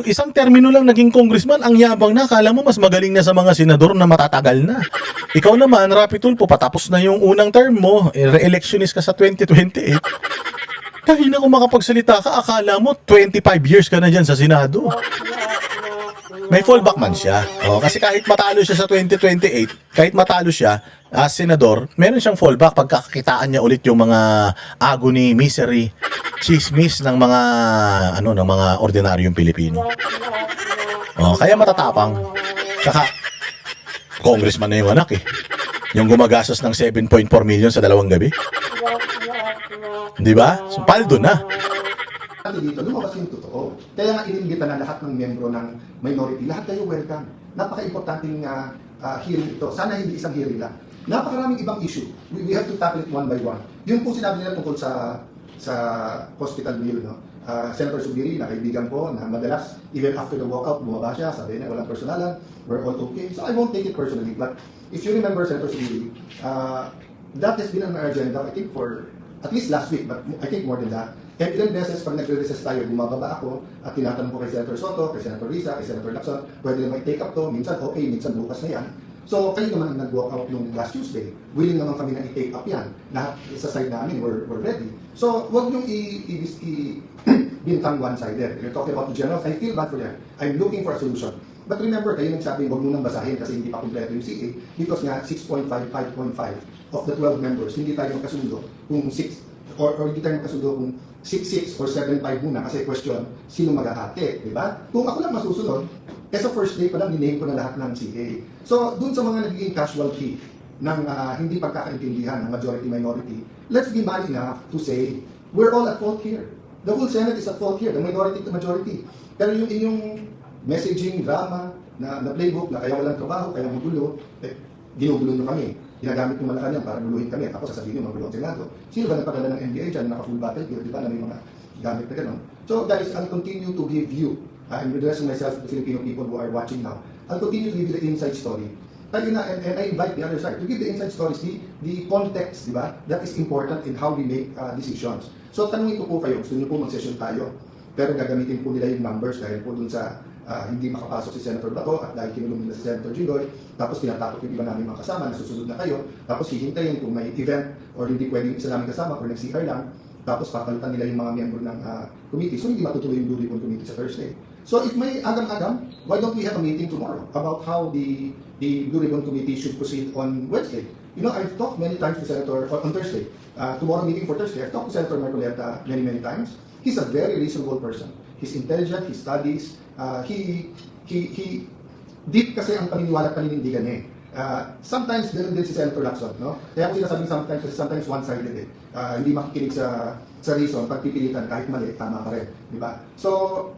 Isang termino lang naging congressman, ang yabang na. Kala mo mas magaling na sa mga senador na matatagal na. Ikaw naman, Raffy Tulfo, patapos na yung unang term mo, re-electionist ka sa 2028. Kahina kung makapagsalita ka, akala mo 25 years ka na dyan sa Senado. May fallback man siya. Kasi kahit matalo siya sa 2028, kahit matalo siya as senador, meron siyang fallback pagkakakitaan niya ulit yung mga agony, misery, chismis ng mga ng mga ordinaryong Pilipino. Kaya matatapang. Saka congressman na yung anak eh. Yung gumagastos ng 7.4 million sa 2 gabi. Di ba? So, paldo na. Dito, lumabas yung totoo. Kaya nga inimbita na lahat ng membro ng minority, lahat kayo welcome. Napaka-importanting hearing ito. Sana hindi isang hearing lang. Napakaraming ibang issue. We have to tackle it one by one. Yun po sinabi nila tungkol sa hospital bill, Senator Subiri, na kaibigan ko, na madalas, even after the walkout, bumaba siya, sabi niya, walang personalan, we're all okay. So I won't take it personally. But if you remember, Senator Subiri, that has been on our agenda, I think, for at least last week, but I think more than that. And ilang beses pag nagre-recess tayo, bumababa ako at tinatanong ko kay Senator Soto, kay Senator Risa, kay Senator Lacson, pwede naman i-take up to, minsan okay, minsan bukas na yan. So kayo naman ang nag-walk out yung last Tuesday, willing naman kami na i-take up yan. Lahat sa side namin, we're ready. So wag niyong bintang one-sided. You're talking about the generals, I feel bad for them. I'm looking for a solution. But remember, kayo nagsabi, wag mo nang basahin kasi hindi pa kompleto yung CA because nga 6.5, 5.5 of the 12 members, hindi tayo magkasundo kung 6 or hindi tayo magkasundo kung 6.6 or 7.5 muna kasi question, sino mag-aate, di ba? Kung ako lang masusunod, sa first day pa lang, diname ko na lahat ng CA. So, dun sa mga nagiging casualty ng hindi pagkakaintindihan ng majority-minority, let's be man enough to say, we're all at fault here. The whole Senate is at fault here, the minority to majority. Pero yung inyong messaging, drama, na playbook, na kaya walang trabaho, kaya magulo, ginugulo nyo kami. Ginagamit ng Malacanang para guluhin kami. Tapos sasabihin nyo, magulo ang Senado. Sino ba nagpadala ng NBI dyan, naka-full battle gear, di ba, na may mga gamit na gano'n? So guys, I'll continue to give you, I'm addressing myself to the Filipino people who are watching now, I'll continue to give you the inside story. And I invite the other side to give the inside stories, the context, di ba, that is important in how we make decisions. So tanongin ko po kayo, gusto nyo po mag-session tayo, pero gagamitin po nila yung numbers dahil po dun sa hindi makapasok si Senator Bato at dahil kinulong nila si Senator Jinggoy, tapos tinatakot yung iba namin mga kasama na susunod na kayo, tapos hihintayin kung may event or hindi pwedeng isa namin kasama or nag-CR lang, tapos papalitan nila yung mga miyembro ng committee. So hindi matutuloy yung Blue Ribbon Committee sa Thursday. So if may agam-agam, why don't we have a meeting tomorrow about how the Blue Ribbon Committee should proceed on Wednesday? You know, I've talked many times to Senator, on Thursday, tomorrow meeting for Thursday, I've talked to Senator Marcoleta many times. He's a very reasonable person. He's intelligent, he studies, he deep kasi ang paniniwala at paninindigan niya. Sometimes ganoon din si Senator Lacson, no? Kaya ako sinasabing sometimes one-sided eh. Hindi makikinig sa reason, pagpipilitan kahit mali, tama pa rin, di ba? So,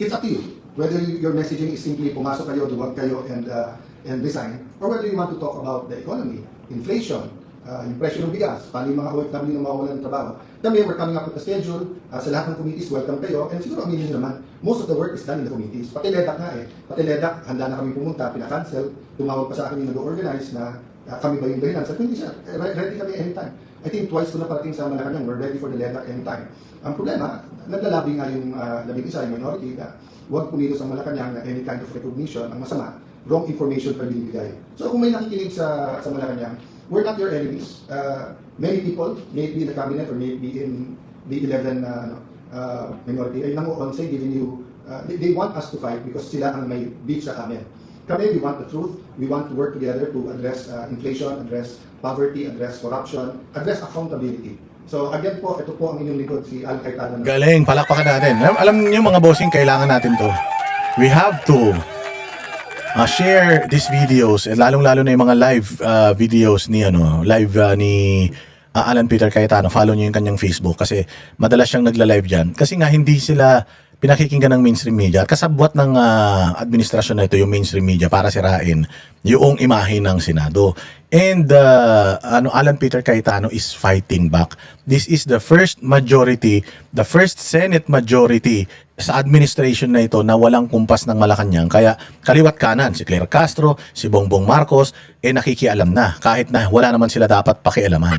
it's up to you whether your messaging is simply pumasok kayo, duwag kayo, and resign, or whether you want to talk about the economy, inflation, yung presyo ng bigas, paano yung mga OFW na mawawalan ng trabaho. Kami, we're coming up with a schedule, sa lahat ng committees, welcome kayo, and siguro aminin nyo naman, most of the work is done in the committees. Pati LEDAC nga eh, pati LEDAC, handa na kami pumunta, pinakancel, tumawag pa sa akin yung nag-organize na kami ba yung dahilan. Sabi, hindi siya, ready kami anytime. I think twice ko na parating sa Malacanang, we're ready for the LEDAC anytime. Ang problema, naglalabi nga yung labing isa, yung minority, na huwag pumilos ang Malacanang na any kind of recognition, ang masama, wrong information pa binibigay. So kung may nakikinig sa Malacanang, we're not your enemies. Many people, maybe in the cabinet or maybe in the 11 minority, ay nanguonsay giving you, they want us to fight because sila ang may beef sa amin. Kami, we want the truth. We want to work together to address inflation, address poverty, address corruption, address accountability. So again po, ito po ang inyong lingkod, si Al Cayetano. Galing, palakpakan natin. Alam niyo mga bossing, kailangan natin to. We have to share these videos, lalong-lalo na yung mga live videos ni ni Alan Peter Cayetano. Follow niyo yung kanyang Facebook kasi madalas siyang nagla-live diyan. Kasi nga hindi sila pinakikinggan ng mainstream media. Kasabwat ng administrasyon na ito yung mainstream media para sirain yung imahe ng Senado. And Alan Peter Cayetano is fighting back. This is the first majority, the first Senate majority sa administration na ito na walang kumpas ng Malacanang. Kaya kaliwat kanan, si Claire Castro, si Bongbong Marcos, nakikialam na. Kahit na wala naman sila dapat pakialaman.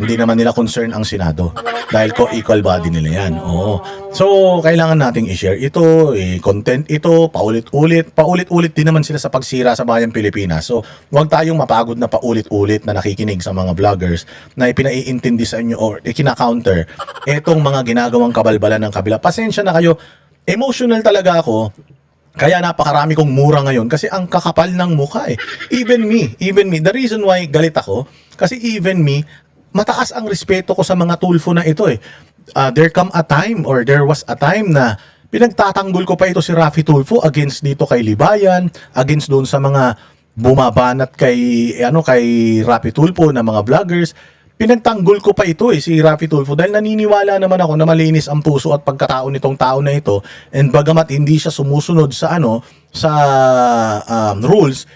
Hindi naman nila concern ang Senado. Dahil co-equal body nila yan. Oo. So, kailangan nating i-share ito, i-content ito, paulit-ulit. Paulit-ulit din naman sila sa pagsira sa bayang Pilipinas. So, huwag tayong mapagod na paulit-ulit na nakikinig sa mga vloggers na ipinaiintindi sa inyo or ikina-counter etong mga ginagawang kabalbalan ng kabila. Pasensya na kayo. Emotional talaga ako. Kaya napakarami kong mura ngayon kasi ang kakapal ng mukha eh. Even me. The reason why galit ako, kasi even me, mataas ang respeto ko sa mga Tulfo na ito eh. There was a time na pinagtatanggol ko pa ito si Raffy Tulfo against dito kay Libayan, against doon sa mga bumabanat kay Raffy Tulfo na mga vloggers. Pinagtanggol ko pa ito si Raffy Tulfo dahil naniniwala naman ako na malinis ang puso at pagkatao nitong tao na ito, and bagamat hindi siya sumusunod sa rules,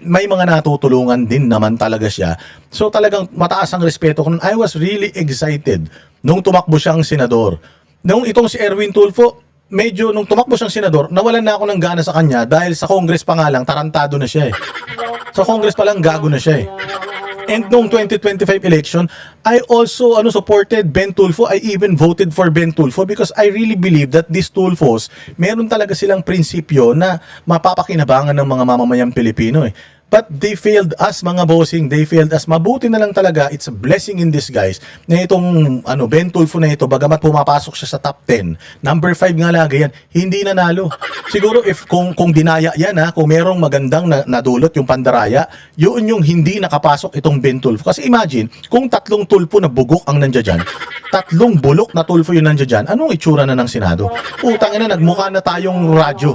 may mga natutulungan din naman talaga siya. So talagang mataas ang respeto ko. I was really excited nung tumakbo siyang senador. Nung itong si Erwin Tulfo, medyo nung tumakbo siyang senador, nawalan na ako ng gana sa kanya dahil sa Congress pa nga lang, tarantado na siya eh. Sa Congress pa lang, gago na siya eh. And noong 2025 election, I also supported Ben Tulfo. I even voted for Ben Tulfo because I really believe that these Tulfos, meron talaga silang prinsipyo na mapapakinabangan ng mga mamamayang Pilipino eh. But they failed us, mga bossing. They failed us. Mabuti na lang talaga. It's a blessing in disguise na itong Ben Tulfo na ito, bagamat pumapasok siya sa top 10, number 5 nga lagi yan, hindi nanalo. Siguro kung dinaya yan kung merong magandang nadulot yung pandaraya, yun yung hindi nakapasok itong Ben Tulfo. Kasi imagine, kung 3 Tulfo na bugok ang nandiyan dyan, 3 bulok na Tulfo yung nandiyan dyan, anong itsura na ng Senado? Utang ina, nagmukha na tayong radyo.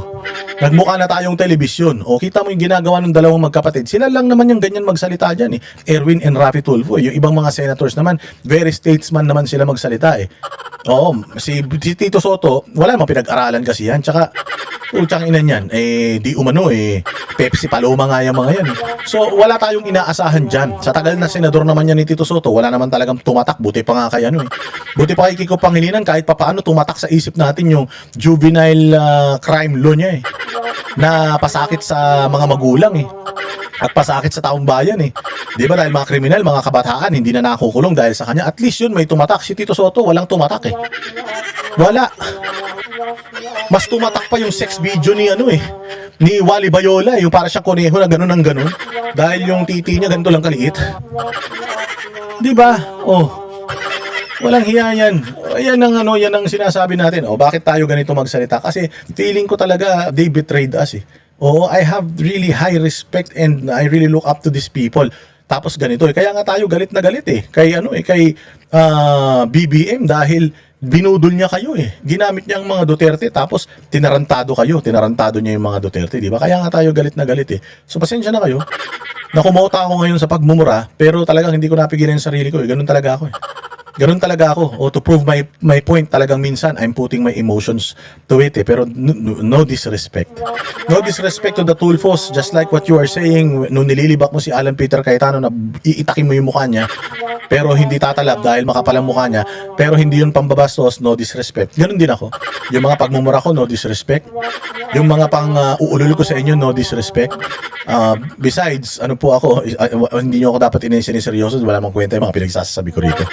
Nagmukha na tayong telebisyon. O kita mo yung ginagawa ng dalawang magkapatid. Sila lang naman yung ganyan magsalita dyan eh. Erwin and Raffy Tulfo. Yung ibang mga senators naman, very statesman naman sila magsalita eh. Oo, si Tito Soto, wala namang pinag-aralan kasi yan. Tsaka, utang ina niyan, di umano Pepsi Paloma nga yung mga yan. So, wala tayong inaasahan dyan. Sa tagal na senador naman yan ni Tito Soto, wala naman talagang tumatak. Buti pa nga kay Buti pa kay Kiko Pangilinan, kahit papaano tumatak sa isip natin yung juvenile crime law niya na pasakit sa mga magulang at pasakit sa taong bayan Di ba dahil mga kriminal, mga kabataan, hindi na nakukulong dahil sa kanya. At least yun, may tumatak. Si Tito Soto, walang tumatak Wala. Mas tumatak pa yung sex video ni ni Wally Bayola, yung para siyang koneho na gano'n ng gano'n. Dahil yung titi niya ganito lang kaliit. Di ba? Walang hiya yan. Yan ang sinasabi natin. O bakit tayo ganito magsalita? Kasi feeling ko talaga they betrayed us eh. Oo, I have really high respect and I really look up to these people. Tapos ganito eh. Kaya nga tayo galit na galit eh. Kay BBM dahil binudol niya kayo eh. Ginamit niya ang mga Duterte tapos tinarantado kayo. Tinarantado niya yung mga Duterte, di ba? Kaya nga tayo galit na galit eh. So pasensya na kayo. Nakumota ako ngayon sa pagmumura pero talagang hindi ko napigilan yung sarili ko eh. Ganun talaga ako eh. Ganun talaga ako. O to prove my point, talagang minsan I'm putting my emotions to it eh. Pero no disrespect. No disrespect to the Tulfos. Just like what you are saying, nung nililibak mo si Alan Peter Cayetano na iitakin mo yung mukha niya, pero hindi tatalab dahil makapal ang mukha niya, pero hindi yun pambabastos, no disrespect. Ganun din ako. Yung mga pagmumura ko, no disrespect. Yung mga uulol ko sa inyo, no disrespect. Besides, ano po ako, hindi nyo ako dapat siniseryoso, wala mang kwenta yung mga pinagsasabi ko rito.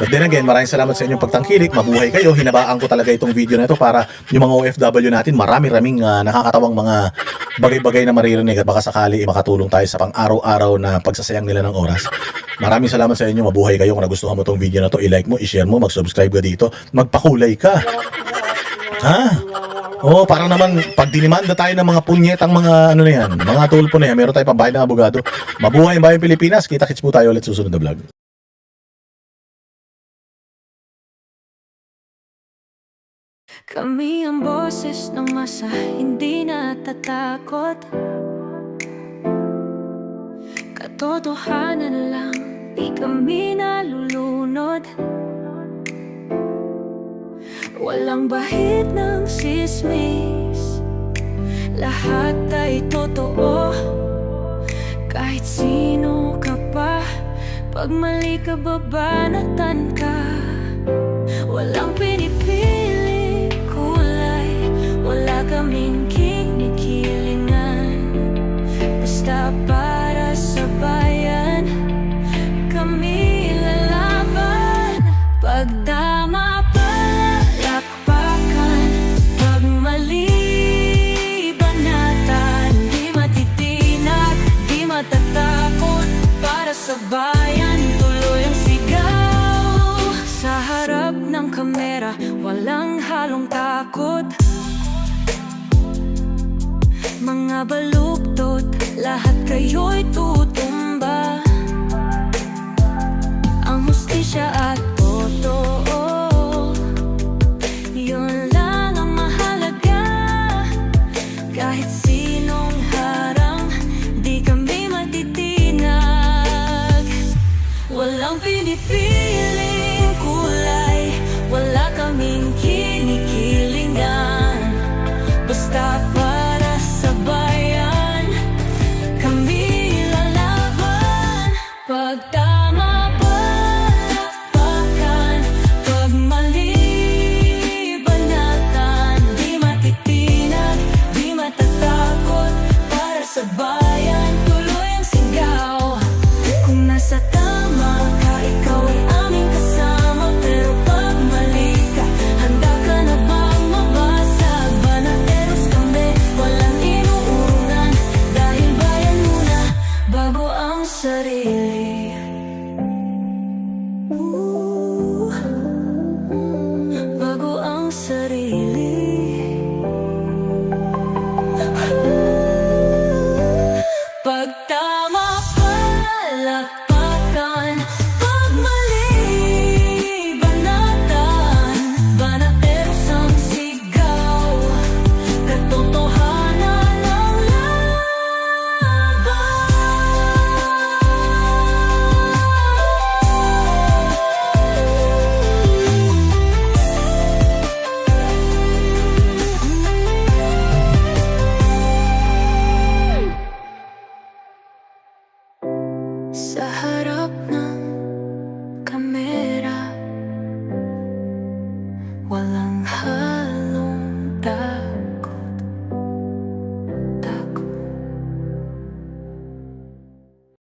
But then again, maraming salamat sa inyong pagtangkilik. Mabuhay kayo. Hinabaan ko talaga itong video na ito para yung mga OFW natin, marami-raming nakakatawang mga bagay-bagay na maririnig at baka sakali makatulong tayo sa pang-araw-araw na pagsasayang nila ng oras. Maraming salamat sa inyo. Mabuhay kayo. Kung nagustuhan mo itong video na to, i-like mo, i-share mo, mag-subscribe ka dito, magpakulay ka. Ha? Oh, para naman pag dinimanda tayo ng mga punyetang mga ano na yan, mga tulpo na yan, meron tayong pambayad ng abogado. Mabuhay ang bayang Pilipinas. Kita-kits po tayo ulit susunod na vlog. Kami ang boses ng masa, hindi natatakot. Katotohanan lang, di kami nalulunod. Walang bahid ng sismis, lahat ay totoo. Kahit sino ka pa, pag mali ka babanatan ka. Walang pinipili kulay, wala kaming kinikilingan. Basta para sa bayan, kami lalaban. Pag tama palakpakan, pag mali banatan. Di matitinag, di matatakot, para sa bayan tuloy ang sigaw. Sa harap ng kamera, walang halong takot. Mga baluktot, lahat kayo'y tutumba. Ang hustisya at